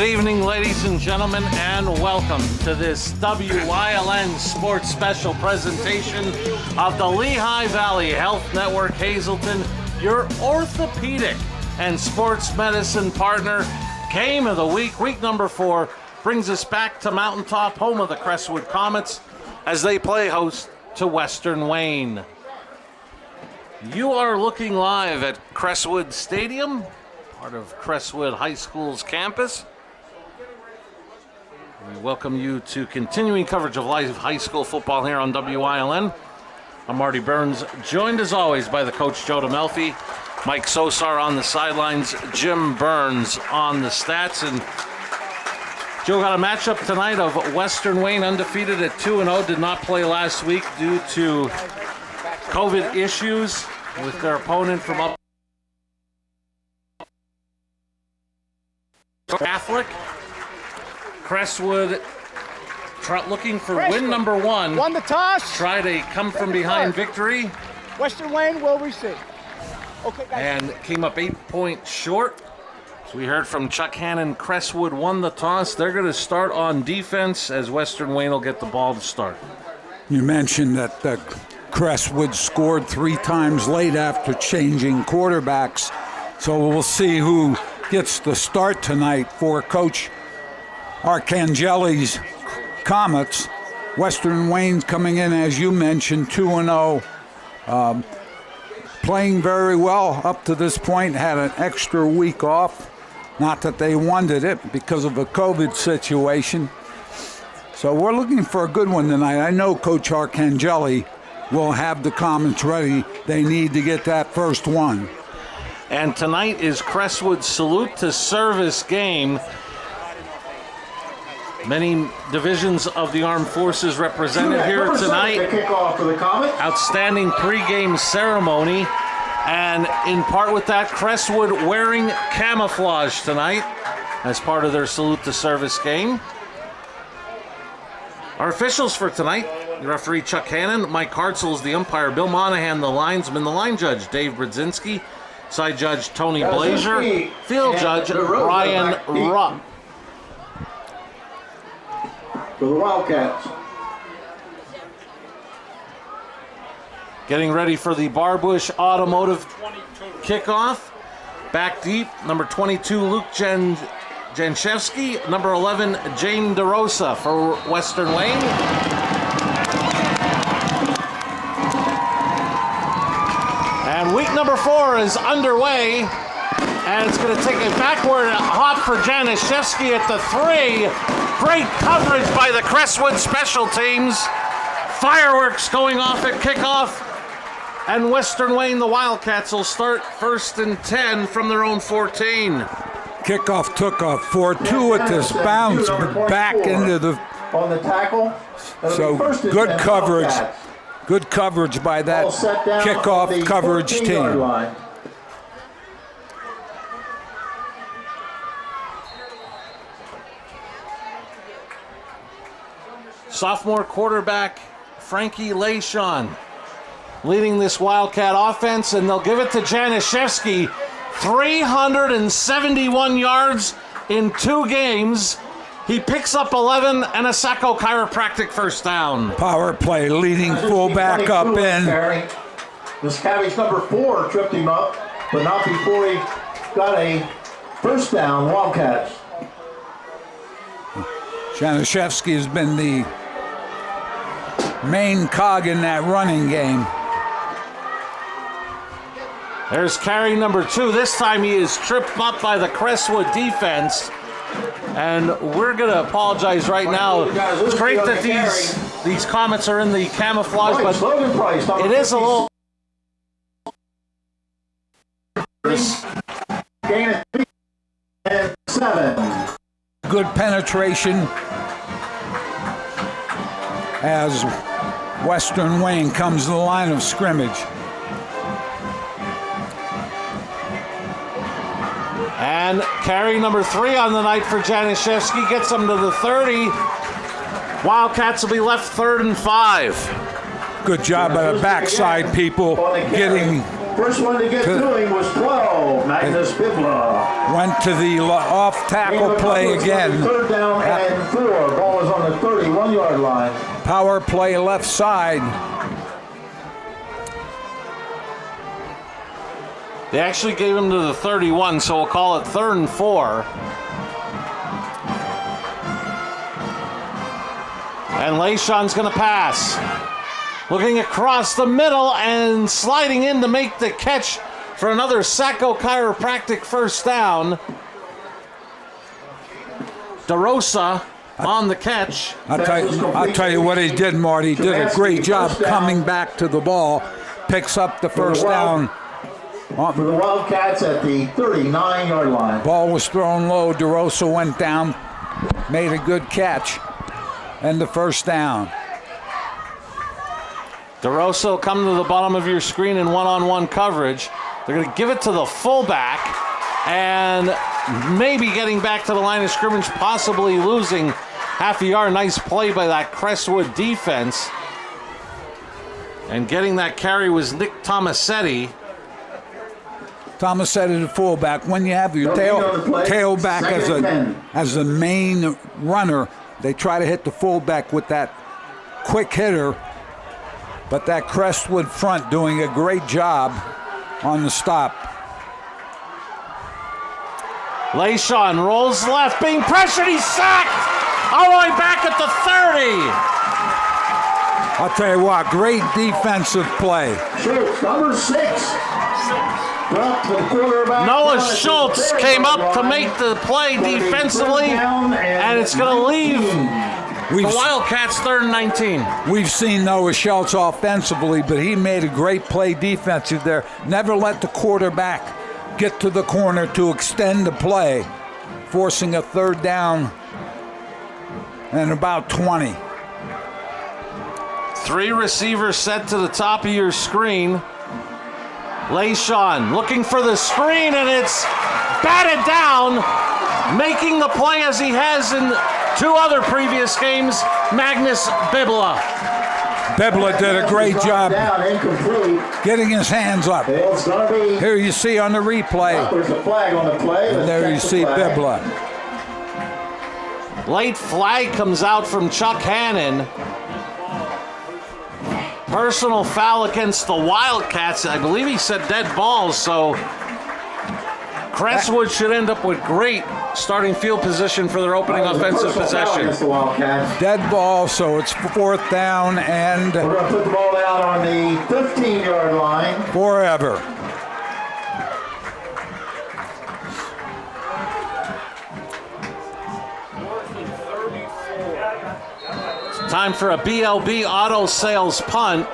Good evening, ladies and gentlemen, and welcome to this WYLN Sports Special presentation of the Lehigh Valley Health Network Hazleton, your orthopedic and sports medicine partner. Game of the week number 4, brings us back to Mountaintop, home of the Crestwood Comets, as they play host to Western Wayne. You are looking live at Crestwood Stadium, part of Crestwood High School's campus. We welcome you to continuing coverage of live high school football here on WYLN. I'm Marty Burns, joined as always by the coach Joe DeMelfi, Mike Sosar on the sidelines, Jim Burns on the stats. And Joe, got a matchup tonight of Western Wayne, undefeated at 2-0, did not play last week due to COVID issues with their opponent from up Catholic. Crestwood looking for win number 1. Won the toss. Tried a come from behind victory. Western Wayne will receive. Okay, guys. And came up 8 points short. So we heard from Chuck Hannon. Crestwood won the toss. They're going to start on defense as Western Wayne will get the ball to start. You mentioned that Crestwood scored 3 times late after changing quarterbacks. So we'll see who gets the start tonight for Coach Arcangeli's Comets. Western Wayne's coming in, as you mentioned, 2-0. Playing very well up to this point. Had an extra week off. Not that they wanted it because of a COVID situation. So we're looking for a good one tonight. I know Coach Arcangeli will have the Comets ready. They need to get that first one. And tonight is Crestwood's Salute to Service game. Many divisions of the armed forces represented here tonight. Kickoff for the Comets. Outstanding pregame ceremony. And in part with that, Crestwood wearing camouflage tonight as part of their Salute to Service game. Our officials for tonight: the referee Chuck Hannon, Mike Hartzell is the umpire, Bill Monahan the linesman, the line judge Dave Brodzinski, side judge Tony Blazer, field judge Brian Rupp. For the Wildcats. Getting ready for the Barbush Automotive kickoff. Back deep, number 22, Luke Janshevsky. Number 11, Jane DeRosa for Western Wayne. And week number 4 is underway. And it's going to take a backward hop for Janishevsky at the 3. Great coverage by the Crestwood special teams. Fireworks going off at kickoff. And Western Wayne, the Wildcats, will start 1st and 10 from their own 14. Kickoff took a fortuitous bounce back into the... On the tackle. So good coverage. Good coverage by that kickoff coverage team. Line. Sophomore quarterback Frankie Leishon leading this Wildcat offense, and they'll give it to Janishevsky. 371 yards in 2 games. He picks up 11 and a Sacco Chiropractic first down. Power play, leading fullback up in. This cabbage number 4 tripped him up, but not before he got a first down. Wildcats. Janishevsky has been the main cog in that running game. There's carry number 2. This time he is tripped up by the Crestwood defense. And we're going to apologize right now. It's great that these Comets are in the camouflage, but it is a little... Gain of 3 and 7. Good penetration as Western Wayne comes to the line of scrimmage. And carry number 3 on the night for Janishevsky gets them to the 30. Wildcats will be left 3rd and 5. Good job by the backside people getting First one to get doing was 12, Magnus Bibla. Went to the off tackle play again. Third down and 4. Ball is on the 31-yard line. Power play left side. They actually gave him to the 31, so we'll call it 3rd and 4. And LeSean's going to pass. Looking across the middle and sliding in to make the catch for another Sacco Chiropractic first down. DeRosa on the catch. I'll tell you what he did, Marty. He did a great job coming back to the ball. Picks up the first down. For the Wildcats at the 39-yard line. Ball was thrown low. DeRosa went down, made a good catch, and the first down. DeRosa will come to the bottom of your screen in one-on-one coverage. They're going to give it to the fullback and maybe getting back to the line of scrimmage, possibly losing half a yard. Nice play by that Crestwood defense. And getting that carry was Nick Tomasetti. Tomasetti, the fullback. When you have your tailback as the main runner, they try to hit the fullback with that quick hitter. But that Crestwood front doing a great job on the stop. LeSean rolls left, being pressured, he's sacked! All the way back at the 30! I'll tell you what, great defensive play. Schultz, number 6. Noah Schultz came up to make the play defensively, and it's going to leave the Wildcats 3rd and 19. We've seen Noah Schultz offensively, but he made a great play defensive there. Never let the quarterback get to the corner to extend the play, forcing a 3rd down and about 20. 3 receivers set to the top of your screen. LeSean looking for the screen, and it's batted down, making the play as he has in 2 other previous games, Magnus Bibla. Bibla did a great job getting his hands up. Here you see on the replay. There's a flag on the play. And there you see Bibla. Late flag comes out from Chuck Hannon. Personal foul against the Wildcats. I believe he said dead balls, so Crestwood should end up with great starting field position for their opening offensive possession. Dead ball, so it's 4th down and we're going to put the ball down on the 15-yard line. Forever. Time for a BLB Auto Sales punt.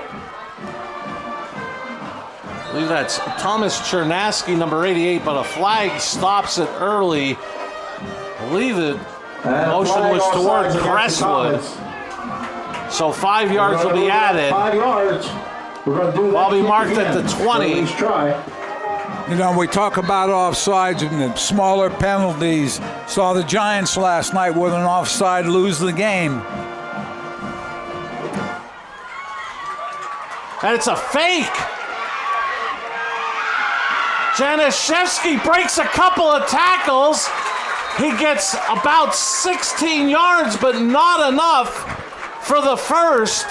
I believe that's Thomas Chernasky, number 88, but a flag stops it early. I believe the motion was toward Crestwood. So 5 yards will be added. 5 yards. We're going to do that. I'll be marked at the 20. You know, we talk about offsides and the smaller penalties. Saw the Giants last night with an offside lose the game. And it's a fake. Januszewski breaks a couple of tackles. He gets about 16 yards, but not enough for the first.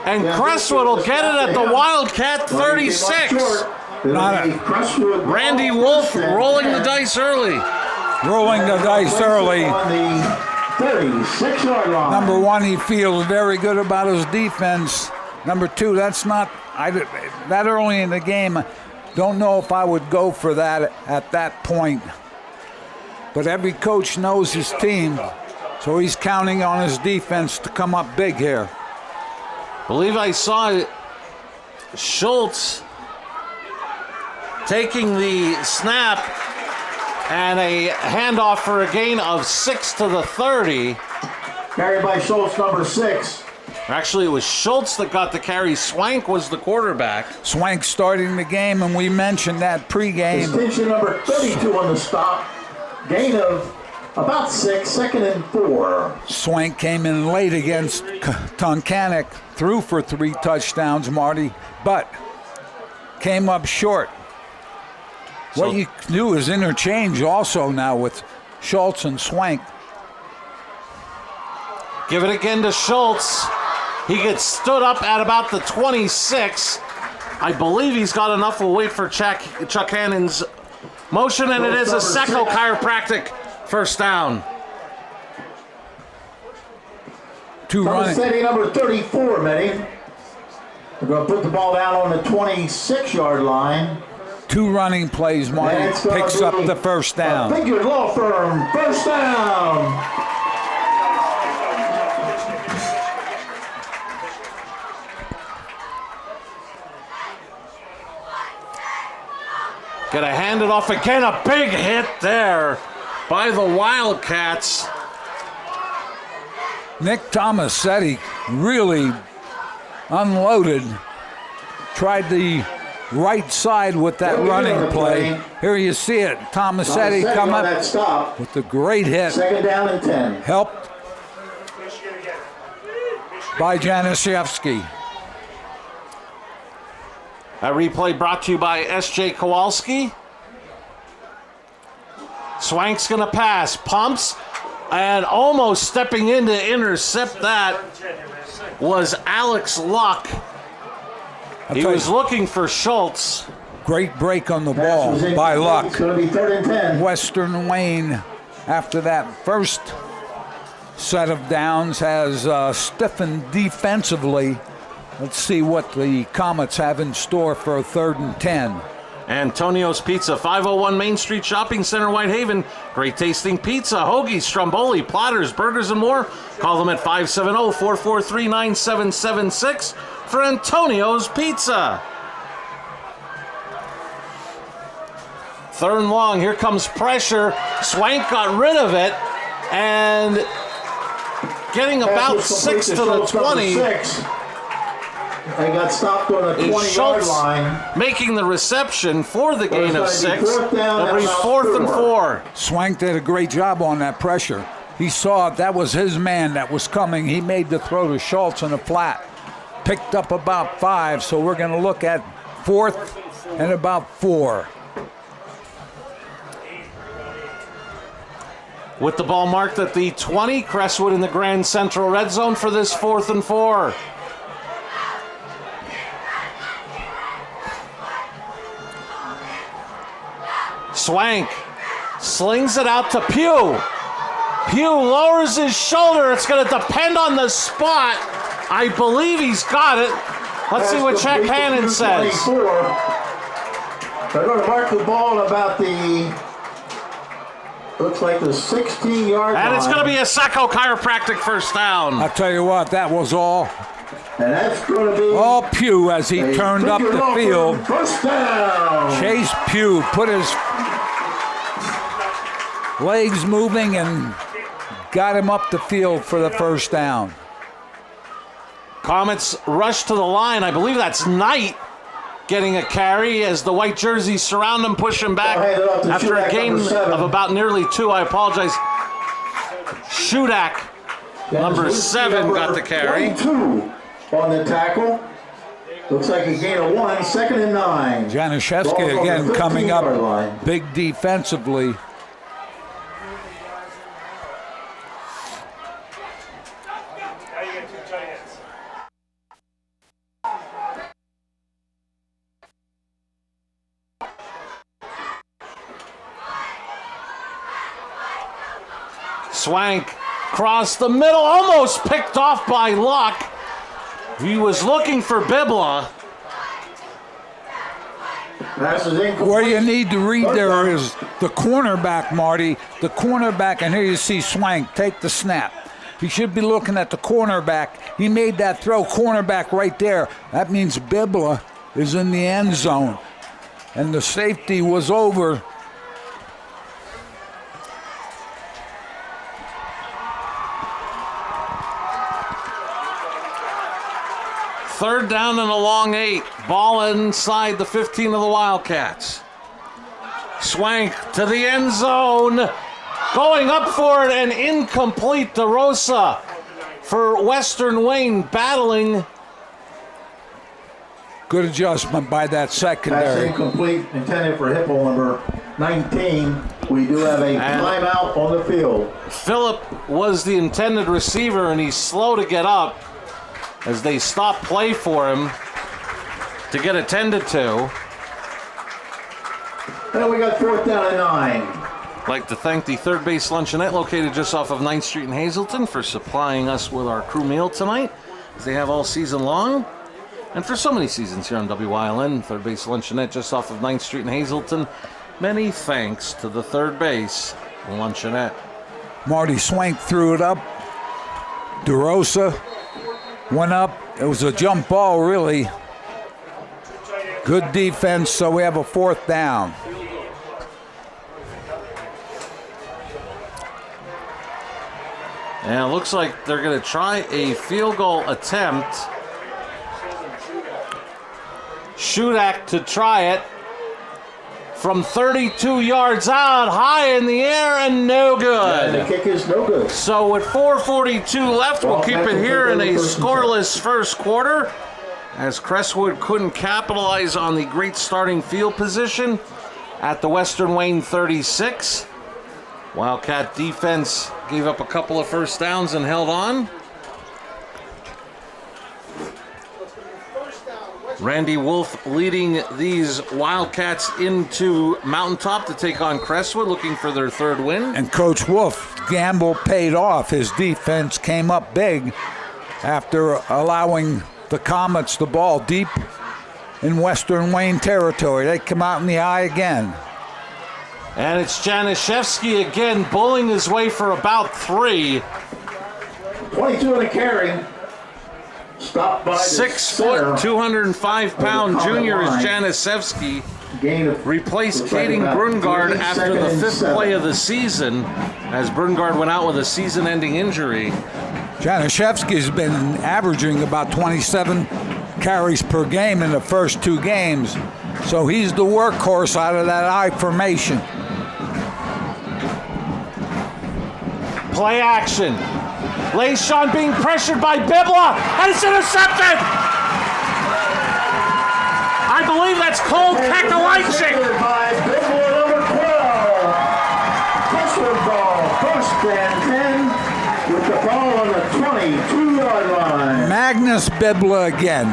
And Crestwood will get it at the Wildcat 36. Randy Wolf rolling the dice early. Rolling the dice early. On the 36-yard line. Number 1, he feels very good about his defense. Number 2, that's not that early in the game. Don't know if I would go for that at that point. But every coach knows his team, so he's counting on his defense to come up big here. I believe I saw Schultz taking the snap and a handoff for a gain of 6 to the 30. Carried by Schultz, number 6. Actually, it was Schultz that got the carry. Swank was the quarterback. Swank starting the game, and we mentioned that pregame. Distinction number 32 on the stop. Gain of about 6, 2nd and 4. Swank came in late against Tunkhannock, threw for 3 touchdowns, Marty, but came up short. What you do is interchange also now with Schultz and Swank. Give it again to Schultz. He gets stood up at about the 26. I believe he's got enough. We'll wait for Chuck Hannon's motion, and it is a Secco Chiropractic first down. Two running. Setting number 34, Meddy. We're going to put the ball down on the 26-yard line. Two running plays, Marty. Picks up the first down. Figure Law Firm, first down. Gonna hand it off again. A big hit there by the Wildcats. Nick Tomasetti really unloaded. Tried the right side with that running play. Here you see it. Tomasetti come up with a great hit. Second down and 10. Helped by Januszewski. A replay brought to you by S.J. Kowalski. Swank's going to pass. Pumps. And almost stepping in to intercept that was Alex Luck. He was looking for Schultz. Great break on the ball by Luck. It's going to be 3rd and 10. Western Wayne, after that first set of downs, has stiffened defensively. Let's see what the Comets have in store for a 3rd and 10. Antonio's Pizza, 501 Main Street Shopping Center, Whitehaven. Great tasting pizza, hoagies, stromboli, platters, burgers, and more. Call them at 570-443-9776 for Antonio's Pizza. 3rd and long, here comes pressure. Swank got rid of it, and getting about 6 to the 20. They got stopped on the 20-yard line. Making the reception for the gain of 6. It'll be 4th and 4. Swank did a great job on that pressure. He saw that was his man that was coming. He made the throw to Schultz in the flat. Picked up about 5, so we're going to look at 4th and about 4. With the ball marked at the 20, Crestwood in the Grand Central red zone for this 4th and 4. Swank slings it out to Pugh. Pugh lowers his shoulder. It's going to depend on the spot. I believe he's got it. Let's see what Chuck Hannon says. They're going to mark the ball about the, looks like the 16-yard line. And it's going to be a Secco Chiropractic first down. I'll tell you what, that was all. And that's going to be all Pugh as he turned up the field. First down. Chase Pugh put his legs moving and got him up the field for the first down. Comets rush to the line. I believe that's Knight getting a carry as the white jerseys surround him, push him back after a gain of about nearly 2. I apologize. Shudak, number 7, got the carry. 22 on the tackle. Looks like a gain of 1, 2nd and 9. Januszewski again coming up big defensively. Swank across the middle, almost picked off by Luck. He was looking for Bibla. Where you need to read there is the cornerback, Marty. The cornerback, and here you see Swank take the snap. He should be looking at the cornerback. He made that throw, cornerback right there. That means Bibla is in the end zone. And the safety was over. Third down and a long 8. Ball inside the 15 of the Wildcats. Swank to the end zone. Going up for it and incomplete. DeRosa for Western Wayne battling Good adjustment by that Pass secondary. incomplete, intended for Hipple number 19. We do have a timeout on the field. Phillip was the intended receiver, and he's slow to get up as they stop play for him to get attended to. And we got 4th down and 9. I'd like to thank the Third Base Luncheonette located just off of 9th Street in Hazleton for supplying us with our crew meal tonight, as they have all season long. And for so many seasons here on WYLN, Third Base Luncheonette just off of 9th Street in Hazleton. Many thanks to the Third Base Luncheonette. Marty Swank threw it up. DeRosa went up. It was a jump ball, really. Good defense, so we have a 4th down. And it looks like they're going to try a field goal attempt. Shudak to try it from 32 yards out, high in the air, and no good. And the kick is no good. So with 4:42 left, we'll keep it here in a scoreless first quarter, as Crestwood couldn't capitalize on the great starting field position at the Western Wayne 36. Wildcat defense gave up a couple of first downs and held on. Randy Wolf leading these Wildcats into Mountaintop to take on Crestwood, looking for their 3rd win. And Coach Wolf, gamble paid off. His defense came up big after allowing the Comets the ball deep in Western Wayne territory. They come out in the eye again. And it's Janishevsky again, bullying his way for about 3. 22 in the carry. Stopped by 6 foot, 205-pound junior is Janishevsky. Replaced Kading Brungard after the 5th play of the season, as Brungard went out with a season-ending injury. Janishevsky's been averaging about 27 carries per game in the first 2 games, so he's the workhorse out of that I formation. Play action. Leishon being pressured by Bibla, and it's intercepted! I believe that's Cole Kekalaichik. By Bibla number 12. Crestwood ball, 1st and 10, with the ball on the 22-yard line. Magnus Bibla again.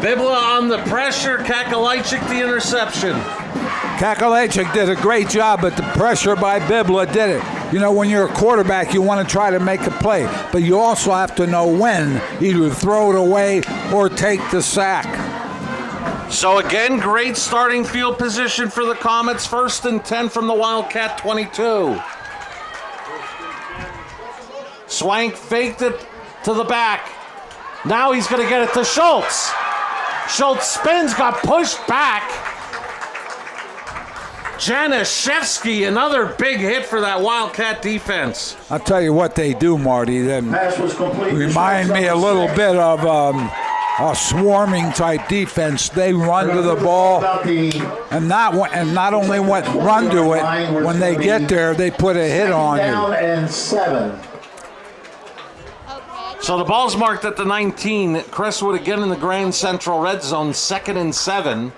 Bibla on the pressure, Kekalaichik the interception. Kekalaichik did a great job, but the pressure by Bibla did it. You know, when you're a quarterback, you want to try to make a play, but you also have to know when, either throw it away or take the sack. So again, great starting field position for the Comets. 1st and 10 from the Wildcat 22. Swank faked it to the back. Now he's going to get it to Schultz. Schultz spins, got pushed back. Janishevsky, another big hit for that Wildcat defense. I'll tell you what they do, Marty. Them Pass was complete. remind me a little bit of a swarming type defense. They run to the ball, and not only run to it. When they get there, they put a hit on you. Down and 7. So the ball's marked at the 19. Crestwood again in the Grand Central red zone, 2nd and 7.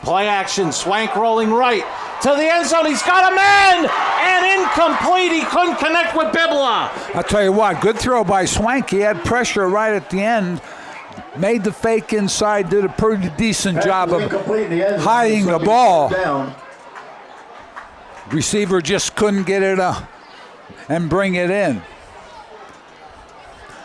Play action, Swank rolling right to the end zone. He's got a man, and incomplete. He couldn't connect with Bibla. I'll tell you what, good throw by Swank. He had pressure right at the end. Made the fake inside, did a pretty decent job of hiding the ball. Receiver just couldn't get it and bring it in.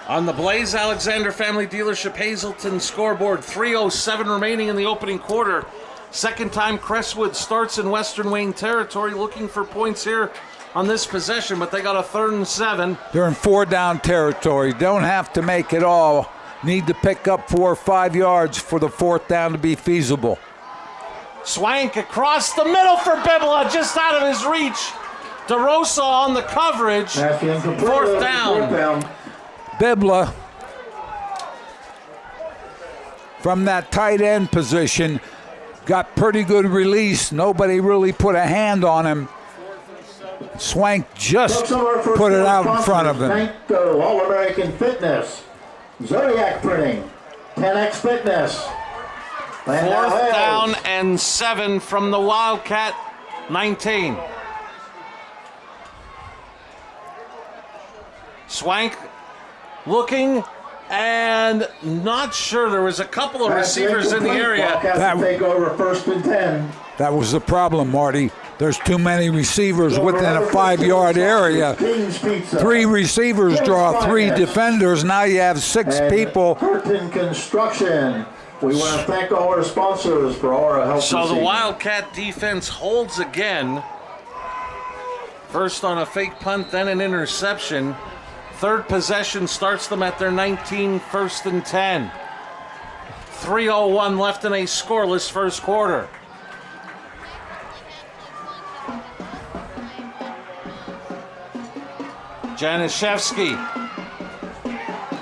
On the Blaze Alexander Family Dealership Hazleton scoreboard, 3:07 remaining in the opening quarter. 2nd time Crestwood starts in Western Wayne territory, looking for points here on this possession, but they got a 3rd and 7. They're in 4-down territory. Don't have to make it all. Need to pick up 4 or 5 yards for the 4th down to be feasible. Swank across the middle for Bibla, just out of his reach. DeRosa on the coverage. 4th down. Bibla, from that tight end position, got pretty good release. Nobody really put a hand on him. Swank just put it out in front of him. Thank All-American Fitness, Zodiac Printing, 10X Fitness. And now Fourth Hales. down and 7 from the Wildcat 19. Swank looking and not sure. There was a couple of receivers in the area. Wildcats will take over 1st and 10. That was the problem, Marty. There's too many receivers within a 5-yard area. King's Pizza. 3 receivers draw 3 defenders. Now you have 6 And people. Curtin Construction. We want to thank all our sponsors for all our help. So this the evening. Wildcat defense holds again. First on a fake punt, then an interception. Third possession starts them at their 19, 1st and 10. 3:01 left in a scoreless first quarter. Januszewski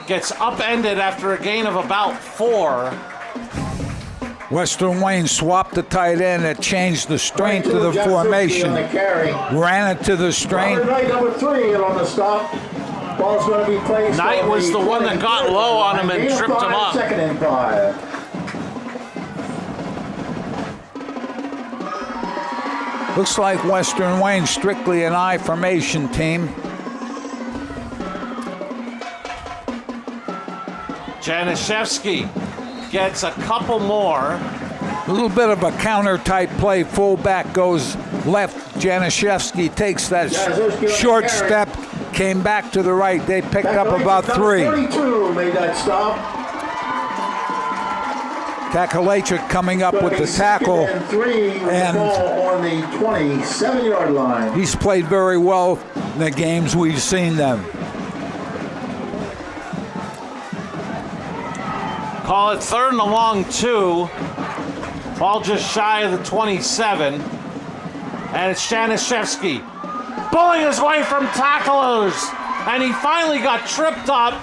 gets upended after a gain of about 4. Western Wayne swapped the tight end. It changed the strength of the Jack formation. Zuski on the carry. Ran it to the strength. Right, number 3 on the stop. Ball's going to be placed. Knight on was the one that got 23rd low on him and Gain of tripped him 5, up. 2nd and 5. Looks like Western Wayne strictly an I formation team. Januszewski gets a couple more. A little bit of a counter-type play. Fullback goes left. Januszewski takes that short step, came back to the right. They picked up about 3. 32 made that stop. Kakalachik coming up with the tackle. And 3 with And- the ball on the 27-yard line. He's played very well in the games we've seen them. Call it 3rd and a long 2. Ball just shy of the 27. And it's Januszewski pulling his way from tacklers. And he finally got tripped up,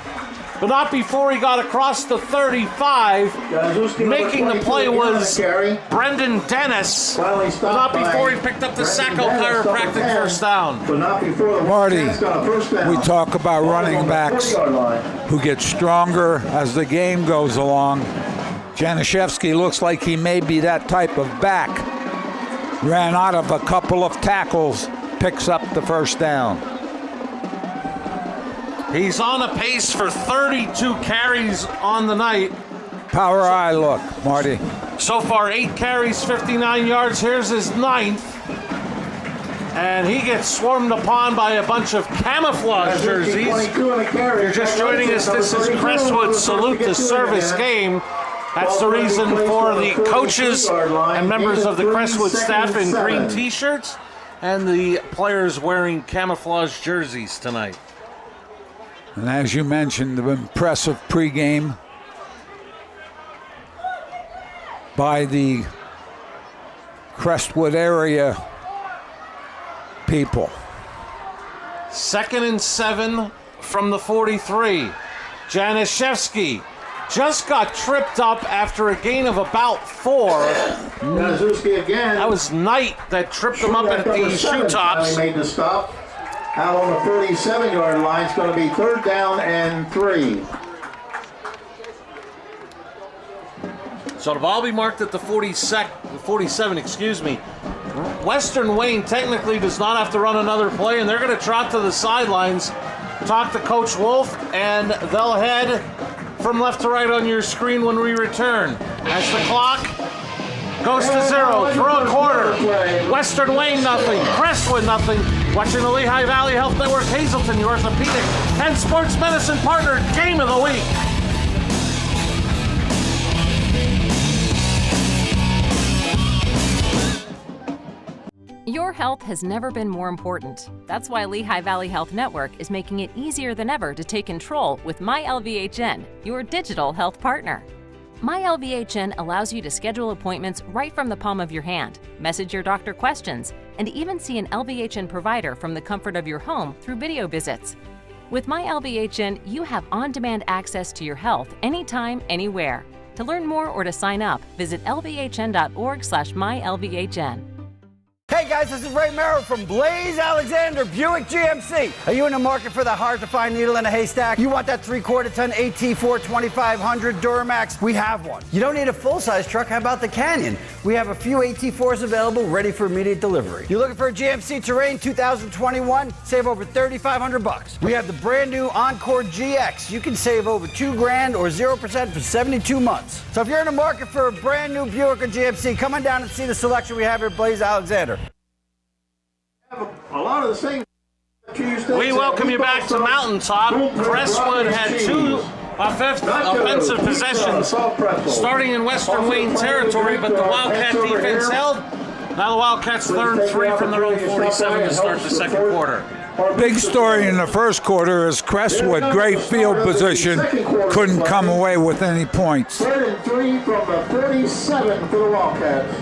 but not before he got across the 35. Making the play was Brendan Dennis, Finally but not stopped by before he picked up the Brendan Sacco Dennis, chiropractic number 10. first down. But not before the Marty, Wildcats got a first down. we talk about Ball running on the backs 40-yard line. who get stronger as the game goes along. Januszewski looks like he may be that type of back. Ran out of a couple of tackles, picks up the first down. He's on a pace for 32 carries on the night. Power eye look, Marty. So far, 8 carries, 59 yards. Here's his 9th. And he gets swarmed upon by a bunch of camouflage jerseys. 22 on the carry. If you're just joining us, this is Crestwood Salute the Service game. That's the reason for the coaches and members of the Crestwood staff in green t-shirts and the players wearing camouflage jerseys tonight. And as you mentioned, the impressive pregame by the Crestwood area people. 2nd and 7 from the 43. Januszewski just got tripped up after a gain of about 4. Zuski again. That was Knight that tripped him up at the shoe tops. Finally made the stop. Out on the 37-yard line. It's going to be 3rd down and 3. So the ball be marked at the 47, excuse me. Western Wayne technically does not have to run another play, and they're going to trot to the sidelines, talk to Coach Wolf, and they'll head from left to right on your screen when we return. As the clock goes to 0, throw a quarter. Western Wayne nothing, Crestwood nothing. Watching the Lehigh Valley Health Network, Hazelton, your orthopedic and sports medicine partner, game of the week. Your health has never been more important. That's why Lehigh Valley Health Network is making it easier than ever to take control with MyLVHN, your digital health partner. MyLVHN allows you to schedule appointments right from the palm of your hand, message your doctor questions, and even see an LVHN provider from the comfort of your home through video visits. With MyLVHN, you have on-demand access to your health anytime, anywhere. To learn more or to sign up, visit lvhn.org/mylvhn. Hey guys, this is Ray Merrill from Blaze Alexander Buick GMC. Are you in the market for the hard-to-find needle in a haystack? You want that 3/4 ton AT4 2500 Duramax? We have one. You don't need a full-size truck. How about the Canyon? We have a few AT4s available, ready for immediate delivery. You're looking for a GMC Terrain 2021? Save over $3,500. We have the brand new Encore GX. You can save over $2,000 or 0% for 72 months. So if you're in the market for a brand new Buick or GMC, come on down and see the selection we have here at Blaze Alexander. A lot of the same. We welcome you back to Mountaintop. Crestwood had two offensive possessions starting in Western Wayne territory, but the Wildcat defense held. Now the Wildcats learned 3 from their own 47 to start the second quarter. Big story in the first quarter is Crestwood, great field position, couldn't come away with any points. 3rd and 3 from the 37 for the Wildcats.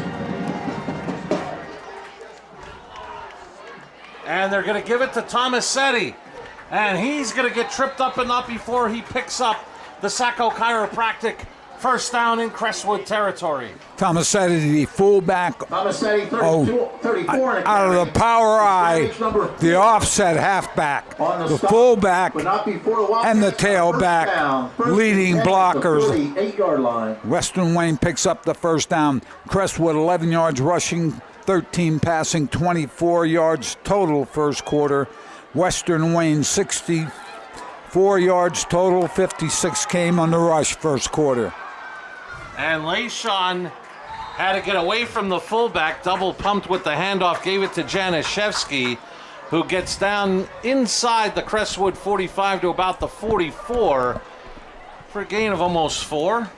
And they're going to give it to Tomasetti. And he's going to get tripped up and not before he picks up the Sacco Chiropractic first down in Crestwood territory. Tomasetti, the fullback, Tomasetti, 34 out of the power eye, the offset halfback, the fullback, and the tailback, leading blockers. 8-yard line. Western Wayne picks up the first down. Crestwood 11 yards rushing, 13 passing, 24 yards total first quarter. Western Wayne 64 yards total, 56 came on the rush first quarter. And Leishon had to get away from the fullback, double pumped with the handoff, gave it to Janishevsky, who gets down inside the Crestwood 45 to about the 44 for a gain of almost 4.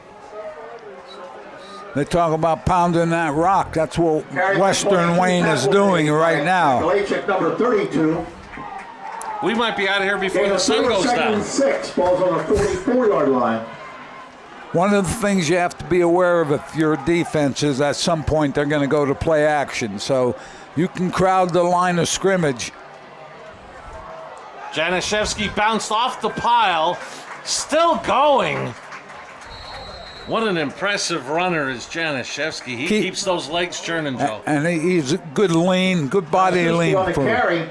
They talk about pounding that rock. That's what Western Wayne is doing right now. Galachek, number 32. We might be out of here before the sun goes down. 6 balls on the 44-yard line. One of the things you have to be aware of if your defense is at some point they're going to go to play action. So you can crowd the line of scrimmage. Janishevsky bounced off the pile, still going. What an impressive runner is Janishevsky. He keeps those legs churning, Joe. And he's a good lean, good body lean. On the carry.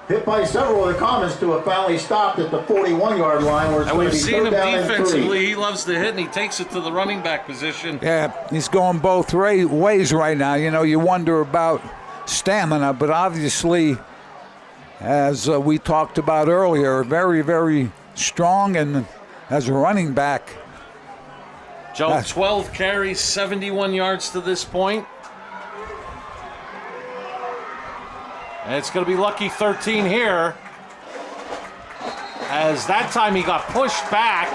Hit by several of the Comets to have finally stopped at the 41-yard line. Where it's and we've be seen him defensively. 3. He loves to hit, and he takes it to the running back position. Yeah, he's going both ways right now. You know, you wonder about stamina, but obviously, as we talked about earlier, very, very strong and as a running back. Joe, 12 carries, 71 yards to this point. And it's going to be lucky 13 here, as that time he got pushed back.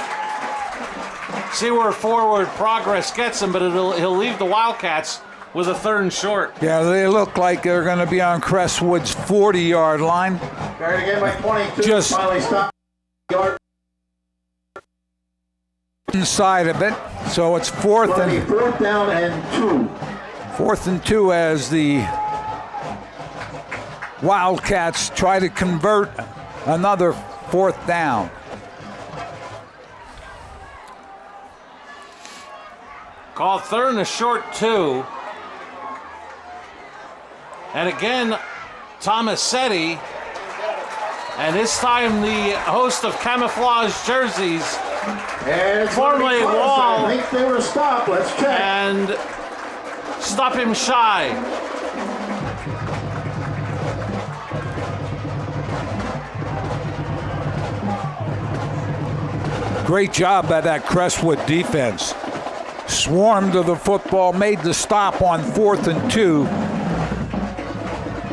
See where forward progress gets him, but he'll leave the Wildcats with a 3rd and short. Yeah, they look like they're going to be on Crestwood's 40-yard line. Carried again by 22. Just finally stopped. Inside of it, so it's 4th down and 2. 4th and 2 as the Wildcats try to convert another 4th down. Called 3rd and a short 2. And again, Tomasetti. And this time the host of camouflage jerseys, formerly Wall, I think they were stopped. Let's check. And stop him shy. Great job by that Crestwood defense. Swarmed to the football, made the stop on 4th and 2.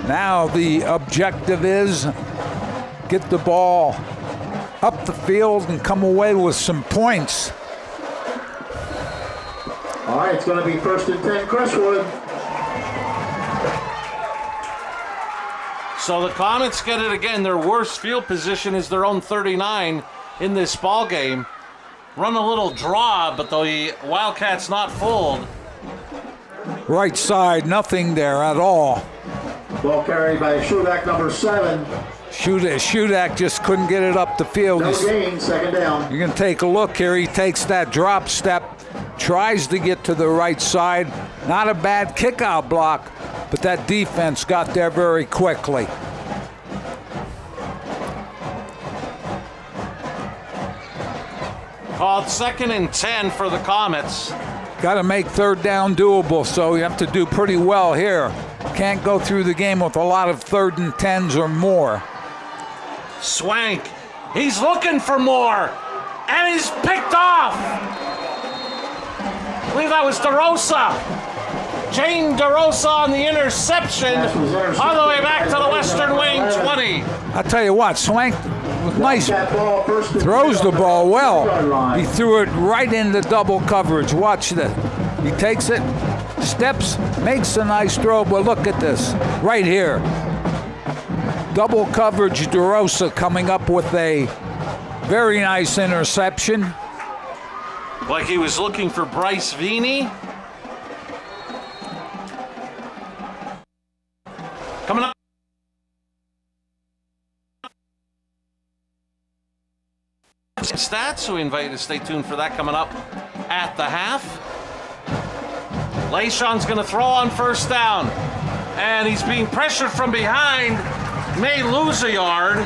Now the objective is get the ball up the field and come away with some points. All right, it's going to be 1st and 10 Crestwood. So the Comets get it again. Their worst field position is their own 39 in this ball game. Run a little draw, but the Wildcats not fooled. Right side, nothing there at all. Ball carried by Shudak, number 7. Shudak just couldn't get it up the field. No gain, second down. You're going to take a look here. He takes that drop step, tries to get to the right side. Not a bad kick-out block, but that defense got there very quickly. Called 2nd and 10 for the Comets. Got to make third down doable, so you have to do pretty well here. Can't go through the game with a lot of 3rd and 10s or more. Swank, he's looking for more, and he's picked off. I believe that was DeRosa. Jane DeRosa on the interception, all the way back to the Western Wayne 20. I'll tell you what, Swank was nice, throws the ball well. He threw it right into double coverage. Watch this. He takes it, steps, makes a nice throw, but look at this, right here. Double coverage, DeRosa coming up with a very nice interception. Like he was looking for Bryce Veeney. Coming up. Stats, so we invite you to stay tuned for that coming up at the half. LeSean's going to throw on first down, and he's being pressured from behind. May lose a yard.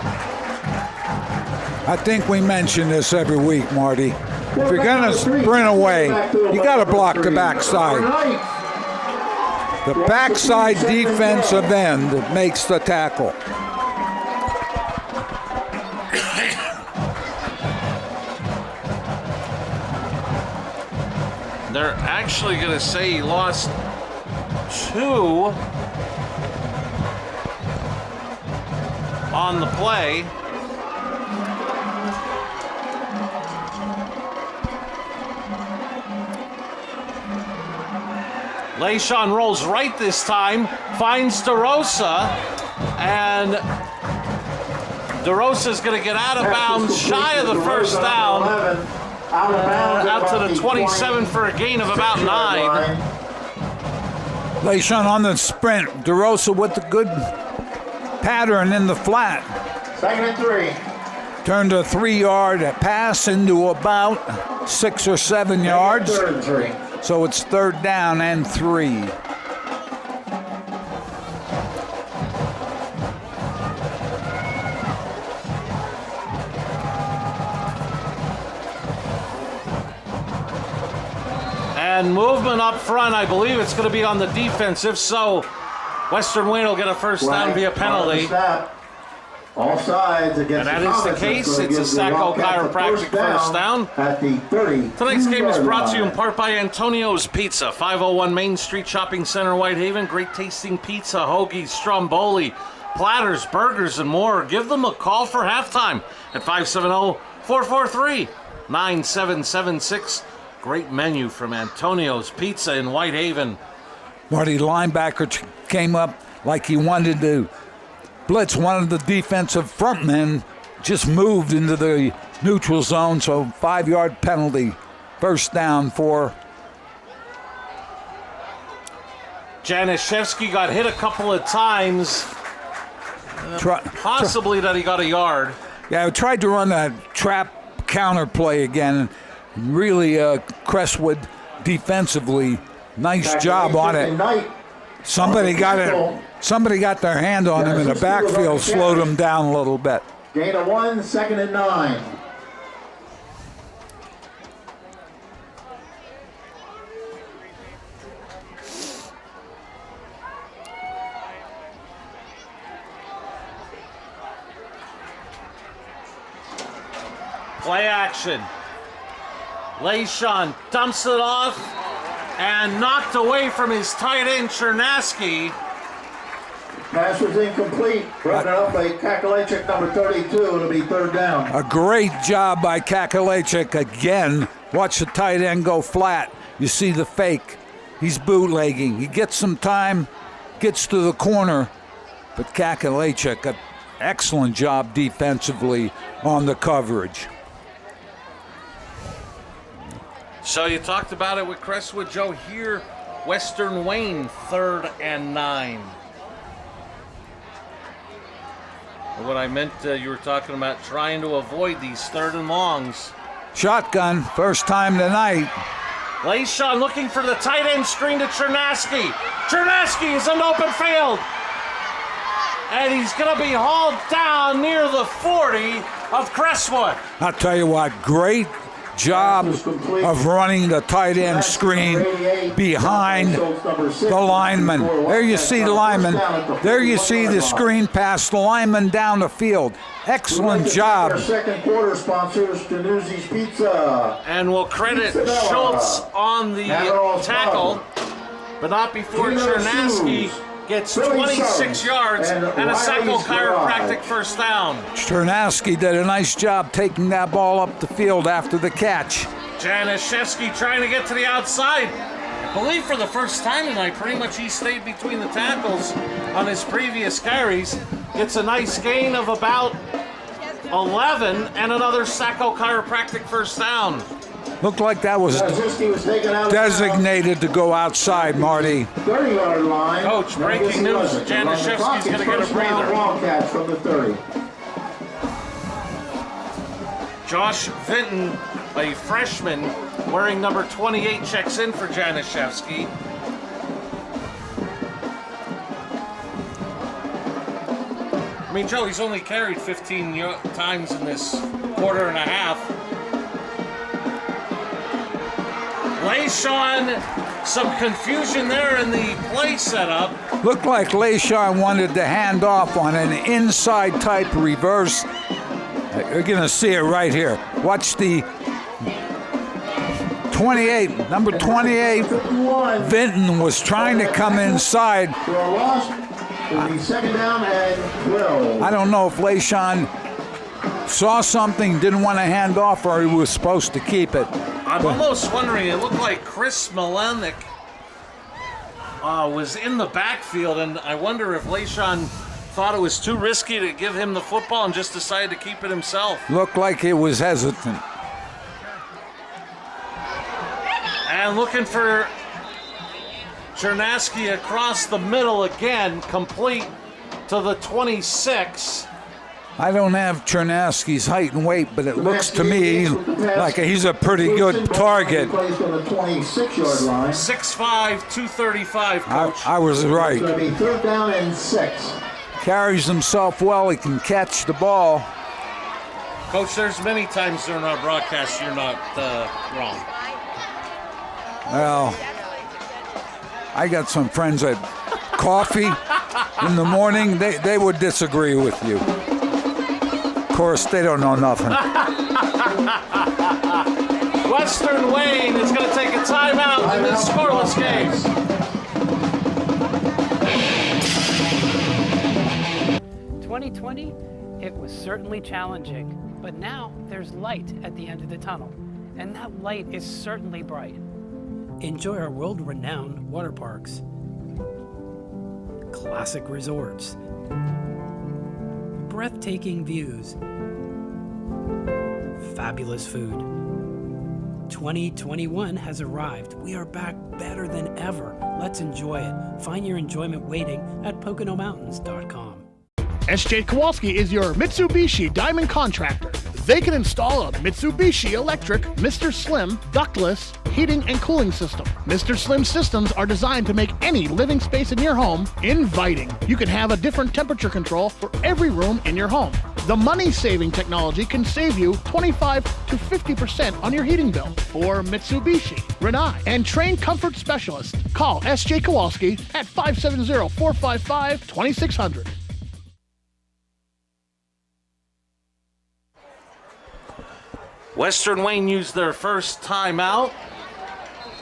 I think we mention this every week, Marty. If you're going to sprint away, you got to block the backside. The backside defensive end makes the tackle. They're actually going to say he lost 2 on the play. LeSean rolls right this time, finds DeRosa, and DeRosa's going to get out of bounds, shy of the first down, out to the 27 for a gain of about 9. LeSean on the sprint, DeRosa with the good pattern in the flat. 2nd and 3. Turned a 3-yard pass into about 6 or 7 yards. 3rd and 3. So it's 3rd down and 3. And movement up front, I believe it's going to be on the defense. If so, Western Wayne will get a first down via penalty. All sides against And that is the case. It's a Sacco Chiropractic first down. At the 30. Tonight's game is brought to you in part by Antonio's Pizza, 501 Main Street Shopping Center, Whitehaven. Great tasting pizza, hoagies, stromboli, platters, burgers, and more. Give them a call for halftime at 570-443-9776. Great menu from Antonio's Pizza in Whitehaven. Marty, linebacker came up like he wanted to blitz one of the defensive front men, just moved into the neutral zone, so 5-yard penalty. First down for Janishevsky got hit a couple of times. Possibly that he got a yard. Yeah, I tried to run that trap counter play again. Really, Crestwood defensively, nice job on it. Somebody got it. Somebody got their hand on him in the backfield, slowed him down a little bit. Gain of 1, 2nd and 9. Play action. LeSean dumps it off and knocked away from his tight end, Chernaski. Pass was incomplete. Broken up by Kakalachik, number 32. It'll be 3rd down. A great job by Kakalachik again. Watch the tight end go flat. You see the fake. He's bootlegging. He gets some time, gets to the corner. But Kakalachik, an excellent job defensively on the coverage. So you talked about it with Crestwood, Joe. Here, Western Wayne, 3rd and 9. What I meant, you were talking about trying to avoid these 3rd and longs. Shotgun, first time tonight. Layshawn looking for the tight end screen to Chernaski. Chernaski is in open field. And he's going to be hauled down near the 40 of Crestwood. I'll tell you what, great job of running the tight end screen behind the lineman. There you see the lineman. There you see the screen pass the lineman down the field. Excellent job. Second quarter sponsors, Januzzi's Pizza. And we'll credit Schultz on the tackle, but not before Chernaski gets 26 yards and a Sacco chiropractic first down. Chernaski did a nice job taking that ball up the field after the catch. Janishevsky trying to get to the outside. I believe for the first time tonight, pretty much he stayed between the tackles on his previous carries. Gets a nice gain of about 11 and another Sacco chiropractic first down. Looked like that was designated to go outside, Marty. 30-yard line. Coach, breaking news. Janishevsky's going to get a breather. Wildcats from the 30. Josh Vinton, a freshman, wearing number 28, checks in for Janishevsky. I mean, Joe, he's only carried 15 times in this quarter and a half. Layshawn, some confusion there in the play setup. Looked like Layshawn wanted to hand off on an inside type reverse. You're going to see it right here. Watch the 28, number 28, Vinton was trying to come inside. Second down and 12. I don't know if Layshawn saw something, didn't want to hand off, or he was supposed to keep it. I'm almost wondering, it looked like Chris Malenik was in the backfield, and I wonder if Layshawn thought it was too risky to give him the football and just decided to keep it himself. Looked like he was hesitant. And looking for Chernaski across the middle again, complete to the 26. I don't have Chernaski's height and weight, but it looks to me like he's a pretty good target. 6'5", 235, Coach. I was right. It's going to be 3rd down and 6. Carries himself well. He can catch the ball. Coach, there's many times during our broadcast you're not wrong. Well, I got some friends that coffee in the morning, they would disagree with you. Of course, they don't know nothing. Western Wayne is going to take a timeout in this scoreless game. 2020, it was certainly challenging, but now there's light at the end of the tunnel, and that light is certainly bright. Enjoy our world-renowned water parks, classic resorts, breathtaking views, fabulous food. 2021 has arrived. We are back better than ever. Let's enjoy it. Find your enjoyment waiting at PoconoMountains.com. SJ Kowalski is your Mitsubishi Diamond contractor. They can install a Mitsubishi electric Mr. Slim ductless heating and cooling system. Mr. Slim systems are designed to make any living space in your home inviting. You can have a different temperature control for every room in your home. The money-saving technology can save you 25 to 50% on your heating bill. For Mitsubishi, Renai, and trained comfort specialists, call SJ Kowalski at 570-455-2600. Western Wayne used their first timeout.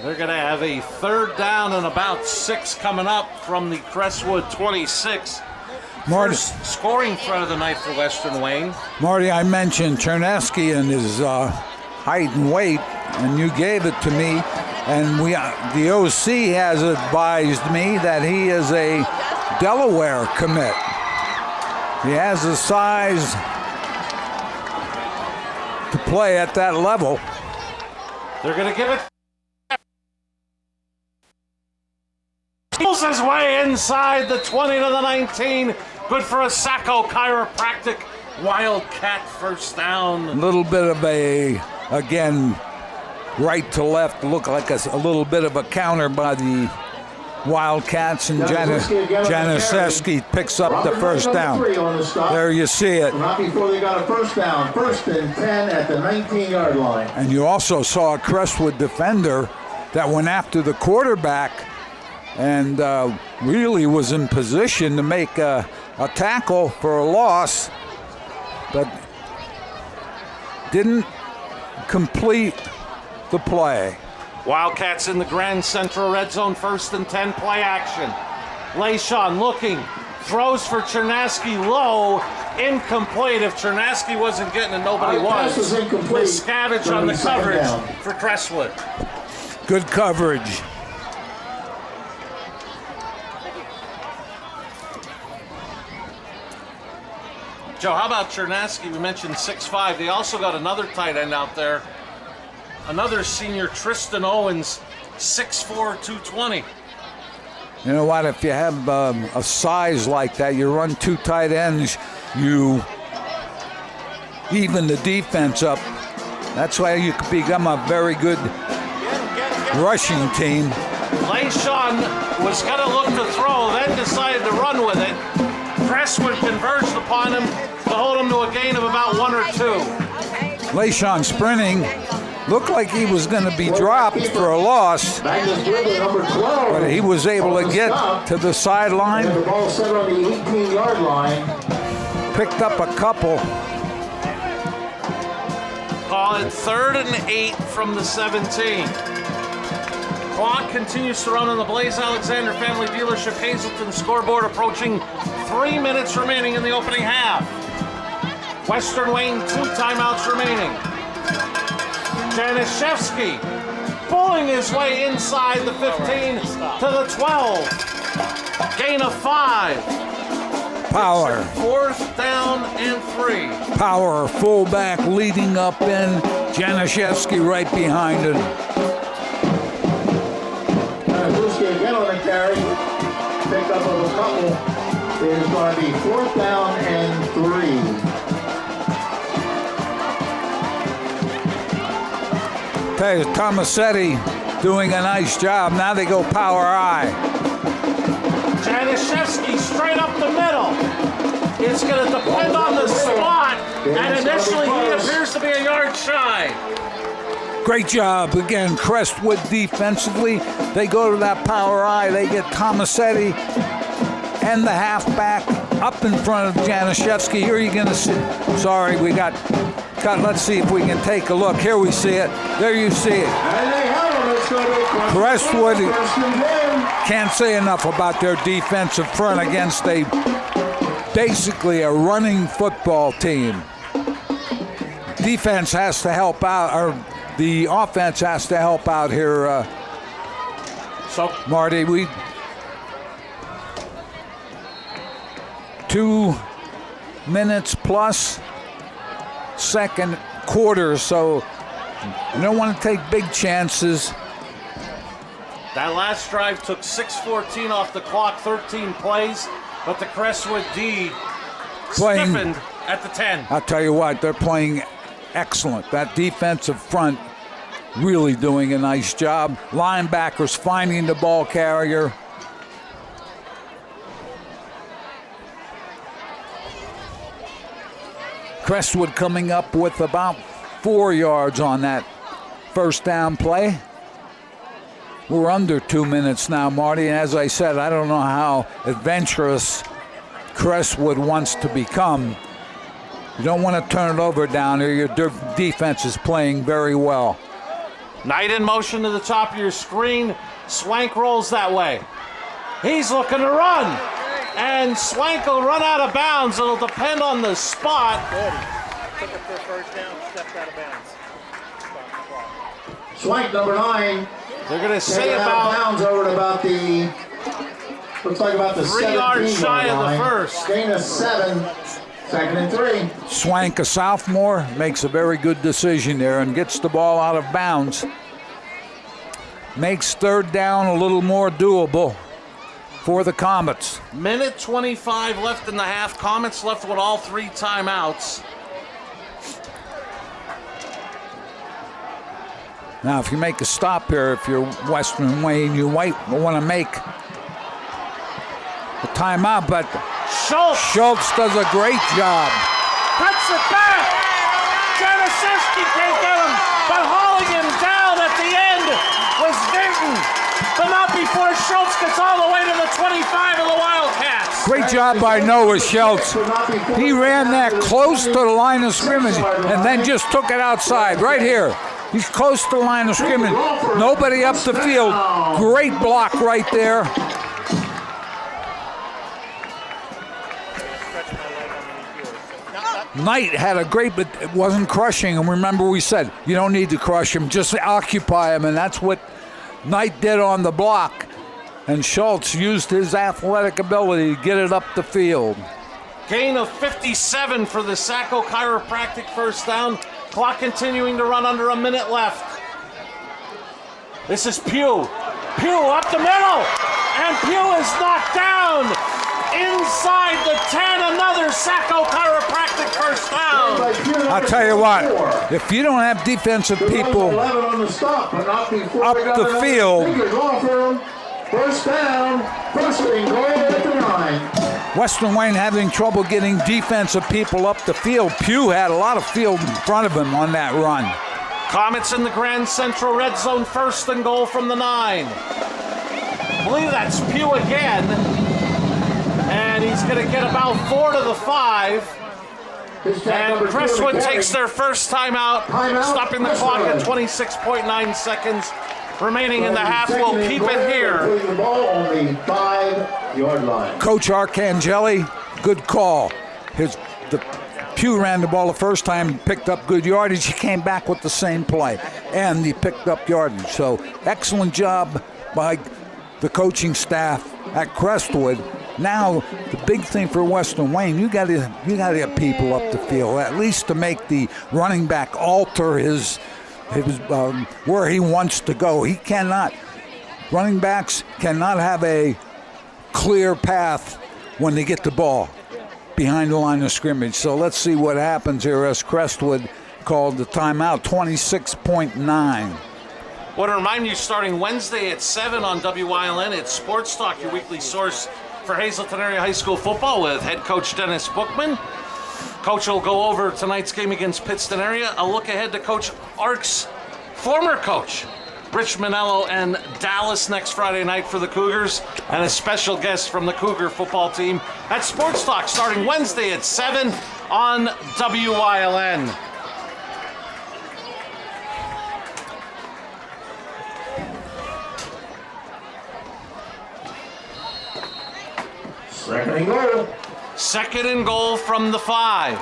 They're going to have a 3rd down and about 6 coming up from the Crestwood 26. Marty, First scoring threat of the night for Western Wayne. Marty, I mentioned Chernaski and his height and weight, and you gave it to me. And the OC has advised me that he is a Delaware commit. He has the size to play at that level. They're going to give it. Pulls his way inside the 20 to the 19. Good for a Sacco Chiropractic Wildcat first A down. little bit of a, again, right to left, look like a little bit of a counter by the Wildcats, and Januszewski picks up the first down. There you see it. Not before they got a first down. 1st and 10 at the 19-yard line. And you also saw a Crestwood defender that went after the quarterback and really was in position to make a tackle for a loss, but didn't complete the play. Wildcats in the Grand Central red zone, 1st and 10, play action. Leishon looking, throws for Chernaski low, incomplete. If Chernaski wasn't getting it, nobody was. Miscavige on the coverage for Crestwood. Good coverage. Joe, how about Chernaski? We mentioned 6'5". They also got another tight end out there. Another senior, Tristan Owens, 6'4", 220. You know what? If you have a size like that, you run 2 tight ends, you even the defense up. That's why you could become a very good rushing team. Leishon was going to look to throw, then decided to run with it. Crestwood converged upon him to hold him to a gain of about 1 or 2. Leishon sprinting. Looked like he was going to be dropped for a loss, but he was able to get to the sideline. The ball set on the 18-yard line. Picked up a couple. Call it 3rd and 8 from the 17. Clock continues to run on the Blaze Alexander Family Dealership Hazleton scoreboard, approaching 3 minutes remaining in the opening half. Western Wayne 2 timeouts remaining. Januszewski pulling his way inside the 15 to the 12. Gain of 5. Power. 4th down and 3. Power, fullback leading up in. Januszewski right behind him. Januszewski again on the carry. Pick up of a couple. It is going to be 4th down and 3. Okay, Tomasetti doing a nice job. Now they go power I. Januszewski straight up the middle. It's going to depend on the spot, and initially he appears to be a yard shy. Great job again, Crestwood defensively. They go to that power I. They get Tomasetti and the halfback up in front of Januszewski. Here you're going to see. Sorry, we got cut. Let's see if we can take a look. Here we see it. There you see it. Crestwood can't say enough about their defensive front against basically a running football team. Defense has to help out, or the offense has to help out here. So Marty, we 2 minutes plus second quarter, so you don't want to take big chances. that last drive took 6:14 off the clock, 13 plays, but the Crestwood D stiffened at the 10. I'll tell you what, they're playing excellent. That defensive front really doing a nice job. Linebackers finding the ball carrier. Crestwood coming up with about 4 yards on that first down play. We're under 2 minutes now, Marty, and as I said, I don't know how adventurous Crestwood wants to become. You don't want to turn it over down here. Your defense is playing very well. Knight in motion to the top of your screen. Swank rolls that way. He's looking to run. And Swank will run out of bounds. It'll depend on the spot. Took it for a first down, stepped out of bounds. Swank, number 9. They're going to say Taken out of about bounds over at about the, looks like about the 3 yards shy of the line. first. Gain of 7. 2nd and 3. Swank, a sophomore, makes a very good decision there and gets the ball out of bounds. Makes third down a little more doable for the Comets. Minute 25 left in the half. Comets left with all 3 timeouts. Now, if you make a stop here, if you're Western Wayne, you might want to make a timeout, but Schultz does a great job. Puts it back. Janicewski can't get him, but hauling him down at the end was Vinton, but not before Schultz gets all the way to the 25 of the Wildcats. Great job by Noah Schultz. He ran that close to the line of scrimmage and then just took it outside, right here. He's close to the line of scrimmage. Nobody up the field. Great block right there. Knight had a great, but it wasn't crushing. And remember, we said you don't need to crush him, just occupy him, and that's what Knight did on the block. And Schultz used his athletic ability to get it up the field. Gain of 57 for the Sacco Chiropractic first down. Clock continuing to run, under a minute left. This is Pugh. Pugh up the middle, and Pugh is knocked down. Inside the 10, another Sacco Chiropractic first down. I'll tell you what, if you don't have defensive people up the field, first down, first and goal at the 9. Western Wayne having trouble getting defensive people up the field. Pugh had a lot of field in front of him on that run. Comets in the Grand Central red zone, first and goal from the 9. I believe that's Pugh again. And he's going to get about 4 to the 5. And Crestwood takes their first timeout, stopping the clock at 26.9 seconds remaining in the half. We'll keep it here. The ball on the 5-yard line. Coach Arcangeli, good call. The Pugh ran the ball the first time, picked up good yardage. He came back with the same play, and he picked up yardage. So excellent job by the coaching staff at Crestwood. Now, the big thing for Western Wayne, you got to get people up the field, at least to make the running back alter his where he wants to go. He cannot. Running backs cannot have a clear path when they get the ball behind the line of scrimmage. So let's see what happens here as Crestwood called the timeout. 26.9. Want to remind you, starting Wednesday at 7 on WILN, it's Sports Talk, your weekly source for Hazleton Area High School football with head coach Dennis Bookman. Coach will go over tonight's game against Pittston area. A look ahead to Coach Ark's former coach, Rich Manello, and Dallas next Friday night for the Cougars, and a special guest from the Cougar football team at Sports Talk starting Wednesday at 7 on WILN. Second and goal. Second and goal from the 5.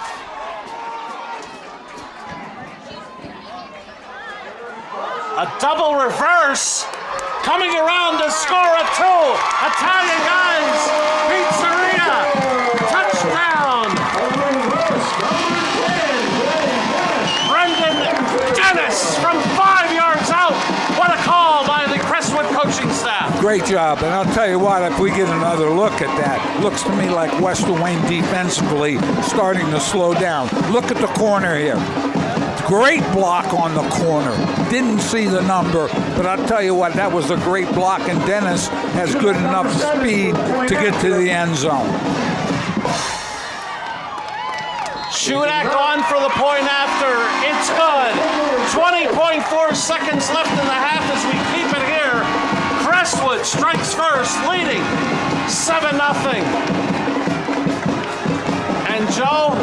A double reverse, coming around to score a 2. Italian guys, Pizzeria, touchdown. Brendan Dennis from 5 yards out. What a call by the Crestwood coaching staff. Great job, and I'll tell you what, if we get another look at that, looks to me like Western Wayne defensively starting to slow down. Look at the corner here. Great block on the corner. Didn't see the number, but I'll tell you what, that was a great block, and Dennis has good enough speed to get to the end zone. Shudak on for the point after. It's good. 20.4 seconds left in the half as we keep it here. Crestwood strikes first, leading 7-0. And Joe,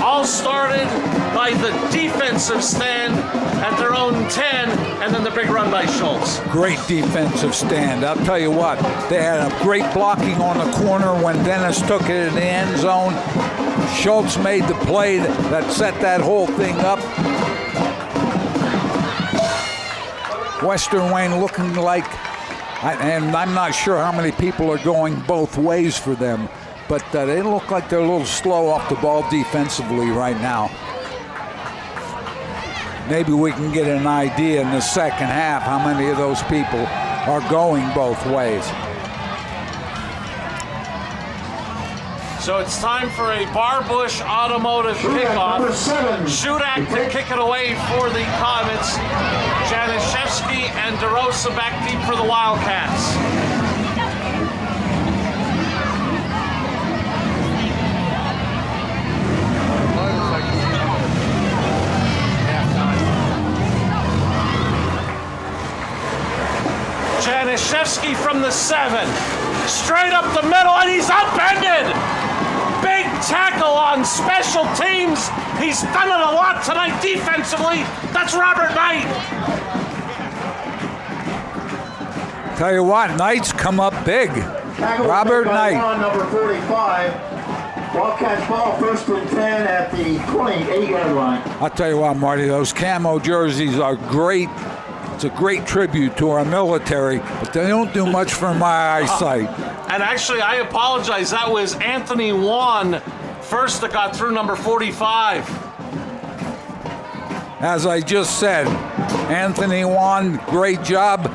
all started by the defensive stand at their own 10, and then the big run by Schultz. Great defensive stand. I'll tell you what, they had a great blocking on the corner when Dennis took it in the end zone. Schultz made the play that set that whole thing up. Western Wayne looking like, and I'm not sure how many people are going both ways for them, but they look like they're a little slow off the ball defensively right now. Maybe we can get an idea in the second half how many of those people are going both ways. So it's time for a Barbush Automotive kickoff. Shudak to kick it away for the Comets. Janishevsky and DeRosa back deep for the Wildcats. Janishevsky from the 7. Straight up the middle, and he's upended! Big tackle on special teams. He's done it a lot tonight defensively. That's Robert Knight. Tell you what, Knight's come up big. Robert Knight. Number 45. Wildcats ball, 1st and 10 at the 28-yard line. I'll tell you what, Marty, those camo jerseys are great. It's a great tribute to our military, but they don't do much for my eyesight. And actually, I apologize. That was Anthony Wan first that got through, number 45. As I just said, Anthony Wan, great job.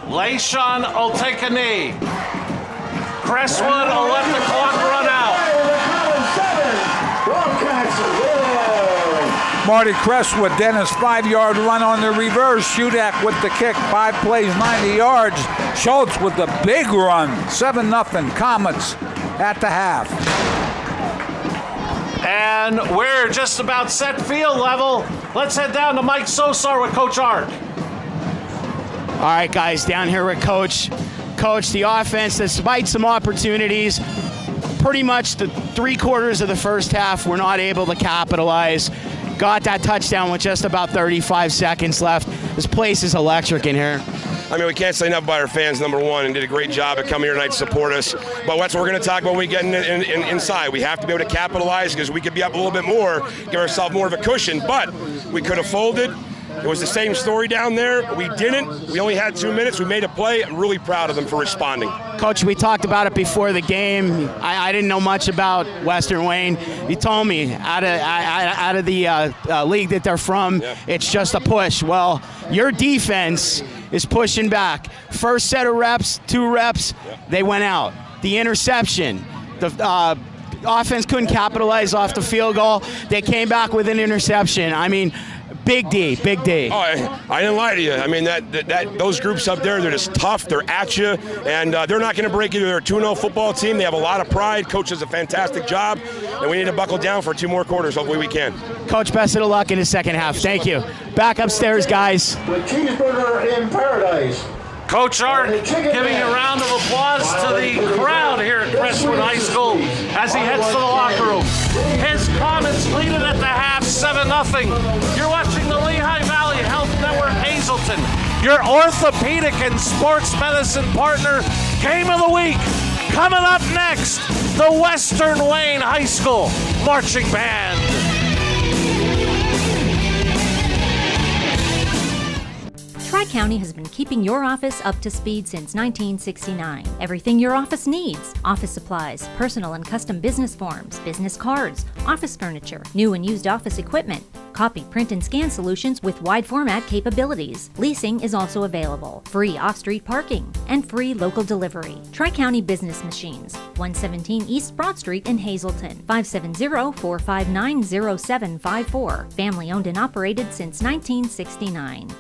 Leishon will take a knee. Crestwood will let the clock run out. Marty Crestwood, Dennis 5-yard run on the reverse. Shudak with the kick, 5 plays, 90 yards. Schultz with the big run, 7-0 Comets at the half. And we're just about set field level. Let's head down to Mike Sosar with Coach Art. All right, guys, down here with Coach. Coach, the offense, despite some opportunities, pretty much the 3/4 of the first half, we're not able to capitalize. Got that touchdown with just about 35 seconds left. This place is electric in here. I mean, we can't say enough about our fans, number one, and did a great job at coming here tonight to support us. But that's what we're going to talk about when we get inside. We have to be able to capitalize because we could be up a little bit more, give ourselves more of a cushion. But we could have folded. It was the same story down there. We didn't. We only had 2 minutes. We made a play. I'm really proud of them for responding. Coach, we talked about it before the game. I didn't know much about Western Wayne. You told me out of the league that they're from, It's just a push. Well, your defense is pushing back. First set of reps, 2 reps, they went out. The interception, the offense couldn't capitalize off the field goal. They came back with an interception. I mean, Big D, Big D. Oh, I didn't lie to you. I mean, those groups up there, they're just tough. They're at you, and they're not going to break you. They're a 2-0 football team. They have a lot of pride. Coach does a fantastic job, and we need to buckle down for 2 more quarters. Hopefully we can. Coach, best of luck in the second half. Thank you. Back upstairs, guys. With cheeseburger in paradise. Coach Art giving a round of applause to the crowd here at Crestwood High School as he heads to the locker room. His Comets lead it at the half, 7-0. You're watching the Lehigh Valley Health Network Hazleton, your orthopedic and sports medicine partner. Game of the week. Coming up next, the Western Wayne High School Marching Band. Tri-County has been keeping your office up to speed since 1969. Everything your office needs: office supplies, personal and custom business forms, business cards, office furniture, new and used office equipment, copy, print, and scan solutions with wide format capabilities. Leasing is also available, free off-street parking, and free local delivery. Tri-County Business Machines, 117 East Broad Street in Hazleton, 570-459-0754. Family owned and operated since 1969.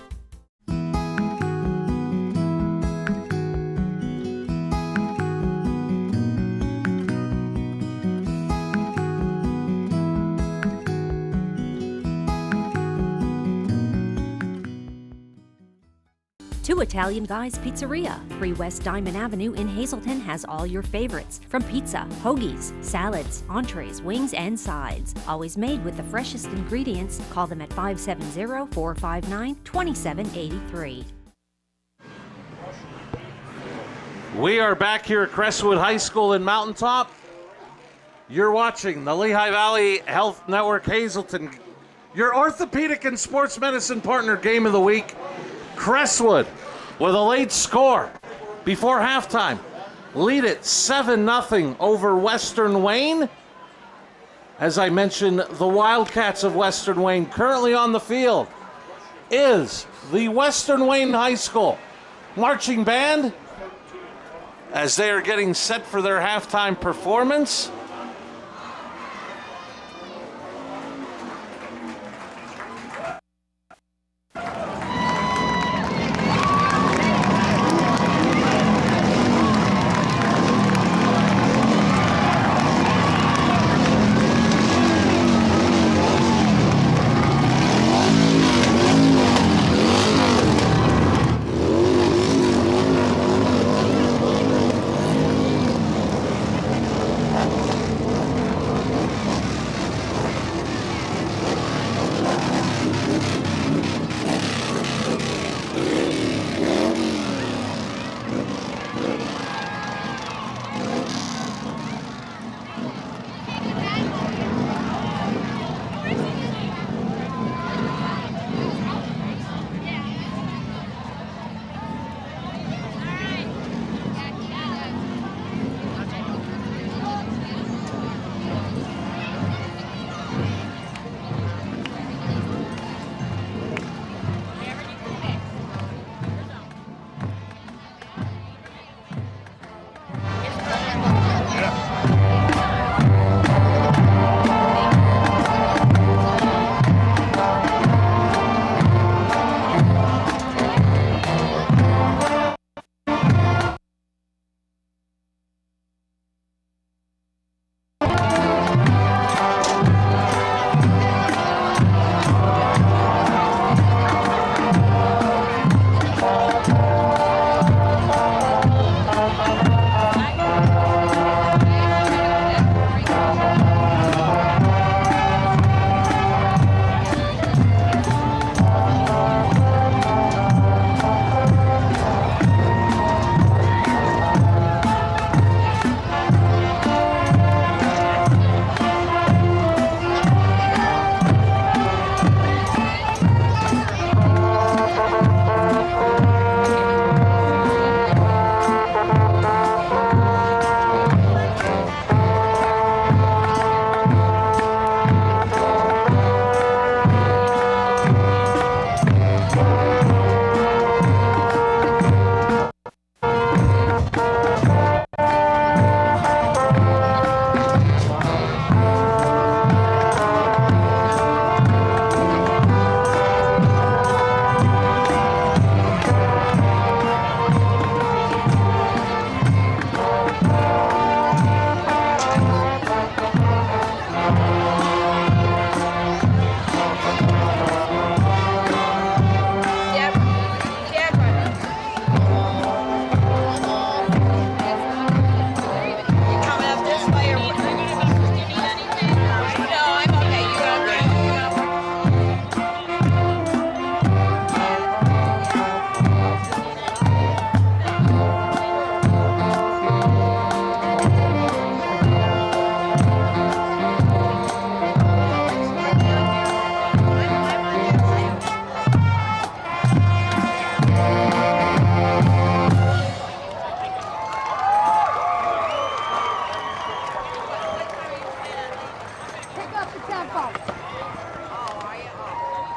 Two Italian Guys Pizzeria. 3 West Diamond Avenue in Hazleton has all your favorites, from pizza, hoagies, salads, entrees, wings, and sides. Always made with the freshest ingredients. Call them at 570-459-2783. We are back here at Crestwood High School in Mountaintop. You're watching the Lehigh Valley Health Network Hazleton, your orthopedic and sports medicine partner. Game of the week. Crestwood with a late score before halftime. Lead it 7-0 over Western Wayne. As I mentioned, the Wildcats of Western Wayne currently on the field. is the Western Wayne High School Marching Band as they are getting set for their halftime performance.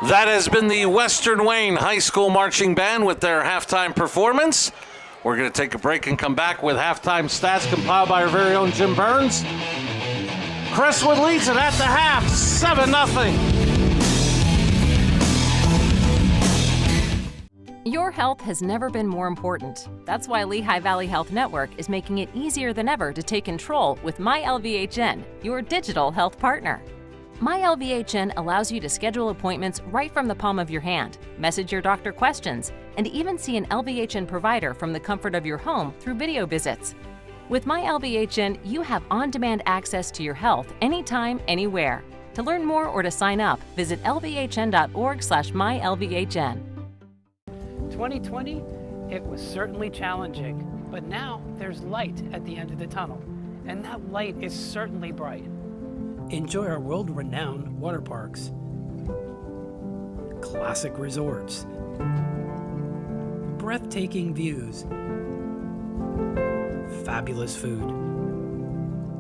That has been the Western Wayne High School Marching Band with their halftime performance. We're going to take a break and come back with halftime stats compiled by our very own Jim Burns. Crestwood leads it at the half, 7-0. Your health has never been more important. That's why Lehigh Valley Health Network is making it easier than ever to take control with MyLVHN, your digital health partner. MyLVHN allows you to schedule appointments right from the palm of your hand, message your doctor questions, and even see an LVHN provider from the comfort of your home through video visits. With MyLVHN, you have on-demand access to your health anytime, anywhere. To learn more or to sign up, visit lvhn.org/mylvhn. 2020, it was certainly challenging, but now there's light at the end of the tunnel, and that light is certainly bright. Enjoy our world-renowned water parks, classic resorts, breathtaking views, fabulous food,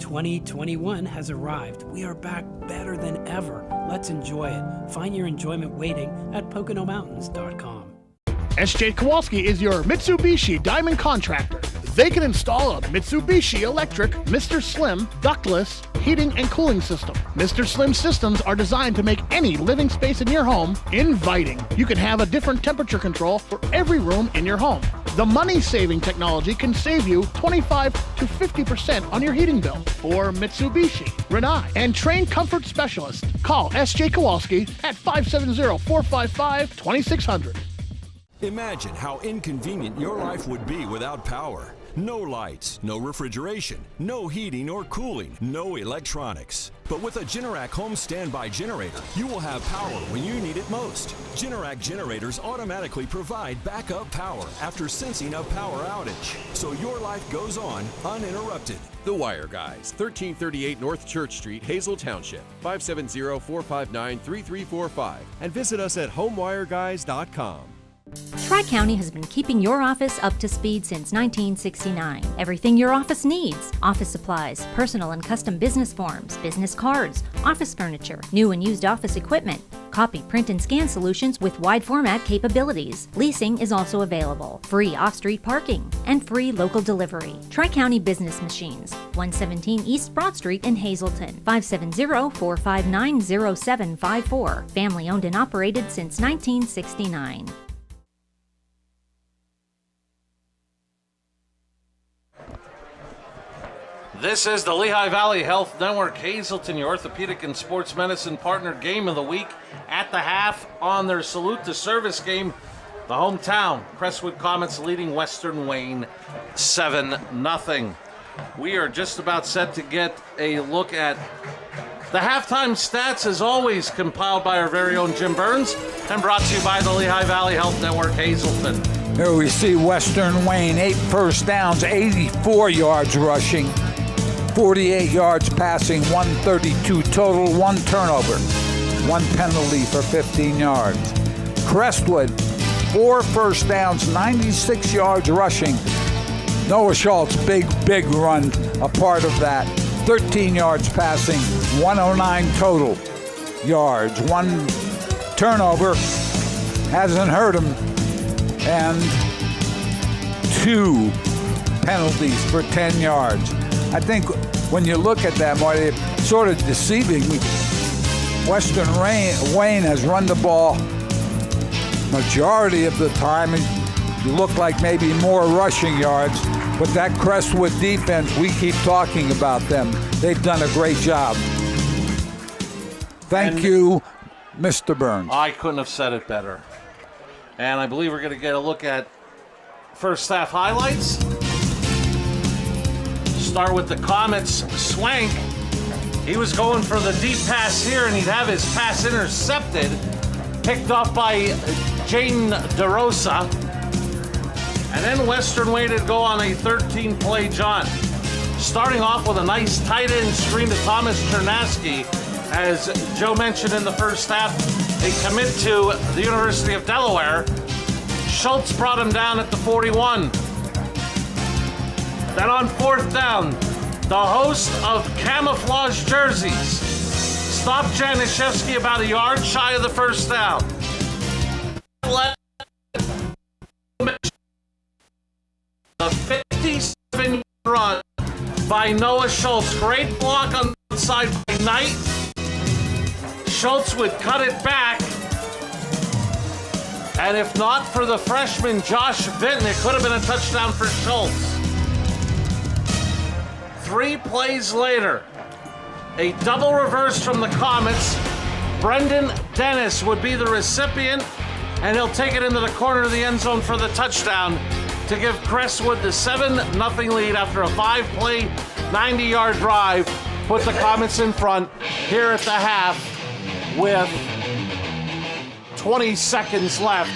2021 has arrived. We are back better than ever. Let's enjoy it. Find your enjoyment waiting at PoconoMountains.com. SJ Kowalski is your Mitsubishi Diamond Contractor. They can install a Mitsubishi electric Mr. Slim ductless heating and cooling system. Mr. Slim systems are designed to make any living space in your home inviting. You can have a different temperature control for every room in your home. The money-saving technology can save you 25 to 50% on your heating bill. For Mitsubishi, Renai, and trained comfort specialists, call SJ Kowalski at 570-455-2600. Imagine how inconvenient your life would be without power. No lights, no refrigeration, no heating or cooling, no electronics. But with a Generac home standby generator, you will have power when you need it most. Generac generators automatically provide backup power after sensing a power outage, so your life goes on uninterrupted. The Wire Guys, 1338 North Church Street, Hazel Township, 570-459-3345, and visit us at homewireguys.com. Tri-County has been keeping your office up to speed since 1969. Everything your office needs: office supplies, personal and custom business forms, business cards, office furniture, new and used office equipment, copy, print, and scan solutions with wide format capabilities. Leasing is also available, free off-street parking, and free local delivery. Tri-County Business Machines, 117 East Broad Street in Hazleton, 570-459-0754. Family owned and operated since 1969. This is the Lehigh Valley Health Network, Hazleton, your orthopedic and sports medicine partner. Game of the week at the half on their Salute to Service game. The hometown, Crestwood Comets leading Western Wayne 7-0. We are just about set to get a look at the halftime stats, as always, compiled by our very own Jim Burns and brought to you by the Lehigh Valley Health Network, Hazleton. Here we see Western Wayne, 8 first downs, 84 yards rushing, 48 yards passing, 132 total, 1 turnover, 1 penalty for 15 yards. Crestwood, 4 first downs, 96 yards rushing. Noah Schultz, big run, a part of that. 13 yards passing, 109 total yards, 1 turnover, hasn't hurt him, and 2 penalties for 10 yards. I think when you look at that, Marty, it's sort of deceiving. Western Wayne has run the ball majority of the time. It looked like maybe more rushing yards, but that Crestwood defense, we keep talking about them. They've done a great job. Thank you, Mr. Burns. I couldn't have said it better. And I believe we're going to get a look at first half highlights. Start with the Comets. Swank, he was going for the deep pass here, and he'd have his pass intercepted, picked off by Jaden DeRosa. And then Western Wayne would go on a 13-play jaunt. Starting off with a nice tight end screen to Thomas Chernasky. As Joe mentioned in the first half, a commit to the University of Delaware. Schultz brought him down at the 41. Then on 4th down, the host of camouflage jerseys stopped Januszewski about a yard shy of the first down. The 57-yard run by Noah Schultz. Great block on the side by Knight. Schultz would cut it back. And if not for the freshman Josh Vinton, it could have been a touchdown for Schultz. 3 plays later, a double reverse from the Comets. Brendan Dennis would be the recipient, and he'll take it into the corner of the end zone for the touchdown to give Crestwood the 7-0 lead after a 5-play, 90-yard drive. Put the Comets in front here at the half with 20 seconds left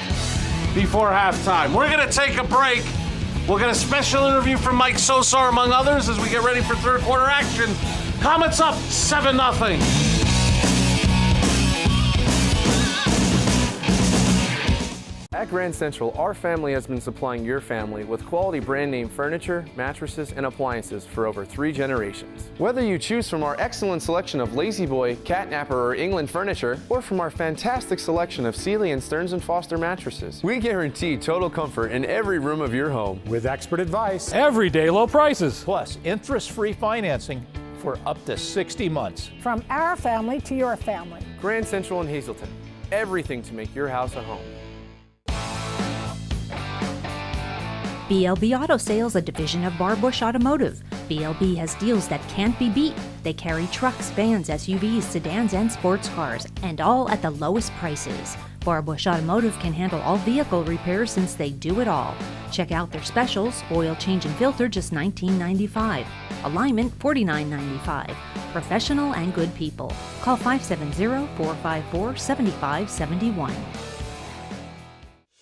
before halftime. We're going to take a break. We'll get a special interview from Mike Sosar, among others, as we get ready for third quarter action. Comets up 7-0. At Grand Central, our family has been supplying your family with quality brand name furniture, mattresses, and appliances for over 3 generations. Whether you choose from our excellent selection of Lazy Boy, Catnapper, or England furniture, or from our fantastic selection of Sealy and Stearns & Foster mattresses, we guarantee total comfort in every room of your home. With expert advice, everyday low prices, plus interest-free financing for up to 60 months. From our family to your family. Grand Central in Hazleton. Everything to make your house a home. BLB Auto Sales, a division of Bar Bush Automotive. BLB has deals that can't be beat. They carry trucks, vans, SUVs, sedans, and sports cars, and all at the lowest prices. Bar Bush Automotive can handle all vehicle repairs since they do it all. Check out their specials: oil change and filter, just $19.95. Alignment, $49.95. Professional and good people. Call 570-454-7571.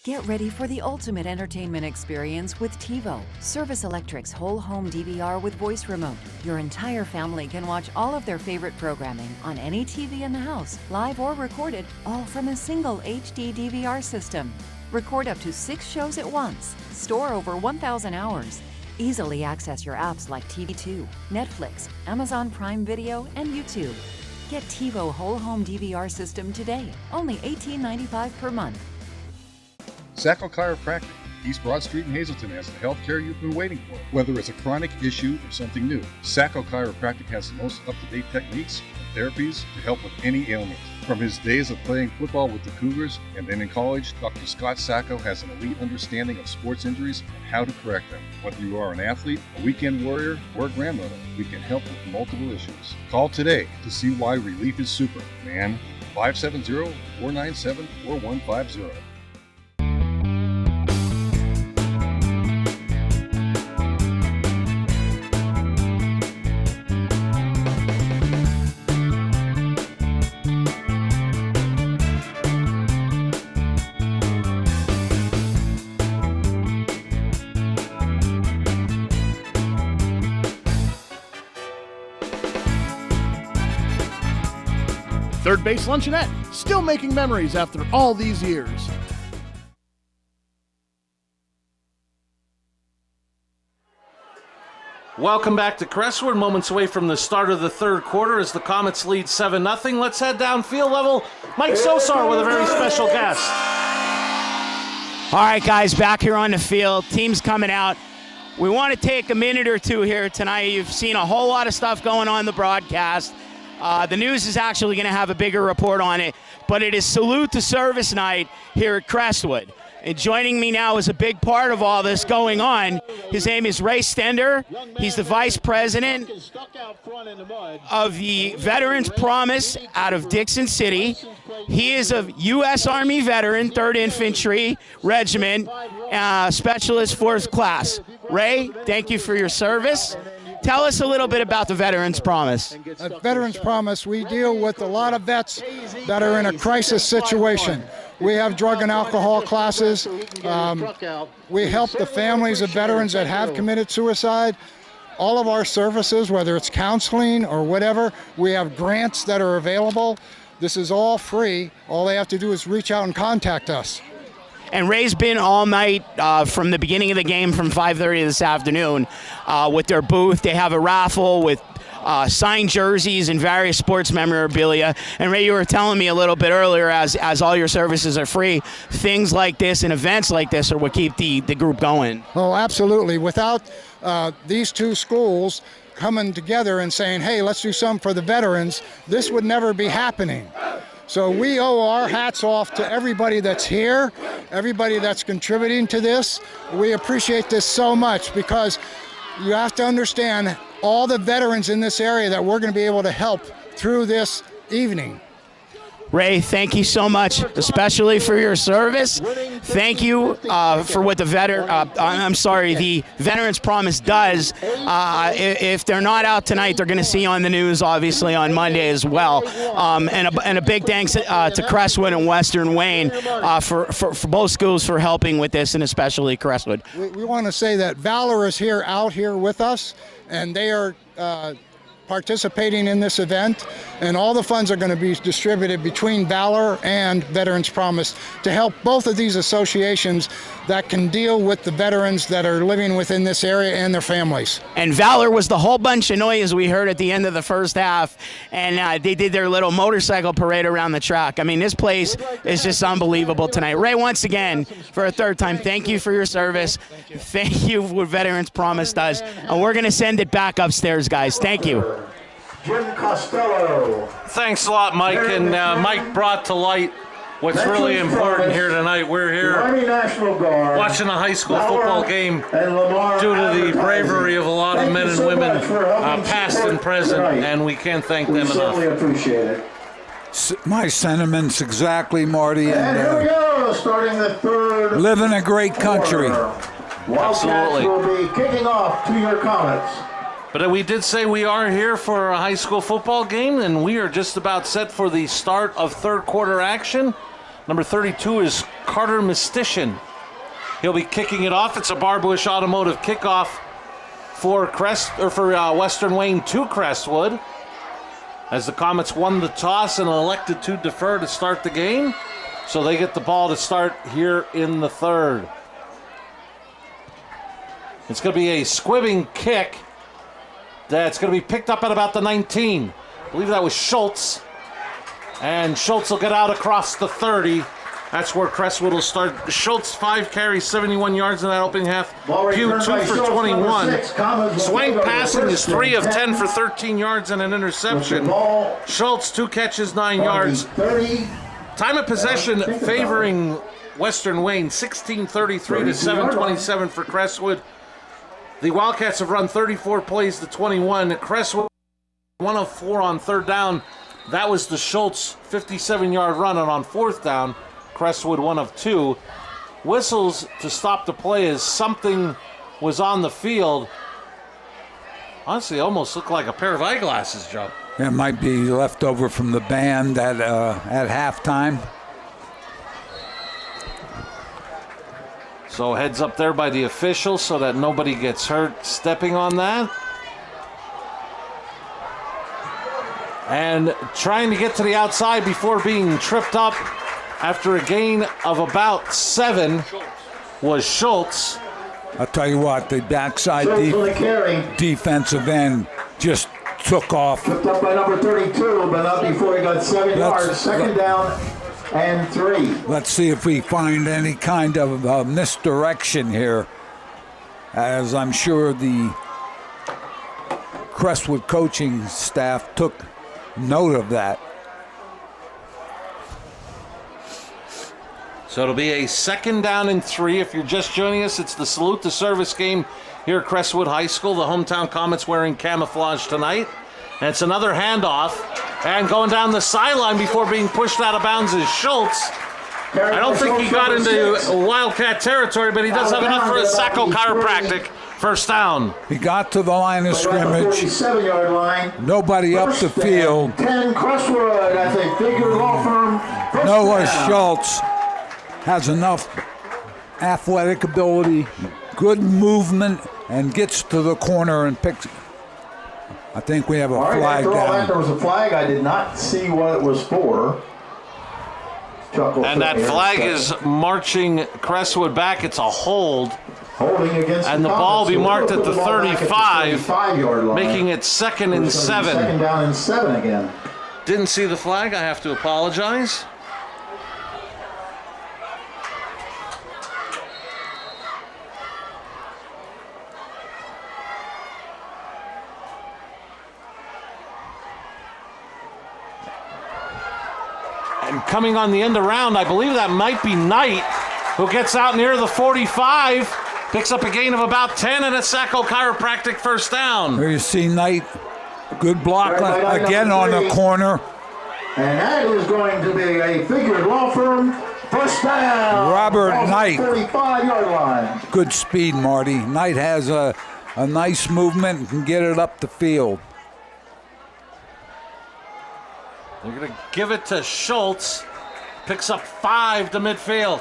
Get ready for the ultimate entertainment experience with TiVo, Service Electric's whole home DVR with voice remote. Your entire family can watch all of their favorite programming on any TV in the house, live or recorded, all from a single HD DVR system. Record up to 6 shows at once, store over 1,000 hours. Easily access your apps like TV2, Netflix, Amazon Prime Video, and YouTube. Get TiVo whole home DVR system today, only $18.95 per month. Sacco Chiropractic, East Broad Street in Hazleton, has the healthcare you've been waiting for. Whether it's a chronic issue or something new, Sacco Chiropractic has the most up-to-date techniques and therapies to help with any ailment. From his days of playing football with the Cougars and then in college, Dr. Scott Sacco has an elite understanding of sports injuries and how to correct them. Whether you are an athlete, a weekend warrior, or a grandmother, we can help with multiple issues. Call today to see why relief is super, man. 570-497-4150. Third Base Luncheonette, still making memories after all these years. Welcome back to Crestwood. Moments away from the start of the third quarter as the Comets lead 7-0. Let's head down field level. Mike Sosar with a very special guest. All right, guys, back here on the field. Team's coming out. We want to take a minute or two here tonight. You've seen a whole lot of stuff going on in the broadcast. The news is actually going to have a bigger report on it, but it is Salute to Service night here at Crestwood. And joining me now is a big part of all this going on. His name is Ray Stender. He's the Vice President of the Veterans Promise out of Dixon City. He is a U.S. Army veteran, 3rd Infantry Regiment, Specialist Force Class. Ray, thank you for your service. Tell us a little bit about the Veterans Promise. At Veterans Promise, we deal with a lot of vets that are in a crisis situation. We have drug and alcohol classes. We help the families of veterans that have committed suicide. All of our services, whether it's counseling or whatever, we have grants that are available. This is all free. All they have to do is reach out and contact us. And Ray's been all night from the beginning of the game from 5:30 this afternoon with their booth. They have a raffle with signed jerseys and various sports memorabilia. And Ray, you were telling me a little bit earlier, as all your services are free, things like this and events like this are what keep the group going. Oh, absolutely. Without these two schools coming together and saying, hey, let's do something for the veterans, this would never be happening. So we owe our hats off to everybody that's here, everybody that's contributing to this. We appreciate this so much because you have to understand all the veterans in this area that we're going to be able to help through this evening. Ray, thank you so much, especially for your service. Thank you for what the the Veterans Promise does. If they're not out tonight, they're going to see on the news, obviously, on Monday as well. And a big thanks to Crestwood and Western Wayne for both schools for helping with this, and especially Crestwood. We want to say that Valor is out here with us, and they are participating in this event, and all the funds are going to be distributed between Valor and Veterans Promise to help both of these associations that can deal with the veterans that are living within this area and their families. And Valor was the whole bunch of noise we heard at the end of the first half, and they did their little motorcycle parade around the track. I mean, this place is just unbelievable tonight. Ray, once again, for a third time, thank you for your service. Thank you for what Veterans Promise does, and we're going to send it back upstairs, guys. Thank you. Jim Costello. Thanks a lot, Mike. And Mike brought to light what's really important here tonight. We're here watching a high school football game due to the bravery of a lot of men and women, past and present, and we can't thank them enough. Certainly appreciate it. My sentiments exactly, Marty. And here we go, starting the third. Live in a great country. Wildcats Absolutely. will be kicking off to your comments. But we did say we are here for a high school football game, and we are just about set for the start of third quarter action. Number 32 is Carter Mistician. He'll be kicking it off. It's a Barbush Automotive kickoff for Western Wayne to Crestwood, as the Comets won the toss and elected to defer to start the game. So they get the ball to start here in the third. It's going to be a squibbing kick. That's going to be picked up at about the 19. I believe that was Schultz. And Schultz will get out across the 30. That's where Crestwood will start. Schultz, 5 carries, 71 yards in that opening half. Pugh, 2 for 21. Swank passing is 3 of 10 for 13 yards and an interception. Schultz, 2 catches, 9 yards. Time of possession favoring Western Wayne, 16:33 to 7:27 for Crestwood. The Wildcats have run 34 plays to 21. Crestwood, 1 of 4 on third down. That was the Schultz 57-yard run, and on fourth down, Crestwood 1 of 2. Whistles to stop the play as something was on the field. Honestly, almost looked like a pair of eyeglasses, Joe. It might be left over from the band at halftime. So heads up there by the officials so that nobody gets hurt stepping on that. And trying to get to the outside before being tripped up after a gain of about 7 was Schultz. I'll tell you what, the backside defensive end just took off. Tripped up by number 32, but not before he got 7 yards. Second down and 3. Let's see if we find any kind of misdirection here, as I'm sure the Crestwood coaching staff took note of that. So it'll be a second down and 3. If you're just joining us, it's the Salute to Service game here at Crestwood High School. The hometown Comets wearing camouflage tonight. And it's another handoff. And going down the sideline before being pushed out of bounds is Schultz. I don't think he got into Wildcat territory, but he does have enough for a Sacco Chiropractic first down. He got to the line of scrimmage. 37-yard line. Nobody up the field. 10 Crestwood as a figure law firm. Noah Schultz has enough athletic ability, good movement, and gets to the corner and picks. I think we have a flag down. There was a flag. I did not see what it was for. And that flag is marching Crestwood back. It's a hold. Holding against and the ball will be marked at the 35, making it second and 7. Second down and 7 again. Didn't see the flag. I have to apologize. And coming on the end around, I believe that might be Knight, who gets out near the 45, picks up a gain of about 10 and a Sacco Chiropractic first down. There you see Knight. Good block again on the corner. And that is going to be a figured law firm first down. Robert Knight. 35-yard line. Good speed, Marty. Knight has a nice movement and can get it up the field. They're going to give it to Schultz. Picks up 5 to midfield.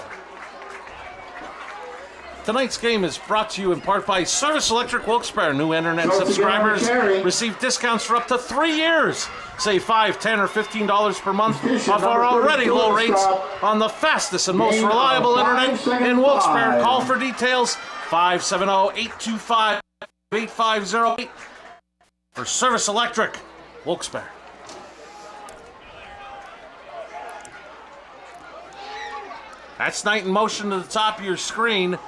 Tonight's game is brought to you in part by Service Electric Wilkes-Barre. New internet subscribers receive discounts for up to 3 years. Save $5, $10, or $15 per month off our already low rates on the fastest and most reliable internet in Wilkes-Barre. Call for details, 570-825-8508 for Service Electric Wilkes-Barre. That's Knight in motion to the top of your screen.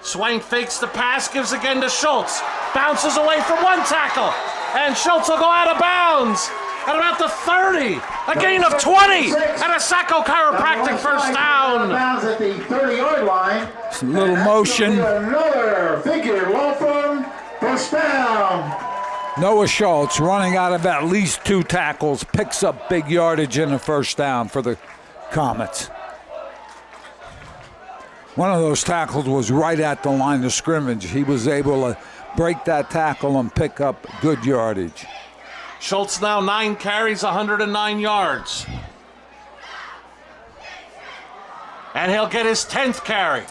Swank fakes the pass, gives again to Schultz. Bounces away from one tackle. And Schultz will go out of bounds at about the 30. A gain of 20 and a Sacco Chiropractic first down. Bounds at the 30-yard line. A little motion. Another figure law firm first down. Noah Schultz running out of at least 2 tackles, picks up big yardage in the first down for the Comets. One of those tackles was right at the line of scrimmage. He was able to break that tackle and pick up good yardage. Schultz now 9 carries, 109 yards. And he'll get his 10th carry.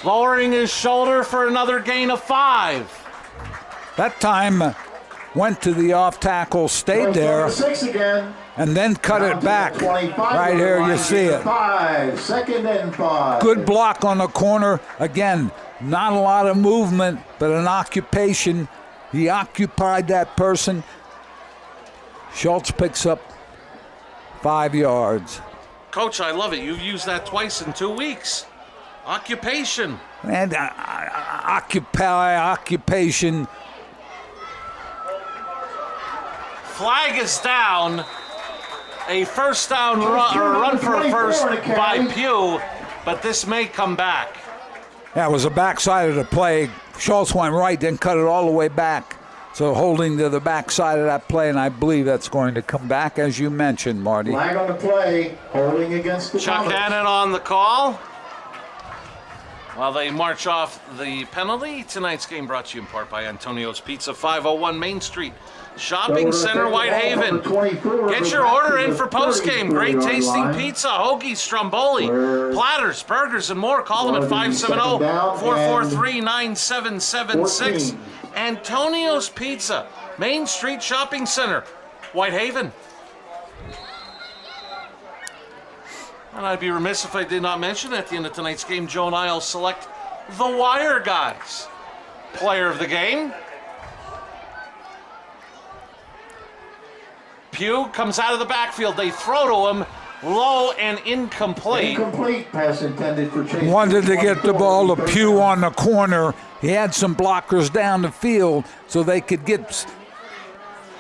Lowering his shoulder for another gain of 5. That time went to the off tackle, stayed there, and then cut it back. Right here you see it. 2nd and 5. Good block on the corner. Again, not a lot of movement, but an occupation. He occupied that person. Schultz picks up 5 yards. Coach, I love it. You've used that twice in 2 weeks. Occupation. And occupation. Flag is down. A first down run for a first by Pugh, but this may come back. That was the backside of the play. Schultz went right, then cut it all the way back. So holding to the backside of that play, and I believe that's going to come back, as you mentioned, Marty. Flag on the play, holding against the Chuck Hannon on the call. While they march off the penalty, tonight's game brought to you in part by Antonio's Pizza, 501 Main Street, Shopping Center, Whitehaven. Get your order in for postgame. Great tasting pizza, hoagies, stromboli, platters, burgers, and more. Call them at 570-443-9776. Antonio's Pizza, Main Street Shopping Center, Whitehaven. And I'd be remiss if I did not mention at the end of tonight's game, Joe and I will select the Wire Guys player of the game. Pugh comes out of the backfield. They throw to him, low and incomplete. Incomplete pass intended for Chase. Wanted to get the ball to Pugh on the corner. He had some blockers down the field so they could get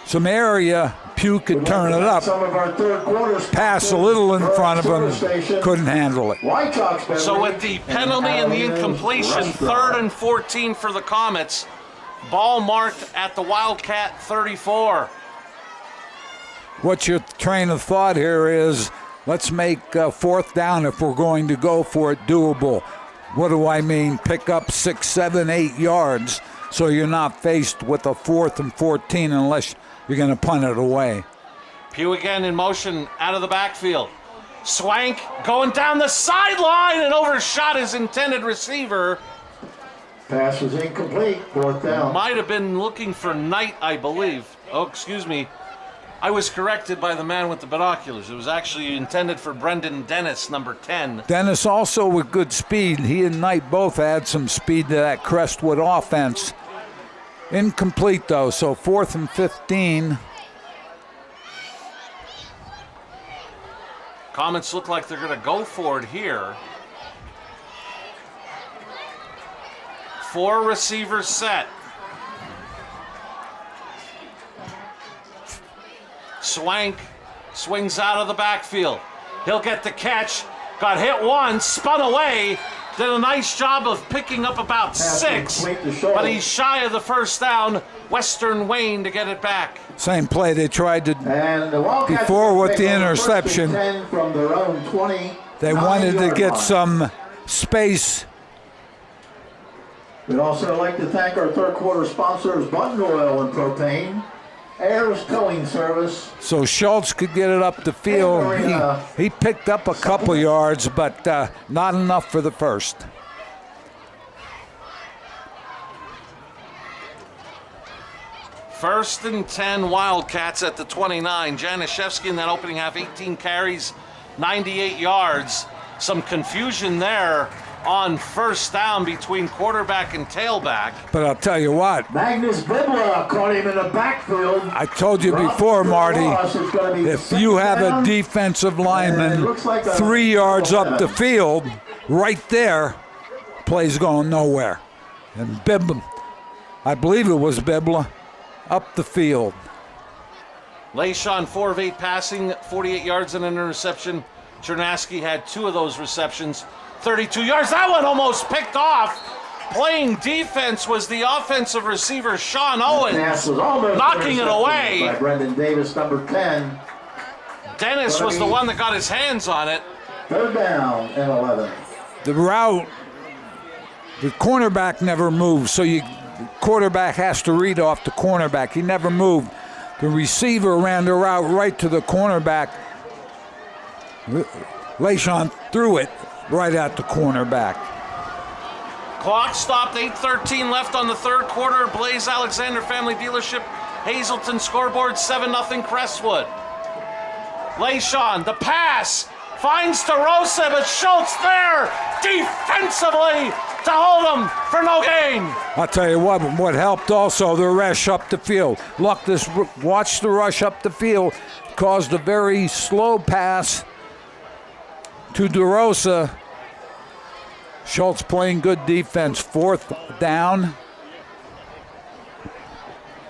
some area. Pugh could turn it up. Pass a little in front of him. Couldn't handle it. So with the penalty and the incompletion, 3rd and 14 for the Comets. Ball marked at the Wildcat 34. What your train of thought here is, let's make 4th down, if we're going to go for it, doable. What do I mean? Pick up 6, 7, 8 yards so you're not faced with a 4th and 14 unless you're going to punt it away. Pugh again in motion out of the backfield. Swank going down the sideline and overshot his intended receiver. Pass was incomplete, 4th down. Might have been looking for Knight, I believe. Oh, excuse me. I was corrected by the man with the binoculars. It was actually intended for Brendan Dennis, number 10. Dennis also with good speed. He and Knight both add some speed to that Crestwood offense. Incomplete, though, so 4th and 15. Comets look like they're going to go for it here. 4 receivers set. Swank swings out of the backfield. He'll get the catch. Got hit once, spun away. Did a nice job of picking up about 6, but he's shy of the first down. Western Wayne to get it back. Same play they tried to before with the interception. From their own 20, they wanted to get some space. We'd also like to thank our 3rd quarter sponsors, Button Oil and Propane, Ayers Towing Service. So Schultz could get it up the field. He picked up a couple yards, but not enough for the first. First and 10 Wildcats at the 29. Janishevsky in that opening half, 18 carries, 98 yards. Some confusion there on first down between quarterback and tailback. But I'll tell you what. Magnus Bibla caught him in the backfield. I told you before, Marty, if you have a defensive lineman 3 yards up the field, right there, play's going nowhere. And Bibla, I believe it was Bibla, up the field. Leishon, 4 of 8 passing, 48 yards and an interception. Chernaski had 2 of those receptions, 32 yards. That one almost picked off. Playing defense was the offensive receiver, Sean Owens, knocking it away. By Brendan Davis, number 10. Dennis was the one that got his hands on it. Third down and 11. The route, the cornerback never moved, so the quarterback has to read off the cornerback. He never moved. The receiver ran the route right to the cornerback. Leishon threw it right at the cornerback. Clock stopped, 8:13 left on the third quarter. Blaze Alexander Family Dealership, Hazleton scoreboard, 7-0 Crestwood. Leishon, the pass, finds DeRosa, but Schultz there defensively to hold him for no gain. I'll tell you what helped also, the rush up the field. Watch the rush up the field, caused a very slow pass to DeRosa. Schultz playing good defense. Fourth down.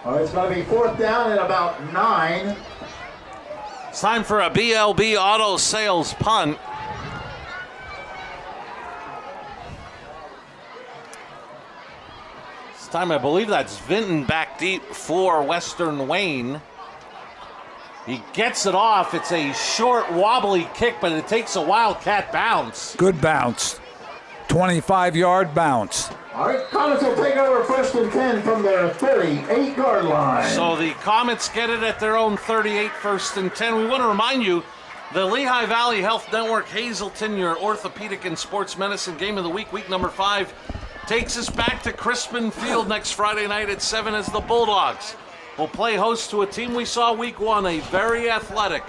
All right, it's going to be fourth down and about 9. It's time for a BLB Auto Sales punt. This time I believe that's Vinton back deep for Western Wayne. He gets it off. It's a short, wobbly kick, but it takes a Wildcat bounce. Good bounce. 25-yard bounce. All right, Comets will take over first and 10 from their 38-yard line. So the Comets get it at their own 38, first and 10. We want to remind you, the Lehigh Valley Health Network Hazleton, your orthopedic and sports medicine game of the week number 5, takes us back to Crispin Field next Friday night at 7 as the Bulldogs will play host to a team we saw week 1, a very athletic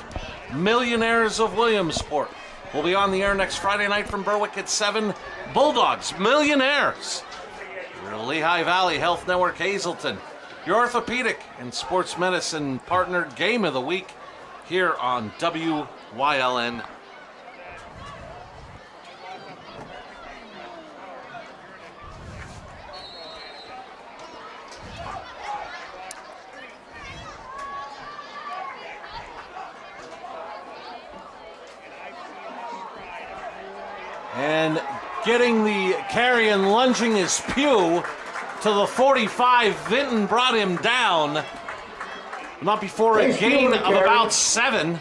Millionaires of Williamsport. We'll be on the air next Friday night from Berwick at 7. Bulldogs, Millionaires. Your Lehigh Valley Health Network Hazleton, your orthopedic and sports medicine partner game of the week here on WYLN. And getting the carry and lunging is Pugh to the 45. Vinton brought him down. Not before a gain of about 7.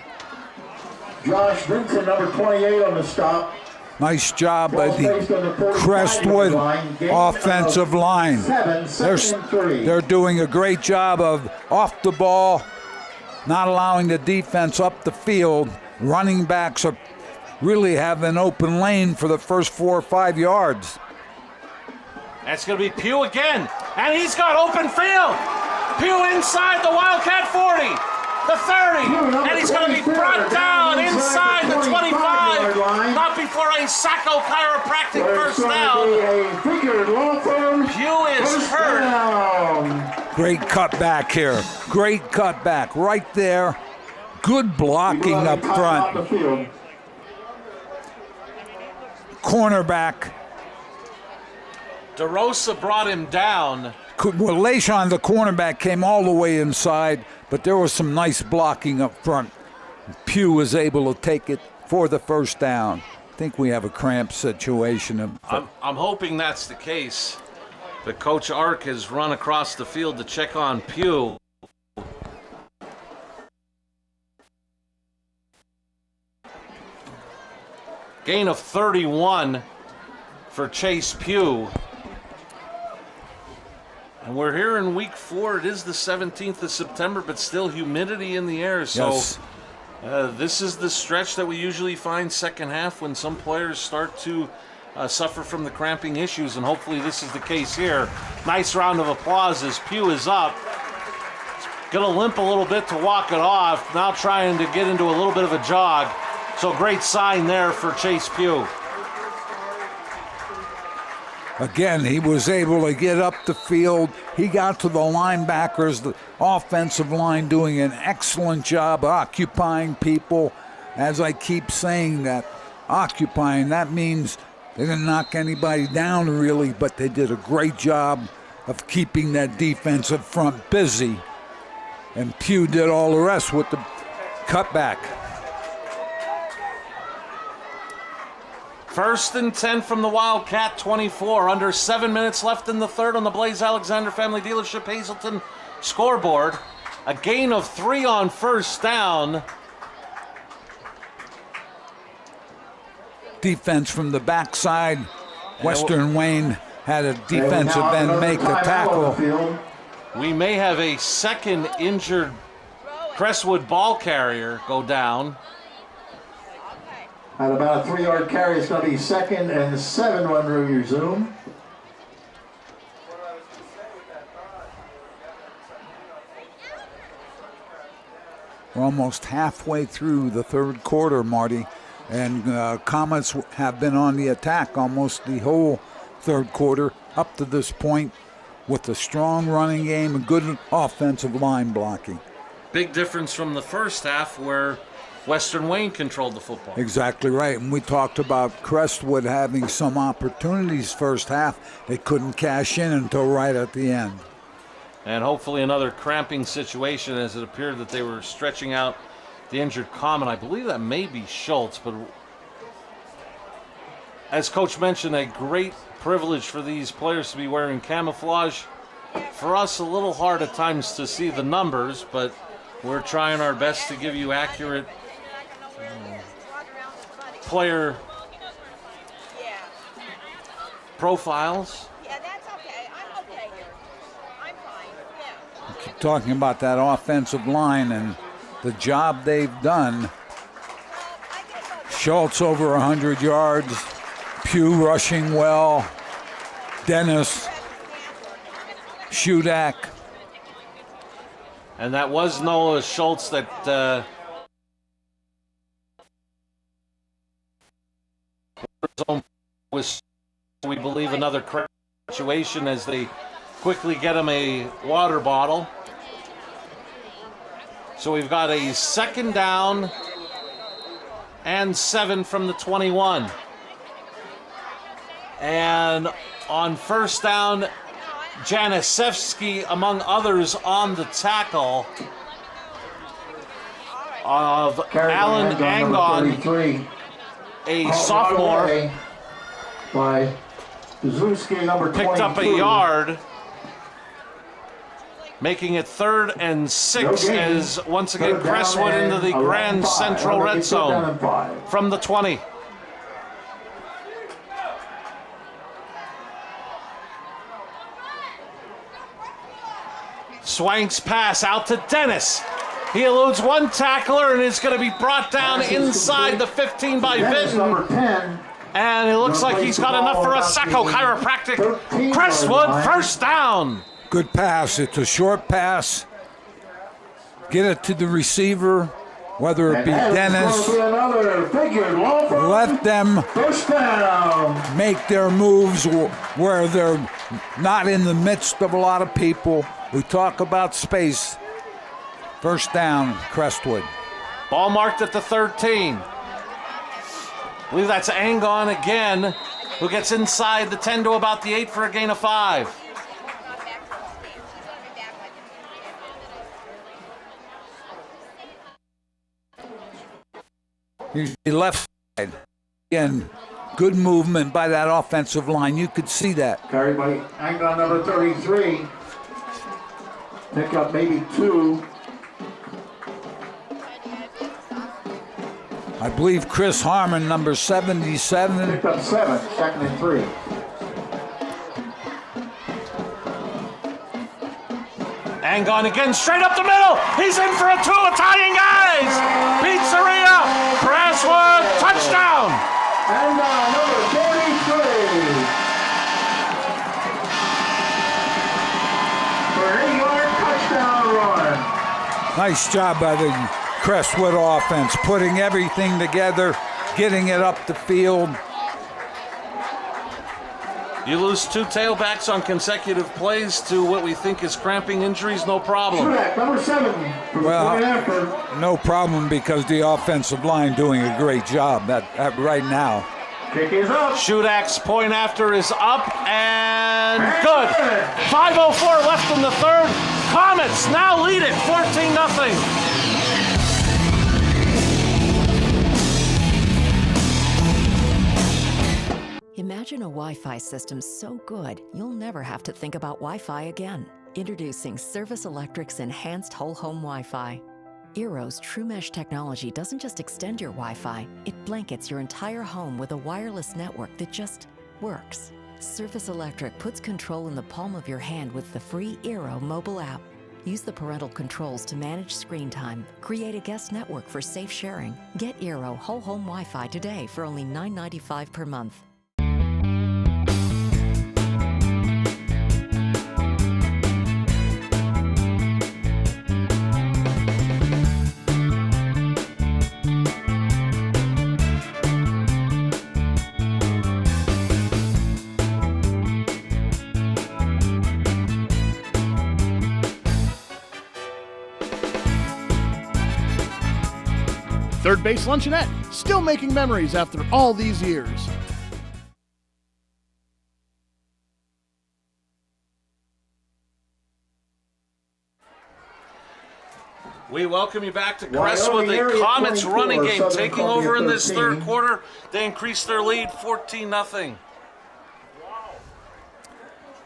Josh Vinton, number 28 on the stop. Nice job by the Crestwood offensive line. They're doing a great job of off the ball, not allowing the defense up the field. Running backs are really have an open lane for the first 4 or 5 yards. That's going to be Pugh again, and he's got open field. Pugh inside the Wildcat 40, the 30, and he's going to be brought down inside the 25. Not before a Sacco chiropractic first down. Pugh is hurt. Great cutback here. Great cutback right there. Good blocking up front. Cornerback. DeRosa brought him down. Well, Leishon, the cornerback, came all the way inside, but there was some nice blocking up front. Pugh was able to take it for the first down. I think we have a cramp situation. I'm hoping that's the case. But Coach Ark has run across the field to check on Pugh. Gain of 31 for Chase Pugh. And we're here in week 4. It is the 17th of September, but still humidity in the air. So yes. This is the stretch that we usually find second half when some players start to suffer from the cramping issues, and hopefully this is the case here. Nice round of applause as Pugh is up. Gonna limp a little bit to walk it off. Now trying to get into a little bit of a jog. So great sign there for Chase Pugh. Again, he was able to get up the field. He got to the linebackers, the offensive line doing an excellent job occupying people. As I keep saying that, occupying, that means they didn't knock anybody down really, but they did a great job of keeping that defensive front busy. And Pugh did all the rest with the cutback. 1st and 10 from the Wildcat 24. Under 7 minutes left in the third on the Blaze Alexander Family Dealership Hazleton scoreboard. A gain of 3 on first down. Defense from the backside. Western Wayne had a defensive end make the tackle. We may have a second injured Crestwood ball carrier go down. At about a 3-yard carry, it's going to be 2nd and 7 when we resume. We're almost halfway through the third quarter, Marty, and Comets have been on the attack almost the whole third quarter up to this point with a strong running game and good offensive line blocking. Big difference from the first half where Western Wayne controlled the football. Exactly right. And we talked about Crestwood having some opportunities first half. They couldn't cash in until right at the end. And hopefully another cramping situation as it appeared that they were stretching out the injured Common. I believe that may be Schultz, but as Coach mentioned, a great privilege for these players to be wearing camouflage. For us, a little hard at times to see the numbers, but we're trying our best to give you accurate player profiles. Keep talking about that offensive line and the job they've done. Schultz over 100 yards. Pugh rushing well. Dennis. Shudak. And that was Noah Schultz that was, we believe, another situation as they quickly get him a water bottle. So we've got a 2nd down and 7 from the 21. And on first down, Janisevsky, among others, on the tackle of Alan Angon, a sophomore, by Zuski, number 22. picked up a yard, making it 3rd and 6 as once again Crestwood into the Grand Central red zone from the 20. Swank's pass out to Dennis. He eludes one tackler and is going to be brought down inside the 15 by Vinton. Number 10. And it looks like he's got enough for a Sacco Chiropractic. Crestwood, first down. Good pass. It's a short pass. Get it to the receiver, whether it be Dennis. Let them make their moves where they're not in the midst of a lot of people. We talk about space. First down, Crestwood. Ball marked at the 13. I believe that's Angon again, who gets inside the 10 to about the 8 for a gain of 5. He's the left side. Again, good movement by that offensive line. You could see that. Carried by Angon, number 33. Pick up maybe 2. I believe Chris Harmon, number 77. Picked up 7, 2nd and 3. Angon again, straight up the middle. He's in for a 2 Italian guys. Pizzeria, Crestwood, touchdown. Angon, number 43. For an 8-yard touchdown run. Nice job by the Crestwood offense, putting everything together, getting it up the field. You lose 2 tailbacks on consecutive plays to what we think is cramping injuries, no problem. Number 7. Well, no problem because the offensive line doing a great job at right now. Kick is up. Shudak's point after is up and good. 5:04 left in the third. Comets now lead it 14-0. Imagine a Wi-Fi system so good, you'll never have to think about Wi-Fi again. Introducing Service Electric's Enhanced Whole Home Wi-Fi. Eero's True Mesh technology doesn't just extend your Wi-Fi, it blankets your entire home with a wireless network that just works. Service Electric puts control in the palm of your hand with the free Eero mobile app. Use the parental controls to manage screen time. Create a guest network for safe sharing. Get Eero Whole Home Wi-Fi today for only $9.95 per month. Third Base Luncheonette, still making memories after all these years. We welcome you back to Crestwood. The Comets running game taking over in this third quarter. They increase their lead 14-0.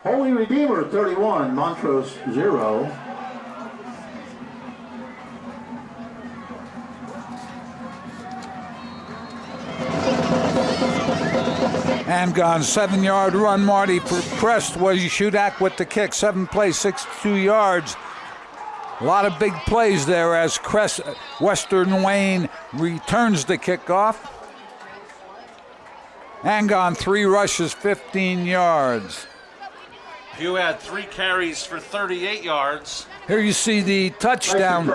Holy Redeemer 31, Montrose 0. And gone 7-yard run, Marty, for Crestwood. Shudak with the kick, 7 plays, 62 yards. A lot of big plays there as Western Wayne returns the kickoff. And gone 3 rushes, 15 yards. Pugh had 3 carries for 38 yards. Here you see the touchdown.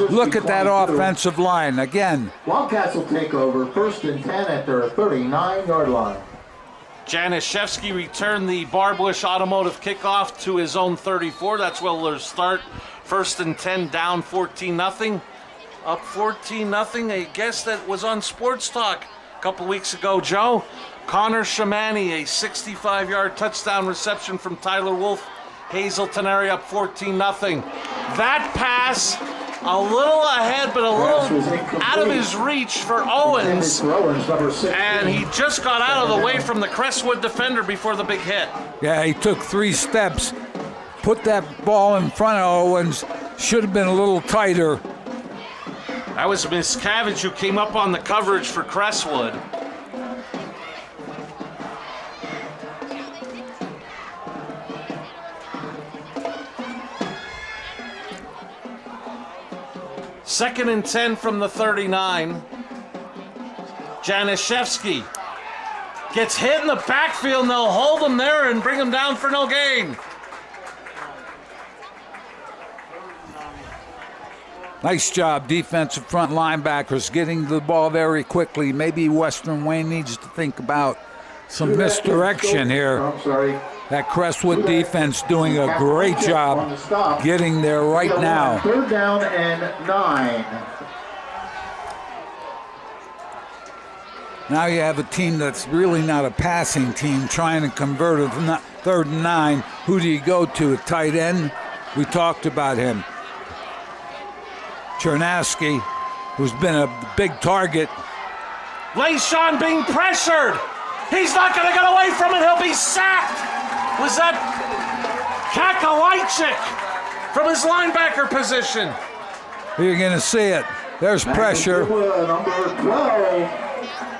Look at that offensive line again. Wildcats will take over 1st and 10 at their 39-yard line. Janishevsky returned the Barbush Automotive kickoff to his own 34. That's where they'll start. 1st and 10, down 14-0. Up 14-0. A guest that was on Sports Talk a couple weeks ago, Joe. Connor Shamani, a 65-yard touchdown reception from Tyler Wolf. Hazelton area up 14-0. That pass a little ahead, but a little out of his reach for Owens. And he just got out of the way from the Crestwood defender before the big hit. Yeah, he took 3 steps, put that ball in front of Owens. Should have been a little tighter. That was Miscavige who came up on the coverage for Crestwood. Second and 10 from the 39. Janishevsky gets hit in the backfield, and they'll hold him there and bring him down for no gain. Nice job, defensive front linebackers getting the ball very quickly. Maybe Western Wayne needs to think about some misdirection here. I'm sorry. That Crestwood defense doing a great job getting there right now. 3rd down and 9. Now you have a team that's really not a passing team trying to convert a 3rd and 9. Who do you go to? A tight end? We talked about him. Chernaski, who's been a big target. Leishon being pressured. He's not going to get away from it. He'll be sacked. Was that Kakalajczyk from his linebacker position? You're going to see it. There's pressure. Number 12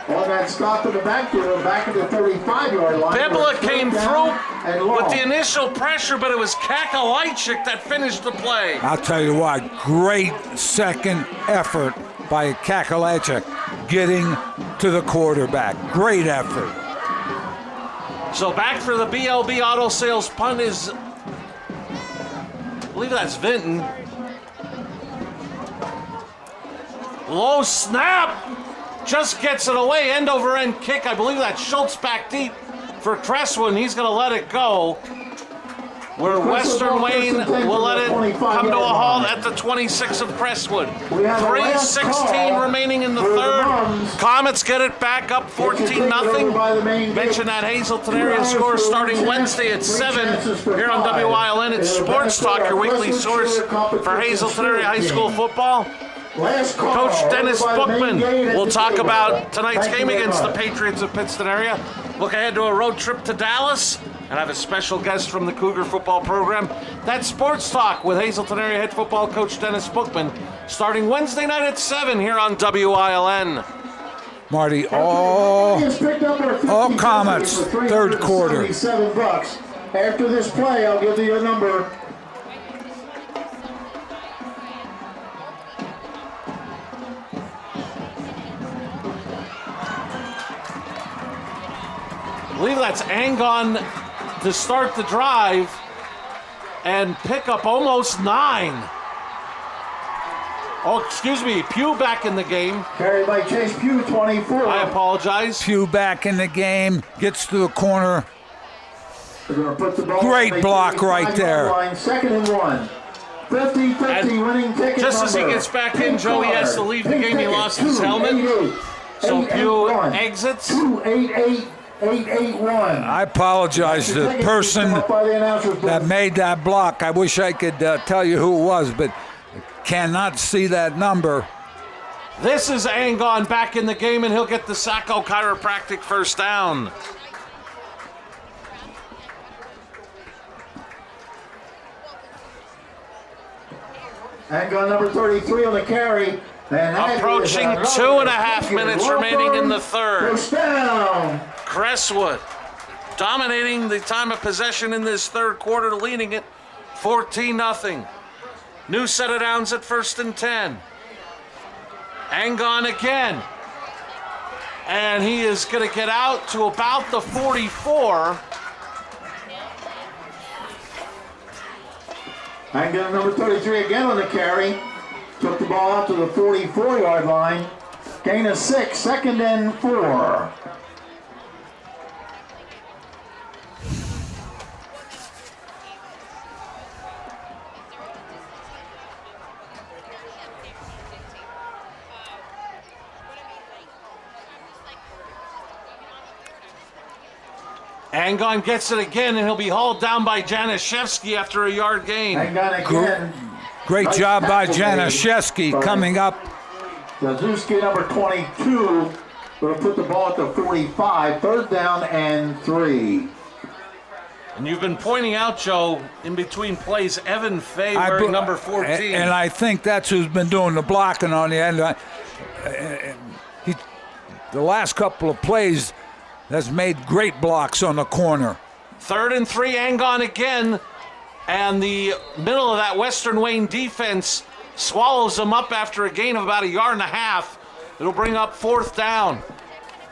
on that stop in the backfield, back at the 35-yard line. Bibla came through with the initial pressure, but it was Kakalajczyk that finished the play. I'll tell you what, great second effort by Kakalajczyk getting to the quarterback. Great effort. So back for the BLB Auto Sales punt is, I believe that's Vinton. Low snap. Just gets it away. End over end kick. I believe that's Schultz back deep for Crestwood. And he's going to let it go. Where Western Wayne will let it come to a halt at the 26 of Crestwood. 3:16 remaining in the third. Comets get it back up 14-0. Mention that Hazleton area score starting Wednesday at 7 here on WILN. It's Sports Talk, your weekly source for Hazleton area high school football. Coach Dennis Bookman will talk about tonight's game against the Patriots of Pittston area. Look ahead to a road trip to Dallas and have a special guest from the Cougar football program. That's Sports Talk with Hazleton area head football coach Dennis Bookman, starting Wednesday night at 7 here on WILN. Marty, all Comets, third quarter. $77. After this play, I'll give you a number. I believe that's Angon to start the drive and pick up almost 9. Oh, excuse me, Pugh back in the game. Carried by Chase Pugh, 24. I apologize. Pugh back in the game, gets to the corner. They're going to put the ball Great block right there. Line, 2nd and 1. 50-50 winning ticket just as he number. gets back in, Joe, he has to leave the game. He lost his helmet. So Pugh exits. 881. I apologize to the person that made that block. I wish I could tell you who it was, but cannot see that number. This is Angon back in the game, and he'll get the Sacco Chiropractic first down. Angon number 33 on the carry. And approaching 2.5 minutes remaining in the third. First down. Crestwood dominating the time of possession in this third quarter, leading it 14-0. New set of downs at 1st and 10. Angon again. And he is going to get out to about the 44. Angon number 33 again on the carry. Took the ball out to the 44-yard line. Gain of 6, 2nd and 4. Angon gets it again, and he'll be hauled down by Janishevsky after a yard gain. Angon again. Great job by Janishevsky coming up. Zazuski number 22 will put the ball at the 45. 3rd down and 3. And you've been pointing out, Joe, in between plays, Evan Fay wearing number 14. And I think that's who's been doing the blocking on the end. The last couple of plays has made great blocks on the corner. 3rd and 3, Angon again. And the middle of that Western Wayne defense swallows them up after a gain of about 1.5 yards. It'll bring up 4th down.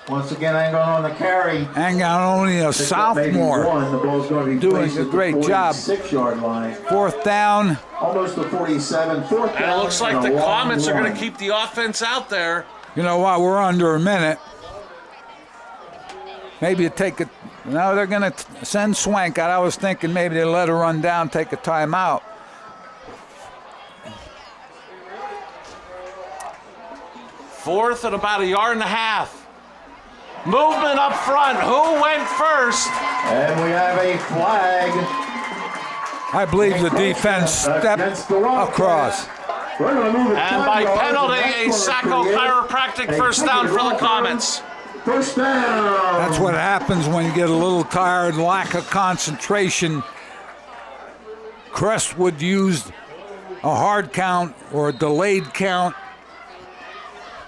Once again, Angon on the carry. Angon only a sophomore. The ball's going to be doing a great job. 6-yard line. 4th down. Almost the 47. 4th down. And it looks like the Comets are going to keep the offense out there. You know what? We're under a minute. Maybe you take it. No, they're going to send Swank out. I was thinking maybe they let her run down, take a timeout. Fourth and about 1.5 yards. Movement up front. Who went first? And we have a flag. I believe the defense stepped across. And by penalty, a Sacco Chiropractic first down for the Comets. First down. That's what happens when you get a little tired, lack of concentration. Crestwood used a hard count or a delayed count.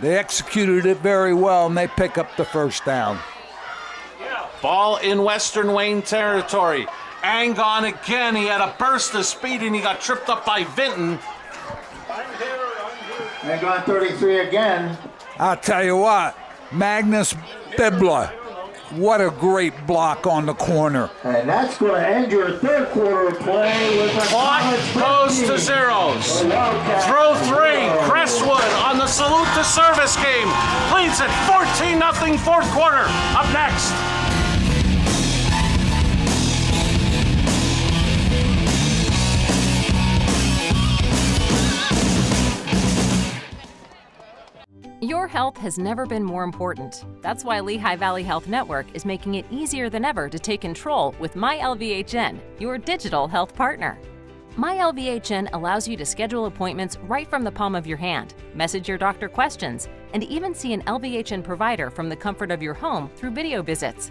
They executed it very well, and they pick up the first down. Ball in Western Wayne territory. Angon again. He had a burst of speed, and he got tripped up by Vinton. Angon 33 again. I'll tell you what, Magnus Bibla What a great block on the corner. And that's going to end your third quarter of play with a Clock goes to zeros. Throw 3, Crestwood on the salute to service game. Leads at 14-0 fourth quarter. Up next. Your health has never been more important. That's why Lehigh Valley Health Network is making it easier than ever to take control with MyLVHN, your digital health partner. MyLVHN allows you to schedule appointments right from the palm of your hand, message your doctor questions, and even see an LVHN provider from the comfort of your home through video visits.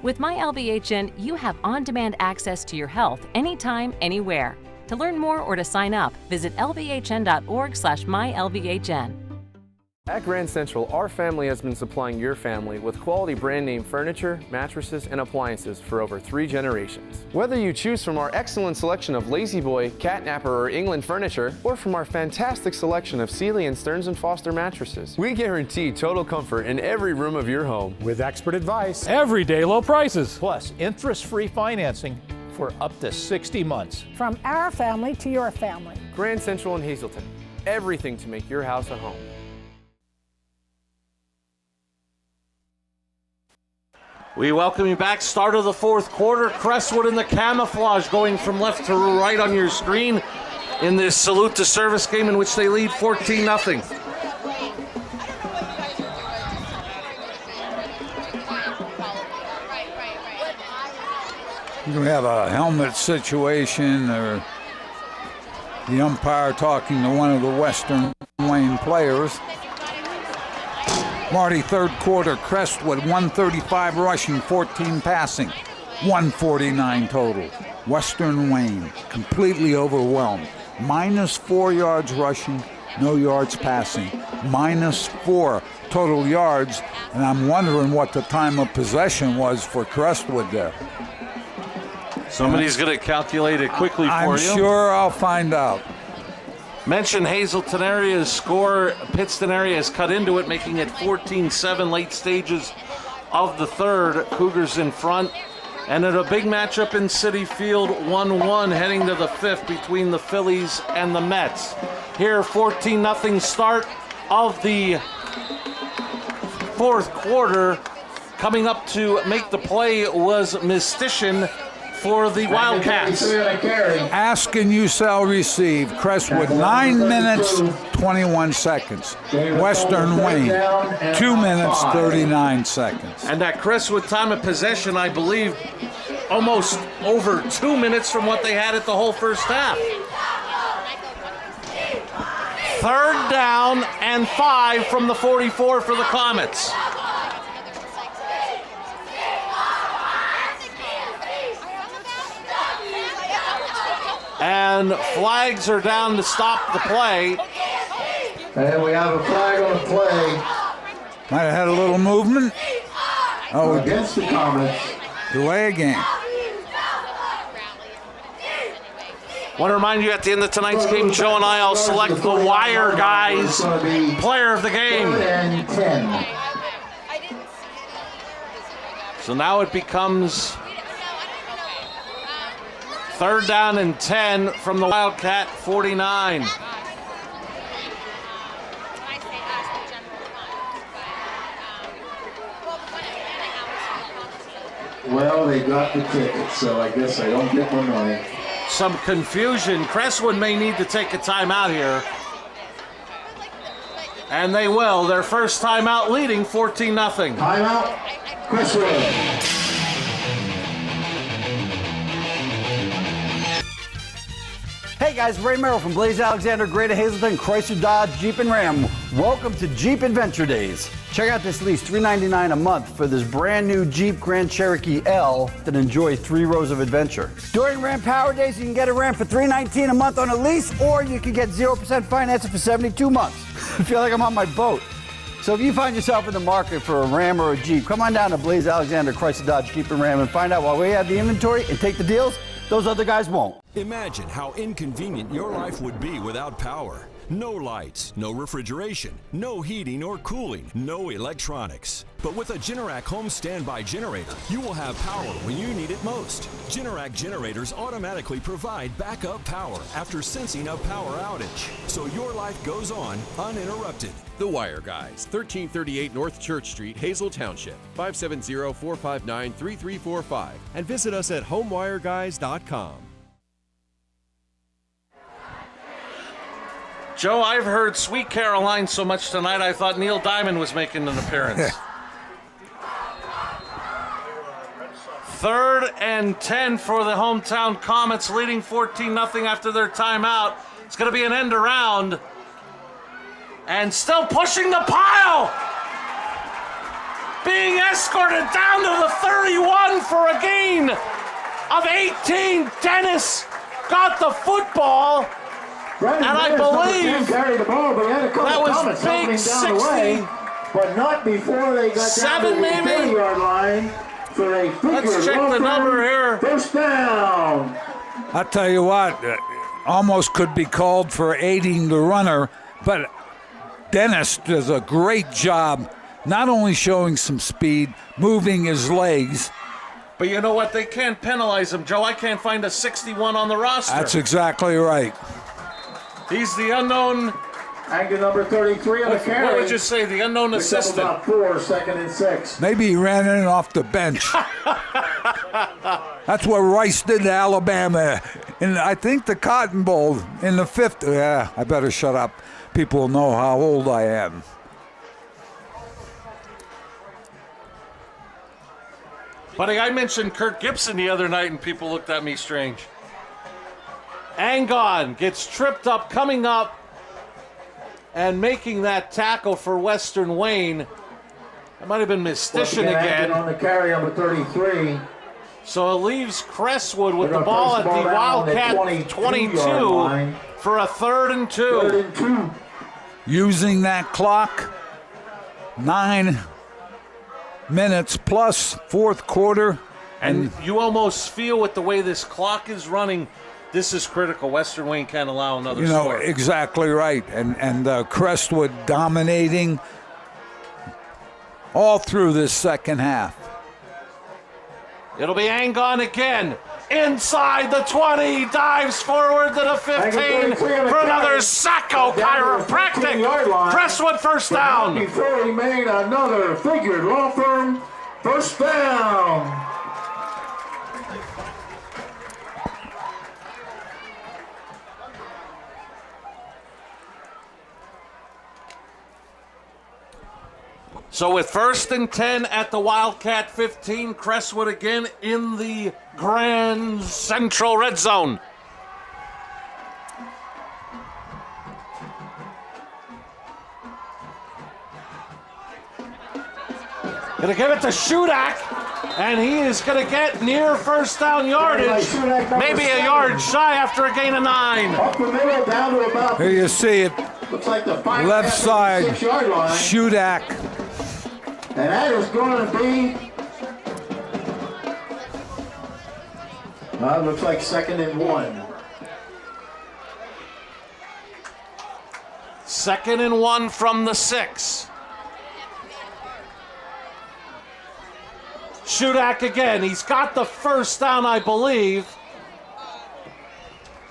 With MyLVHN, you have on-demand access to your health anytime, anywhere. To learn more or to sign up, visit lvhn.org/mylvhn. At Grand Central, our family has been supplying your family with quality brand name furniture, mattresses, and appliances for over 3 generations. Whether you choose from our excellent selection of Lazy Boy, Catnapper, or England furniture, or from our fantastic selection of Sealy and Stearns & Foster mattresses, we guarantee total comfort in every room of your home. With expert advice, everyday low prices, plus interest-free financing for up to 60 months. From our family to your family. Grand Central in Hazleton. Everything to make your house a home. We welcome you back. Start of the fourth quarter. Crestwood in the camouflage going from left to right on your screen in this salute to service game in which they lead 14-0. You have a helmet situation or the umpire talking to one of the Western Wayne players. Marty, third quarter, Crestwood, 135 rushing, 14 passing, 149 total. Western Wayne, completely overwhelmed. -4 yards rushing, no yards passing. -4 total yards, and I'm wondering what the time of possession was for Crestwood there. Somebody's going to calculate it quickly for you. I'm sure I'll find out. Mention Hazleton area's score. Pittston area has cut into it, making it 14-7 late stages of the third. Cougars in front. And at a big matchup in Citi Field, 1-1 heading to the fifth between the Phillies and the Mets. Here, 14-0 start of the fourth quarter. Coming up to make the play was Mistitian for the Wildcats. Ask and you shall receive. Crestwood, 9 minutes, 21 seconds. Western Wayne, 2 minutes, 39 seconds. And that Crestwood time of possession, I believe, almost over 2 minutes from what they had at the whole first half. Third down and 5 from the 44 for the Comets. And flags are down to stop the play. And we have a flag on the play. Might have had a little movement. Oh, against the Comets. Delay a game. Want to remind you at the end of tonight's game, Joe and I will select the wire guys player of the game. So now it becomes third down and 10 from the Wildcat 49. Well, they got the ticket, so I guess I don't get my money. Some confusion. Crestwood may need to take a timeout here. And they will. Their first timeout leading 14-0. Timeout, Crestwood. Hey guys, Ray Merrill from Blaze Alexander, Greater Hazleton, Chrysler, Dodge, Jeep, and Ram. Welcome to Jeep Adventure Days. Check out this lease, $399 a month for this brand new Jeep Grand Cherokee L that enjoy 3 rows of adventure. During Ram Power Days, you can get a Ram for $319 a month on a lease, or you can get 0% financing for 72 months. I feel like I'm on my boat. So if you find yourself in the market for a Ram or a Jeep, come on down to Blaze Alexander, Chrysler, Dodge, Jeep, and Ram and find out why we have the inventory and take the deals those other guys won't. Imagine how inconvenient your life would be without power. No lights, no refrigeration, no heating or cooling, no electronics. But with a Generac home standby generator, you will have power when you need it most. Generac generators automatically provide backup power after sensing a power outage, so your life goes on uninterrupted. The Wire Guys, 1338 North Church Street, Hazel Township, 570-459-3345, and visit us at homewireguys.com. Joe, I've heard Sweet Caroline so much tonight, I thought Neil Diamond was making an appearance. 3rd and 10 for the hometown Comets, leading 14-0 after their timeout. It's going to be an end around. And still pushing the pile. Being escorted down to the 31 for a gain of 18. Dennis got the football. And I believe that was big 60. But not before they got down to the 30-yard line for a figure. Let's check the number here. First down. I tell you what, almost could be called for aiding the runner, but Dennis does a great job not only showing some speed, moving his legs. But you know what? They can't penalize him, Joe. I can't find a 61 on the roster. That's exactly right. He's the unknown. Anchor number 33 on the carry. What would you say? The unknown assistant. About 4, 2nd and 6. Maybe he ran in off the bench. That's what Rice did to Alabama. And I think the Cotton Bowl in the 5th. Yeah, I better shut up. People will know how old I am. Buddy, I mentioned Kirk Gibson the other night and people looked at me strange. Angon gets tripped up, coming up and making that tackle for Western Wayne. That might have been Mistician again. On the carry, number 33. So it leaves Crestwood with the ball at the Wildcat 22 for a 3rd and 2. 3rd and 2. Using that clock, 9 minutes plus 4th quarter. And you almost feel with the way this clock is running, this is critical. Western Wayne can't allow another score. Exactly right. And Crestwood dominating all through this second half. It'll be Angon again. Inside the 20, dives forward to the 15 for another Sacco chiropractic. Crestwood first down. Before he made another figured law firm first down. So with 1st and 10 at the Wildcat 15, Crestwood again in the Grand Central Red Zone. Gonna give it to Shudak, and he is gonna get near first down yardage. Maybe a yard shy after a gain of 9. Up the middle, down to about. Here you see it. Looks like the left side, 6-yard line. Shudak. And that is going to be, looks like 2nd and 1. 2nd and 1 from the 6. Shudak again. He's got the first down, I believe.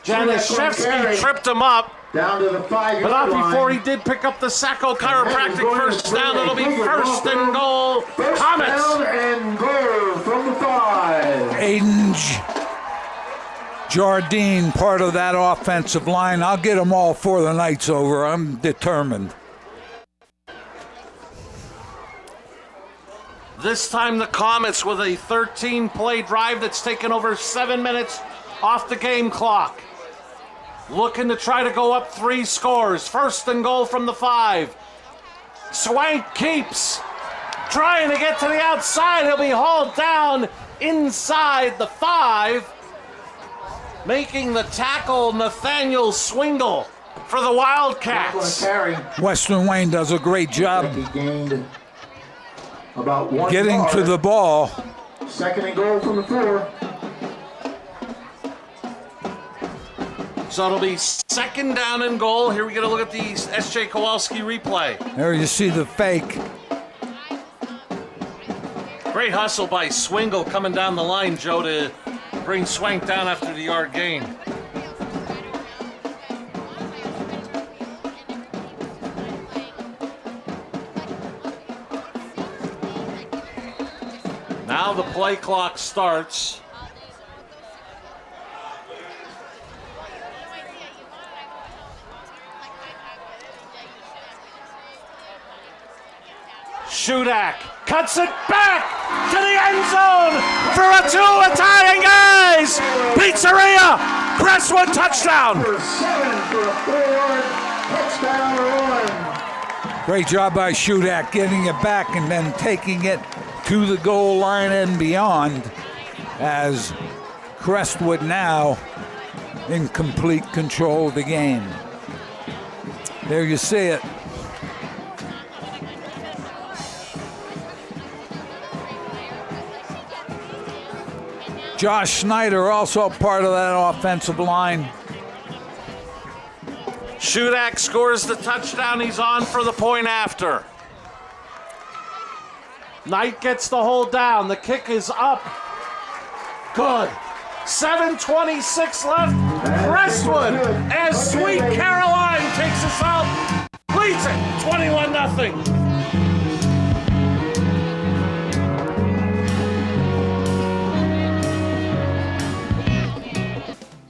Janishevsky tripped him up. Down to the 5-yard but not line. before he did pick up the Sacco chiropractic first down. It'll be 1st and goal. Comets. Down and goal from the 5. Aiden Jardine, part of that offensive line. I'll get them all before the night's over. I'm determined. This time the Comets with a 13-play drive that's taken over 7 minutes off the game clock. Looking to try to go up 3 scores. 1st and goal from the 5. Swank keeps trying to get to the outside. He'll be hauled down inside the 5. Making the tackle, Nathaniel Swingle for the Wildcats. Western Wayne does a great job He gained about 1 getting yard. to the ball. 2nd and goal from the 4. So it'll be second down and goal. Here we get a look at the S.J. Kowalski replay. There you see the fake. Great hustle by Swingle coming down the line, Joe, to bring Swank down after the yard gain. Now the play clock starts. Shudak cuts it back to the end zone for a 2 Italian guys. Pizzeria, Crestwood touchdown. For 7 for a 4-yard touchdown run. Great job by Shudak getting it back and then taking it to the goal line and beyond, as Crestwood now in complete control of the game. There you see it. Josh Snyder also part of that offensive line. Shudak scores the touchdown. He's on for the point after. Knight gets the hold down. The kick is up. Good. 7:26 left. Crestwood, as Sweet Caroline takes us out, leads it 21-0.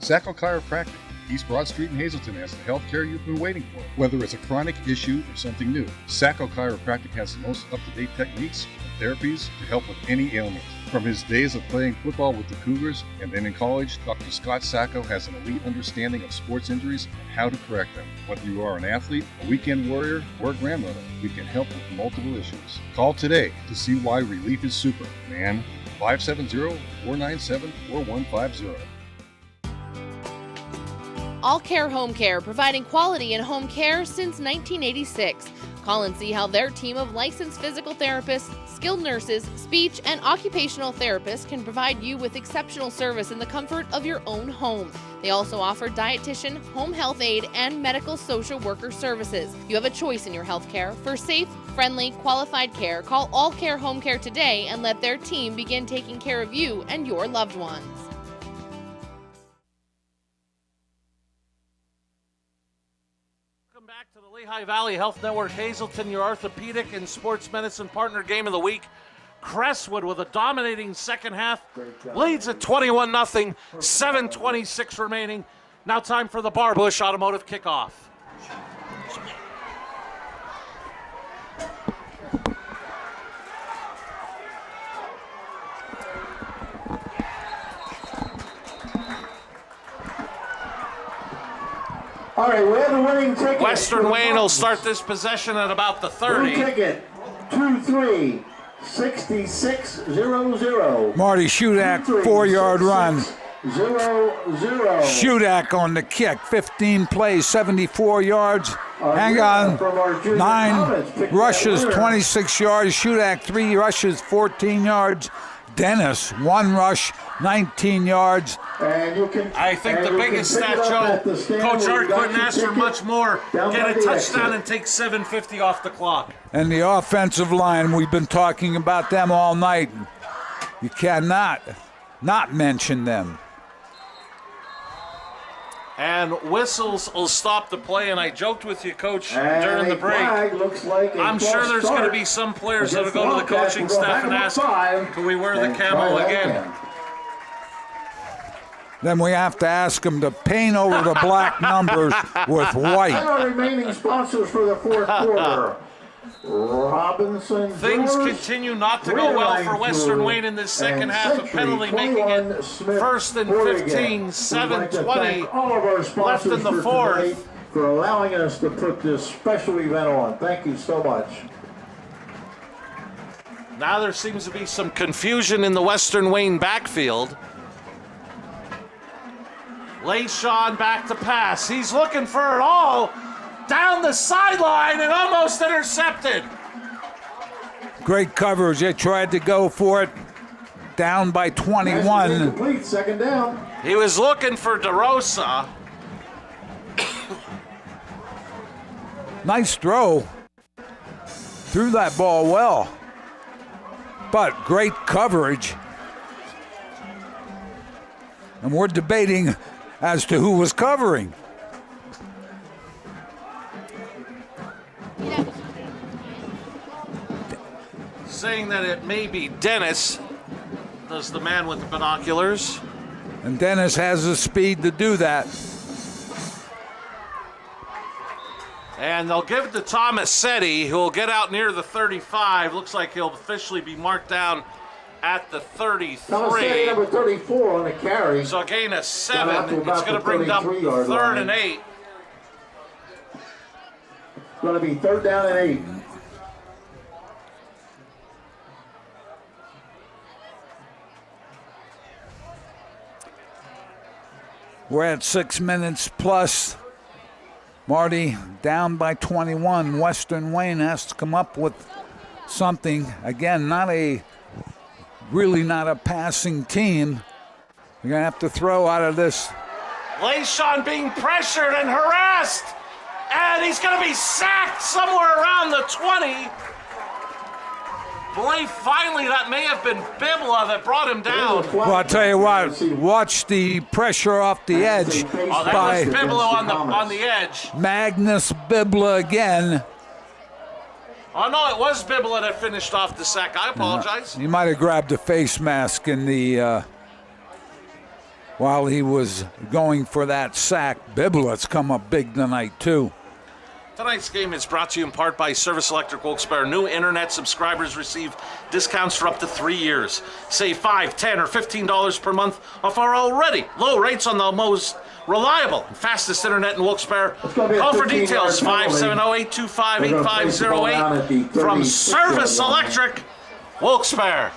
Sacco Chiropractic, East Broad Street in Hazleton, has the health care you've been waiting for. Whether it's a chronic issue or something new, Sacco Chiropractic has the most up-to-date techniques and therapies to help with any ailment. From his days of playing football with the Cougars and then in college, Dr. Scott Sacco has an elite understanding of sports injuries and how to correct them. Whether you are an athlete, a weekend warrior, or a grandmother, we can help with multiple issues. Call today to see why relief is super, man. 570-497-4150. All Care Home Care, providing quality in home care since 1986. Call and see how their team of licensed physical therapists, skilled nurses, speech, and occupational therapists can provide you with exceptional service in the comfort of your own home. They also offer dietitian, home health aide, and medical social worker services. You have a choice in your health care. For safe, friendly, qualified care, call All Care Home Care today and let their team begin taking care of you and your loved ones. Back to the Lehigh Valley Health Network Hazleton, your orthopedic and sports medicine partner game of the week. Crestwood with a dominating second half, leads at 21-0, 7:26 remaining. Now time for the Barbush Automotive kickoff. All right, we have the winning ticket. Western Wayne will start this possession at about the 30. Winning ticket, 236600. Marty Shudak, 4-yard run. 0-0. Shudak on the kick, 15 plays, 74 yards. Hang on, 9 rushes, 26 yards. Shudak, 3 rushes, 14 yards. Dennis, 1 rush, 19 yards. I think the biggest stat, Joe, Coach Art couldn't ask for much more. Get a touchdown and take 7:50 off the clock. And the offensive line, we've been talking about them all night. You cannot not mention them. And whistles will stop the play, and I joked with you, Coach, during the break. I'm sure there's going to be some players that will go to the coaching staff and ask, can we wear the camo again? Then we have to ask them to paint over the black numbers with white. And our remaining sponsors for the fourth quarter. Robinson. Things continue not to go well for Western Wayne in this second half. A penalty making it first and 15, 7:20 left in the fourth. For allowing us to put this special event on. Thank you so much. Now there seems to be some confusion in the Western Wayne backfield. Layshawn back to pass. He's looking for it all. Down the sideline and almost intercepted. Great coverage. They tried to go for it. Down by 21. Complete, second down. He was looking for DeRosa. Nice throw. Threw that ball well. But great coverage. And we're debating as to who was covering. Saying that it may be Dennis, does the man with the binoculars. And Dennis has the speed to do that. And they'll give it to Tomasetti, who will get out near the 35. Looks like he'll officially be marked down at the 33. Tomasetti, number 34 on the carry. So a gain of 7. It's going to bring up 3rd and 8. It's going to be 3rd down and 8. We're at 6 minutes plus. Marty down by 21. Western Wayne has to come up with something. Again, really not a passing team. You're going to have to throw out of this. Leishon being pressured and harassed. And he's going to be sacked somewhere around the 20. Believe finally that may have been Bibla that brought him down. Well, I'll tell you what, watch the pressure off the edge by was Bibla on the edge. Magnus Bibla again. Oh, no, it was Bibla that finished off the sack. I apologize. He might have grabbed a face mask in the while he was going for that sack. Bibla's come up big tonight, too. Tonight's game is brought to you in part by Service Electric Wilkes-Barre. New internet subscribers receive discounts for up to 3 years. Save $5, $10, or $15 per month off our already low rates on the most reliable and fastest internet in Wilkes-Barre. Call for details, 570-825-8508 from Service Electric Wilkes-Barre.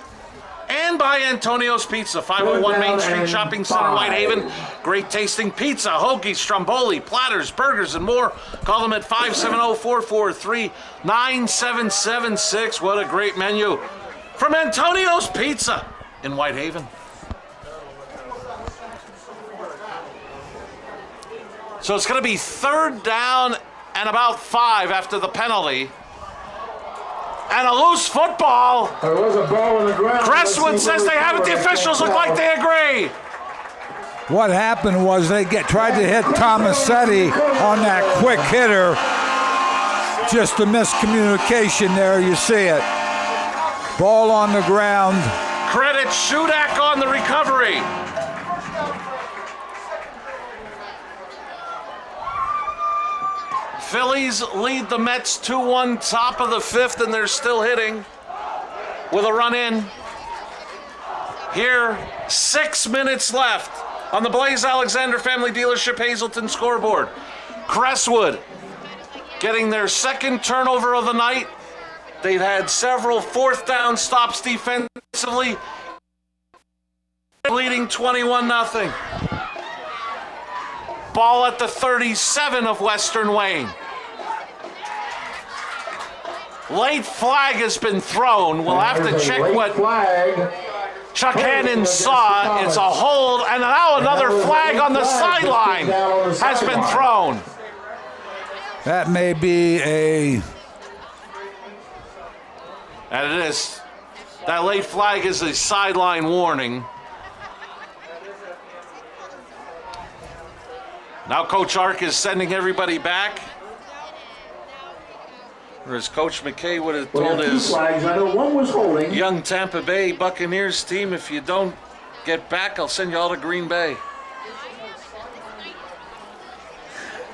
And by Antonio's Pizza, 501 Main Street Shopping Center, Whitehaven. Great tasting pizza, hoagies, stromboli, platters, burgers, and more. Call them at 570-443-9776. What a great menu from Antonio's Pizza in Whitehaven. So it's going to be 3rd down and about 5 after the penalty. And a loose football. There was a ball on the ground. Crestwood says they have it. The officials look like they agree. What happened was they tried to hit Tomasetti on that quick hitter. Just a miscommunication there, you see it. Ball on the ground. Credit Shudak on the recovery. Phillies lead the Mets 2-1, top of the 5th, and they're still hitting with a run in. Here, 6 minutes left on the Blaze Alexander Family Dealership Hazleton scoreboard. Crestwood getting their 2nd turnover of the night. They've had several 4th down stops defensively, leading 21-0. Ball at the 37 of Western Wayne. Late flag has been thrown. We'll have to check what Chuck Hannon saw. It's a hold, and now another flag on the sideline has been thrown. That may be And it is. That late flag is a sideline warning. Now Coach Ark is sending everybody back. Or as Coach McKay would have told his young Tampa Bay Buccaneers team, if you don't get back, I'll send you all to Green Bay.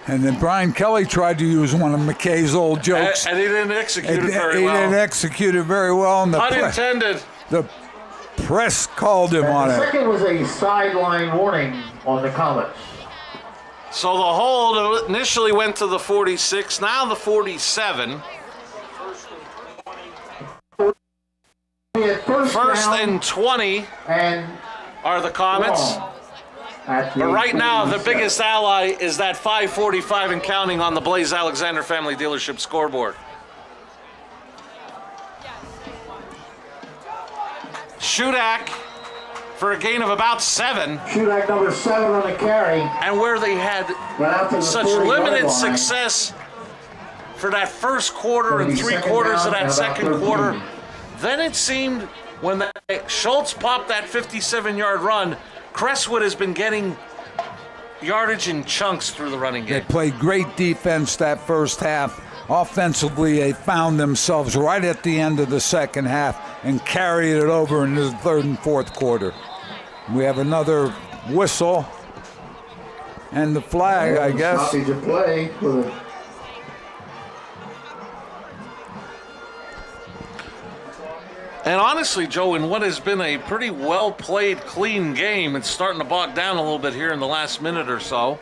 And then Brian Kelly tried to use one of McKay's old jokes. And he didn't execute it very well. He didn't execute it very well. Unintended. The press called him on the it. second was a sideline warning on the Comets. So the hold initially went to the 46, now the 47. First and 20 are the Comets. But right now, the biggest ally is that 5:45 and counting on the Blaze Alexander Family Dealership scoreboard. Shudak for a gain of about 7. Shudak number 7 on the carry. And where they had such limited success for that first quarter and 3/4 of that second quarter. Then it seemed when Schultz popped that 57-yard run, Crestwood has been getting yardage in chunks through the running game. They played great defense that first half. Offensively, they found themselves right at the end of the second half and carried it over into the third and fourth quarter. We have another whistle and the flag, I guess. Stoppage of play for the And honestly, Joe, in what has been a pretty well-played, clean game, it's starting to bog down a little bit here in the last minute or so.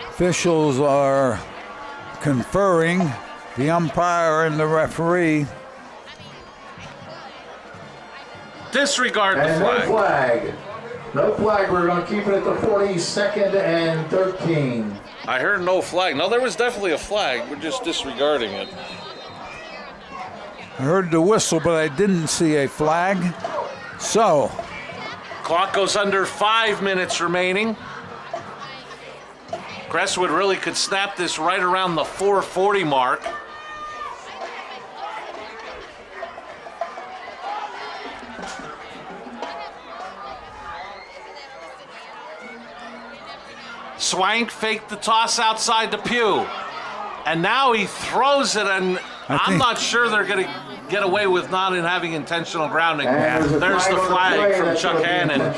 Officials are conferring, the umpire and the referee. Disregard the and flag. no flag. No flag. We're going to keep it at the 42nd and 13. I heard no flag. No, there was definitely a flag. We're just disregarding it. I heard the whistle, but I didn't see a flag. So, clock goes under 5 minutes remaining. Crestwood really could snap this right around the 4:40 mark. Swank faked the toss outside the pew. And now he throws it, and I'm not sure they're going to get away with not having intentional grounding. There's the flag from Chuck Hannon.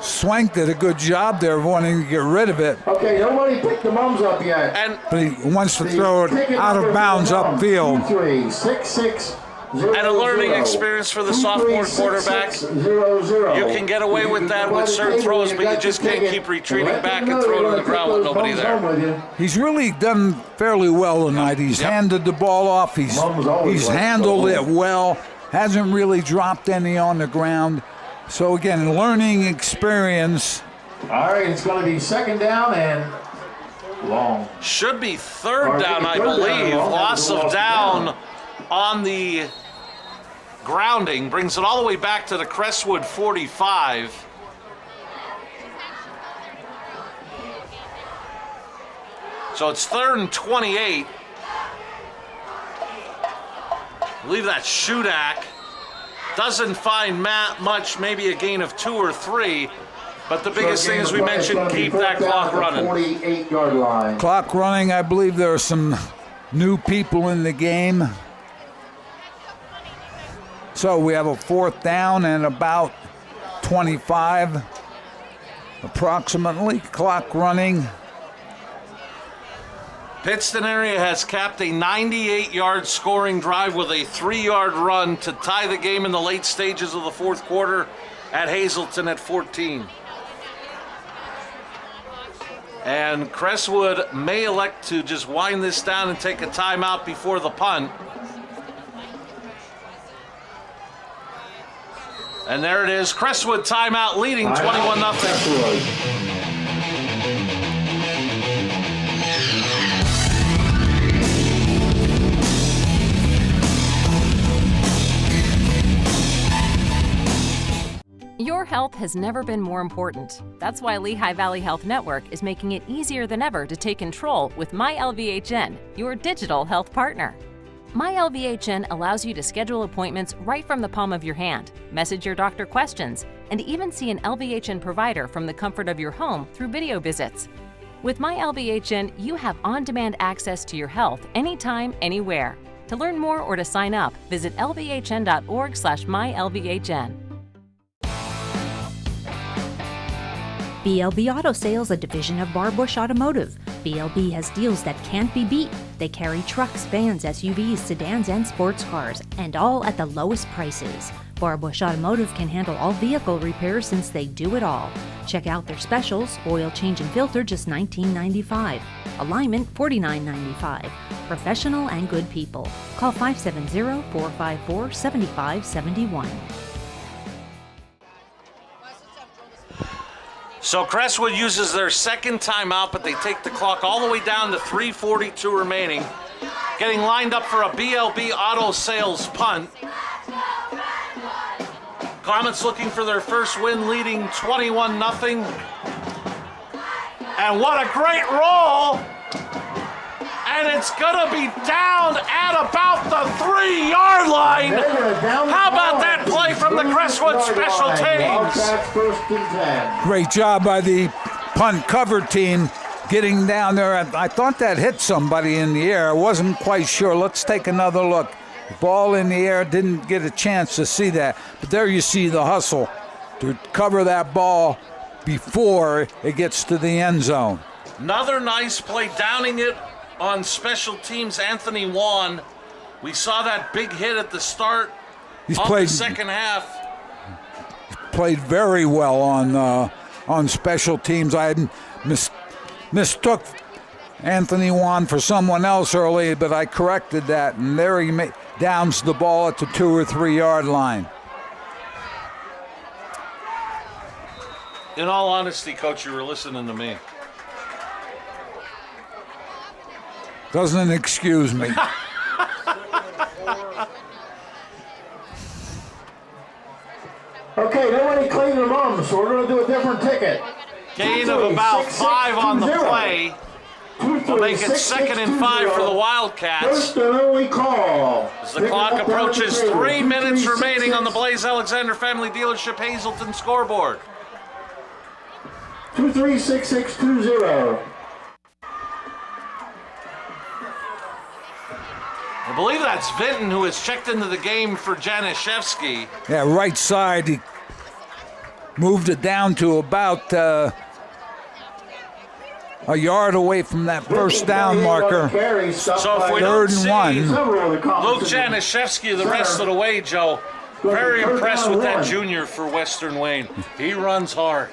Swank did a good job there wanting to get rid of it. Okay, nobody picked the mums up yet. But he wants to throw it out of bounds upfield. 2-3-6-6. And a learning experience for the sophomore quarterback. You can get away with that with certain throws, but you just can't keep retreating back and throw it on the ground with nobody there. He's really done fairly well tonight. He's handed the ball off. He's handled it well. Hasn't really dropped any on the ground. So again, learning experience. All right, it's going to be second down and long. Should be third down, I believe. Loss of down on the grounding brings it all the way back to the Crestwood 45. So it's 3rd and 28. I believe that's Shudak. Doesn't find much, maybe a gain of 2 or 3. But the biggest thing, as we mentioned, keep that clock running. 48-yard line. Clock running. I believe there are some new people in the game. So we have a 4th down and about 25 approximately. Clock running. Pittston area has capped a 98-yard scoring drive with a 3-yard run to tie the game in the late stages of the 4th quarter at Hazleton at 14. And Crestwood may elect to just wind this down and take a timeout before the punt. And there it is, Crestwood timeout leading 21-0. Your health has never been more important. That's why Lehigh Valley Health Network is making it easier than ever to take control with MyLVHN, your digital health partner. MyLVHN allows you to schedule appointments right from the palm of your hand, message your doctor questions, and even see an LVHN provider from the comfort of your home through video visits. With MyLVHN, you have on-demand access to your health anytime, anywhere. To learn more or to sign up, visit lvhn.org/mylvhn. BLB Auto Sales, a division of Barbush Automotive. BLB has deals that can't be beat. They carry trucks, vans, SUVs, sedans, and sports cars, and all at the lowest prices. Barbush Automotive can handle all vehicle repairs since they do it all. Check out their specials: oil change and filter, just $19.95. Alignment, $49.95. Professional and good people. Call 570-454-7571. So Crestwood uses their second timeout, but they take the clock all the way down to 3:42 remaining. Getting lined up for a BLB Auto Sales punt. Comets looking for their first win, leading 21-0. And what a great roll. And it's going to be down at about the 3-yard line. How about that play from the Crestwood special teams? Great job by the punt cover team getting down there. I thought that hit somebody in the air. I wasn't quite sure. Let's take another look. Ball in the air, didn't get a chance to see that. But there you see the hustle to cover that ball before it gets to the end zone. Another nice play, downing it on special teams, Anthony Wan. We saw that big hit at the start of the second half. Played very well on special teams. I had mistook Anthony Wan for someone else early, but I corrected that, and there he downs the ball at the 2 or 3 yard line. In all honesty, Coach, you were listening to me. Doesn't excuse me. Okay, nobody cleaned their mums, so we're going to do a different ticket. Gain of about 5 on the play. Will make it 2nd and 5 for the Wildcats. First and only call. As the clock approaches 3 minutes remaining on the Blaze Alexander Family Dealership Hazleton scoreboard. 236620. I believe that's Vinton who has checked into the game for Janishevsky. Yeah, right side. He moved it down to about a yard away from that first down marker. So if we 3rd don't and 1. Luke Janishevsky the rest of the way, Joe. Very impressed with that junior for Western Wayne. He runs hard.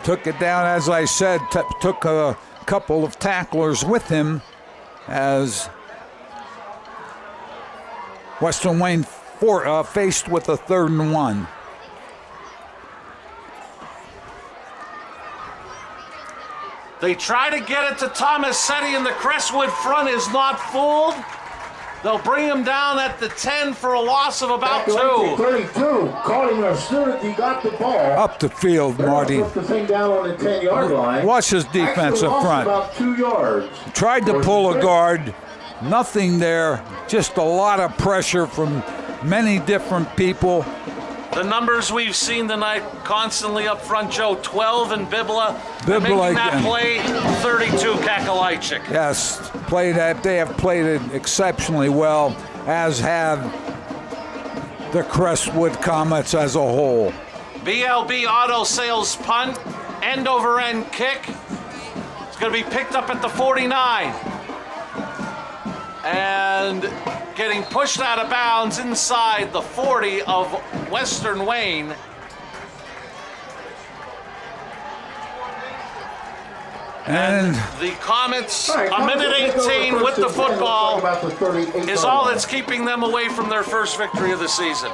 Took it down, as I said, took a couple of tacklers with him as Western Wayne faced with a 3rd and 1. They try to get it to Thomas Setti, and the Crestwood front is not fooled. They'll bring him down at the 10 for a loss of about 2. 32, caught him as soon as he got the ball. Up the field, Marty. Put the thing down on the 10-yard line. Watch his defensive front. About 2 yards. Tried to pull a guard. Nothing there. Just a lot of pressure from many different people. The numbers we've seen tonight constantly up front, Joe. 12 and Bibla. Making that play, 32 Kakalajczyk. Yes, they have played it exceptionally well, as have the Crestwood Comets as a whole. BLB Auto Sales punt, end over end kick. It's going to be picked up at the 49. And getting pushed out of bounds inside the 40 of Western Wayne. And the Comets, a minute 18 with the football, is all that's keeping them away from their first victory of the season.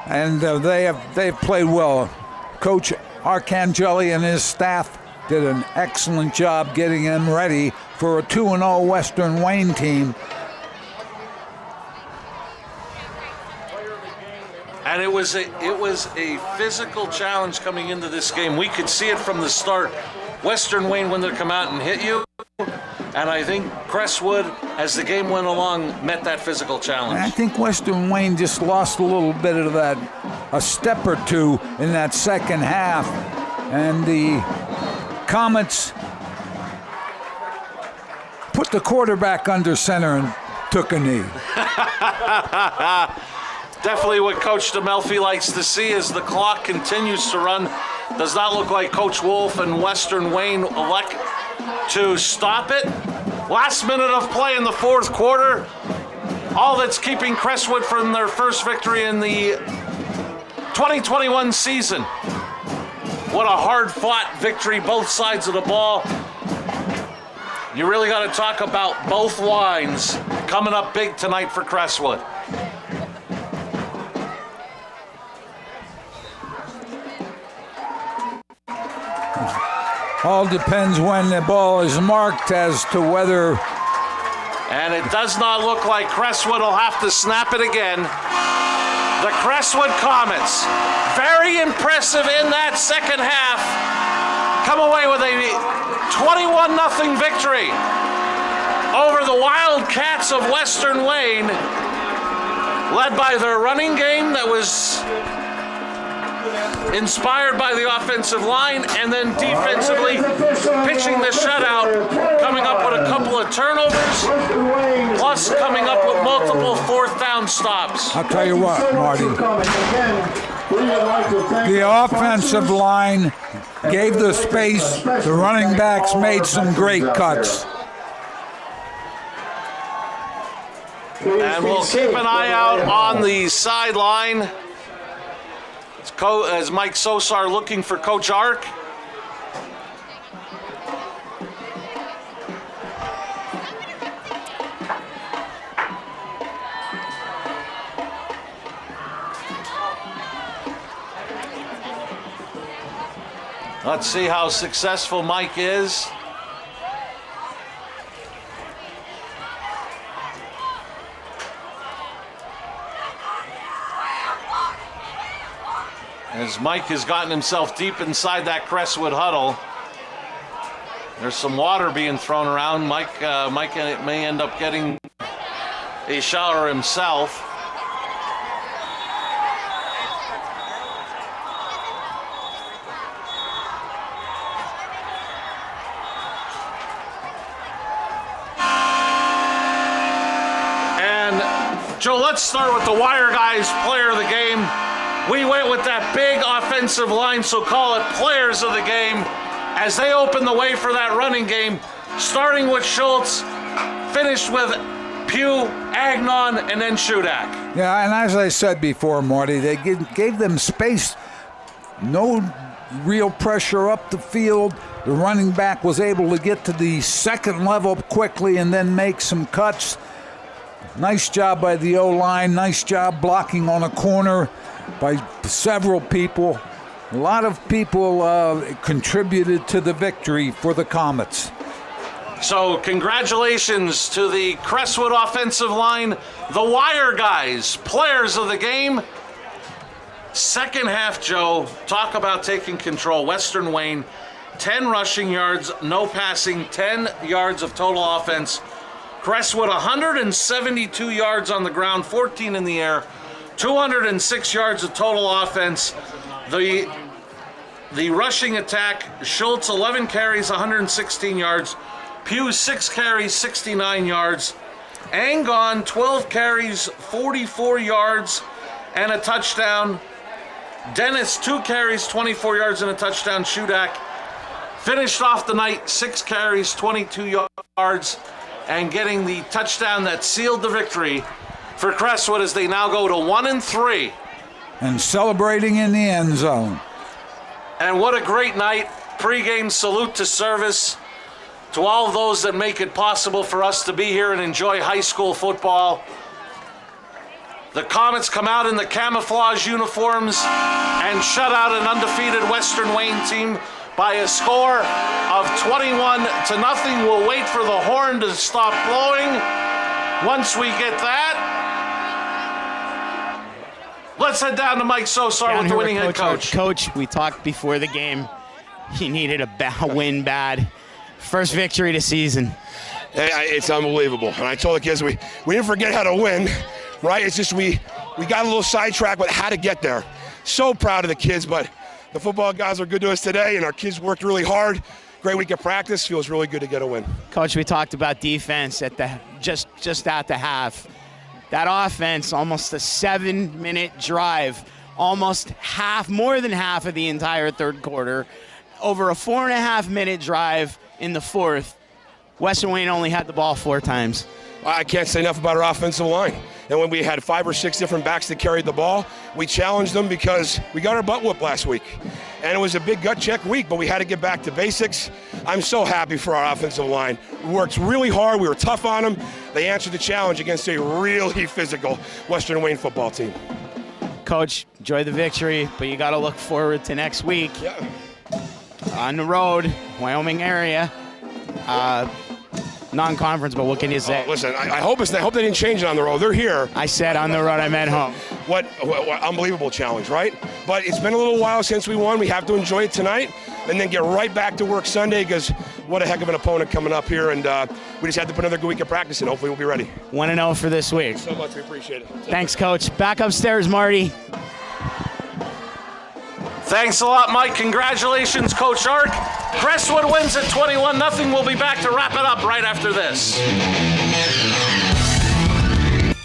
And they've played well. Coach Arcangeli and his staff did an excellent job getting them ready for a 2-0 Western Wayne team. And it was a physical challenge coming into this game. We could see it from the start. Western Wayne wanted to come out and hit you, and I think Crestwood, as the game went along, met that physical challenge. I think Western Wayne just lost a little bit of that, a step or two in that second half, and the Comets put the quarterback under center and took a knee. Definitely what Coach DeMelfi likes to see as the clock continues to run. Does not look like Coach Wolf and Western Wayne elect to stop it. Last minute of play in the 4th quarter. All that's keeping Crestwood from their first victory in the 2021 season. What a hard-fought victory, both sides of the ball. You really got to talk about both lines coming up big tonight for Crestwood. All depends when the ball is marked as to whether... And it does not look like Crestwood will have to snap it again. The Crestwood Comets, very impressive in that second half. come away with a 21-0 victory over the Wildcats of Western Wayne, led by their running game that was inspired by the offensive line, and then defensively pitching the shutout, coming up with a couple of turnovers, plus coming up with multiple fourth down stops. I'll tell you what, Marty. The offensive line gave the space. The running backs made some great cuts. And we'll keep an eye out on the sideline as Mike Sosar looking for Coach Ark. Let's see how successful Mike is. As Mike has gotten himself deep inside that Crestwood huddle. There's some water being thrown around. Mike may end up getting a shower himself. And Joe, let's start with the Wire Guys player of the game. We went with that big offensive line, so call it players of the game, as they open the way for that running game, starting with Schultz, finished with Pugh, Agnon, and then Shudak. Yeah, and as I said before, Marty, they gave them space. No real pressure up the field. The running back was able to get to the second level quickly and then make some cuts. Nice job by the O-line. Nice job blocking on a corner by several people. A lot of people contributed to the victory for the Comets. So congratulations to the Crestwood offensive line, the Wire Guys, players of the game. Second half, Joe, talk about taking control. Western Wayne, 10 rushing yards, no passing, 10 yards of total offense. Crestwood, 172 yards on the ground, 14 in the air, 206 yards of total offense. The rushing attack, Schultz 11 carries, 116 yards. Pugh 6 carries, 69 yards. Angon 12 carries, 44 yards and a touchdown. Dennis 2 carries, 24 yards and a touchdown. Shudak finished off the night 6 carries, 22 yards and getting the touchdown that sealed the victory for Crestwood as they now go to 1-3. And celebrating in the end zone. And what a great night. Pre-game salute to service to all of those that make it possible for us to be here and enjoy high school football. The Comets come out in the camouflage uniforms and shut out an undefeated Western Wayne team by a score of 21-0. We'll wait for the horn to stop blowing. Once we get that, let's head down to Mike Sosar with the winning head coach. Coach, we talked before the game. He needed a win bad. First victory of the season. It's unbelievable. And I told the kids we didn't forget how to win, right? It's just we got a little sidetracked with how to get there. So proud of the kids, but the football guys are good to us today, and our kids worked really hard. Great week of practice. Feels really good to get a win. Coach, we talked about defense at the just at the half. That offense, almost a 7-minute drive, almost more than half of the entire third quarter, over a 4.5-minute drive in the fourth. Western Wayne only had the ball 4 times. I can't say enough about our offensive line. And when we had 5 or 6 different backs that carried the ball, we challenged them because we got our butt whooped last week. And it was a big gut check week, but we had to get back to basics. I'm so happy for our offensive line. We worked really hard. We were tough on them. They answered the challenge against a really physical Western Wayne football team. Coach, enjoy the victory, but you got to look forward to next week. Yeah. On the road, Wyoming area. Non-conference, but what can you say? Listen, I hope they didn't change it on the road. They're here. I said on the road, I meant home. What unbelievable challenge, right? But it's been a little while since we won. We have to enjoy it tonight and then get right back to work Sunday, because what a heck of an opponent coming up here. And we just have to put another good week of practice in. Hopefully we'll be ready. 1-0 for this week. Thanks so much. We appreciate it. Thanks, Coach. Back upstairs, Marty. Thanks a lot, Mike. Congratulations, Coach Ark. Crestwood wins at 21-0. We'll be back to wrap it up right after this.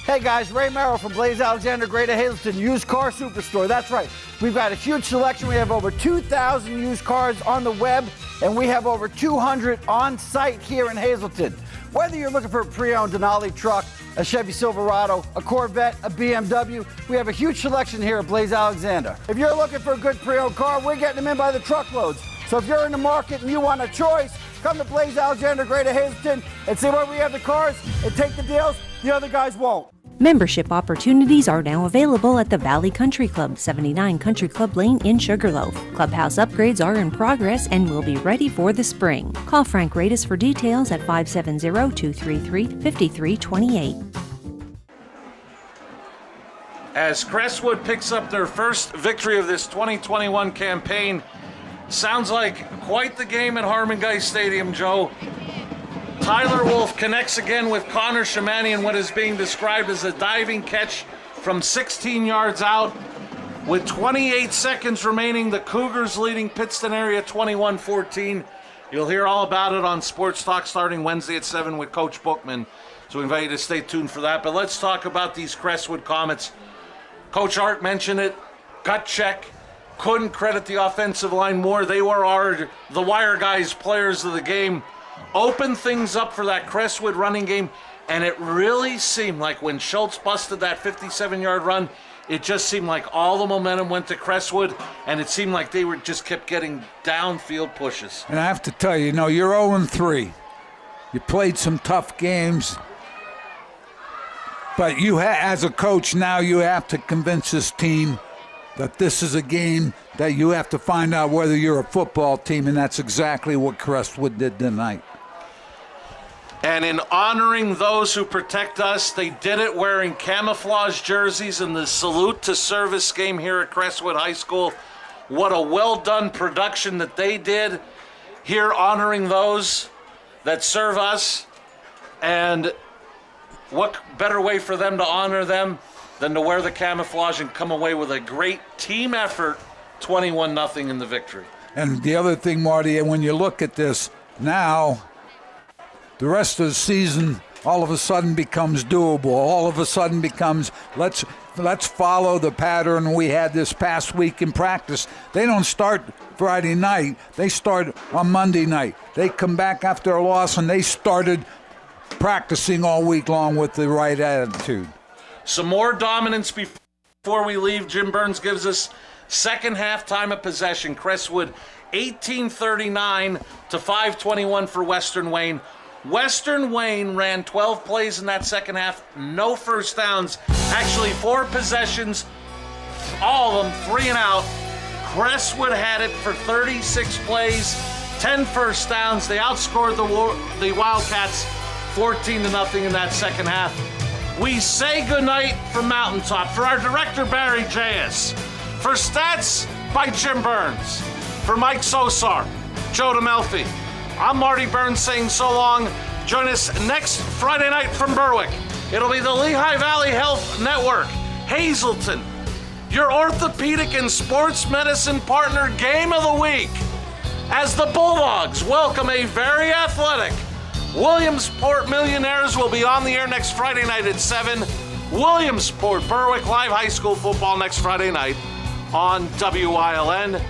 Hey guys, Ray Merrill from Blaze Alexander Greater Hazleton Used Car Superstore. That's right. We've got a huge selection. We have over 2,000 used cars on the web, and we have over 200 on site here in Hazleton. Whether you're looking for a pre-owned Denali truck, a Chevy Silverado, a Corvette, a BMW, we have a huge selection here at Blaze Alexander. If you're looking for a good pre-owned car, we're getting them in by the truckloads. So if you're in the market and you want a choice, come to Blaze Alexander Greater Hazleton and see where we have the cars and take the deals the other guys won't. Membership opportunities are now available at the Valley Country Club, 79 Country Club Lane in Sugarloaf. Clubhouse upgrades are in progress and will be ready for the spring. Call Frank Radis for details at 570-233-5328. As Crestwood picks up their first victory of this 2021 campaign, sounds like quite the game at Harmon-Guy Stadium, Joe. Tyler Wolf connects again with Connor Shamani in what is being described as a diving catch from 16 yards out. With 28 seconds remaining, the Cougars leading Pittston area 21-14. You'll hear all about it on Sports Talk starting Wednesday at 7 with Coach Bookman. So we invite you to stay tuned for that. But let's talk about these Crestwood Comets. Coach Art mentioned it. Gut check. Couldn't credit the offensive line more. They were the wire guys, players of the game. Opened things up for that Crestwood running game, and it really seemed like when Schultz busted that 57-yard run, it just seemed like all the momentum went to Crestwood, and it seemed like they just kept getting downfield pushes. And I have to tell you, you're 0-3. You played some tough games, but as a coach now, you have to convince this team that this is a game that you have to find out whether you're a football team, and that's exactly what Crestwood did tonight. And in honoring those who protect us, they did it wearing camouflage jerseys in the Salute to Service game here at Crestwood High School. What a well-done production that they did here, honoring those that serve us. And what better way for them to honor them than to wear the camouflage and come away with a great team effort, 21-0 in the victory. And the other thing, Marty, when you look at this now, the rest of the season all of a sudden becomes doable. All of a sudden becomes, let's follow the pattern we had this past week in practice. They don't start Friday night. They start on Monday night. They come back after a loss, and they started practicing all week long with the right attitude. Some more dominance before we leave. Jim Burns gives us second half time of possession. Crestwood 18:39 to 5:21 for Western Wayne. Western Wayne ran 12 plays in that second half, no first downs. Actually, 4 possessions, all of them 3 and out. Crestwood had it for 36 plays, 10 first downs. They outscored the Wildcats 14-0 in that second half. We say goodnight from Mountaintop. For our director, Barry J.S. For stats by Jim Burns. For Mike Sosar, Joe DeMelfi. I'm Marty Burns saying so long. Join us next Friday night from Berwick. It'll be the Lehigh Valley Health Network, Hazleton, your orthopedic and sports medicine partner game of the week, as the Bulldogs welcome a very athletic Williamsport Millionaires. Will be on the air next Friday night at 7. Williamsport Berwick Live High School football next Friday night on WILN.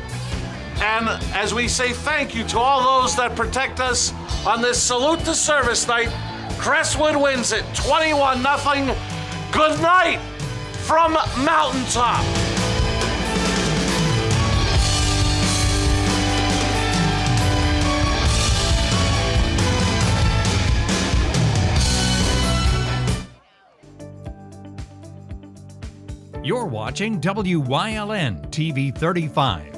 And as we say thank you to all those that protect us on this Salute to Service night, Crestwood wins it 21-0. Good night from Mountaintop. You're watching WYLN TV 35.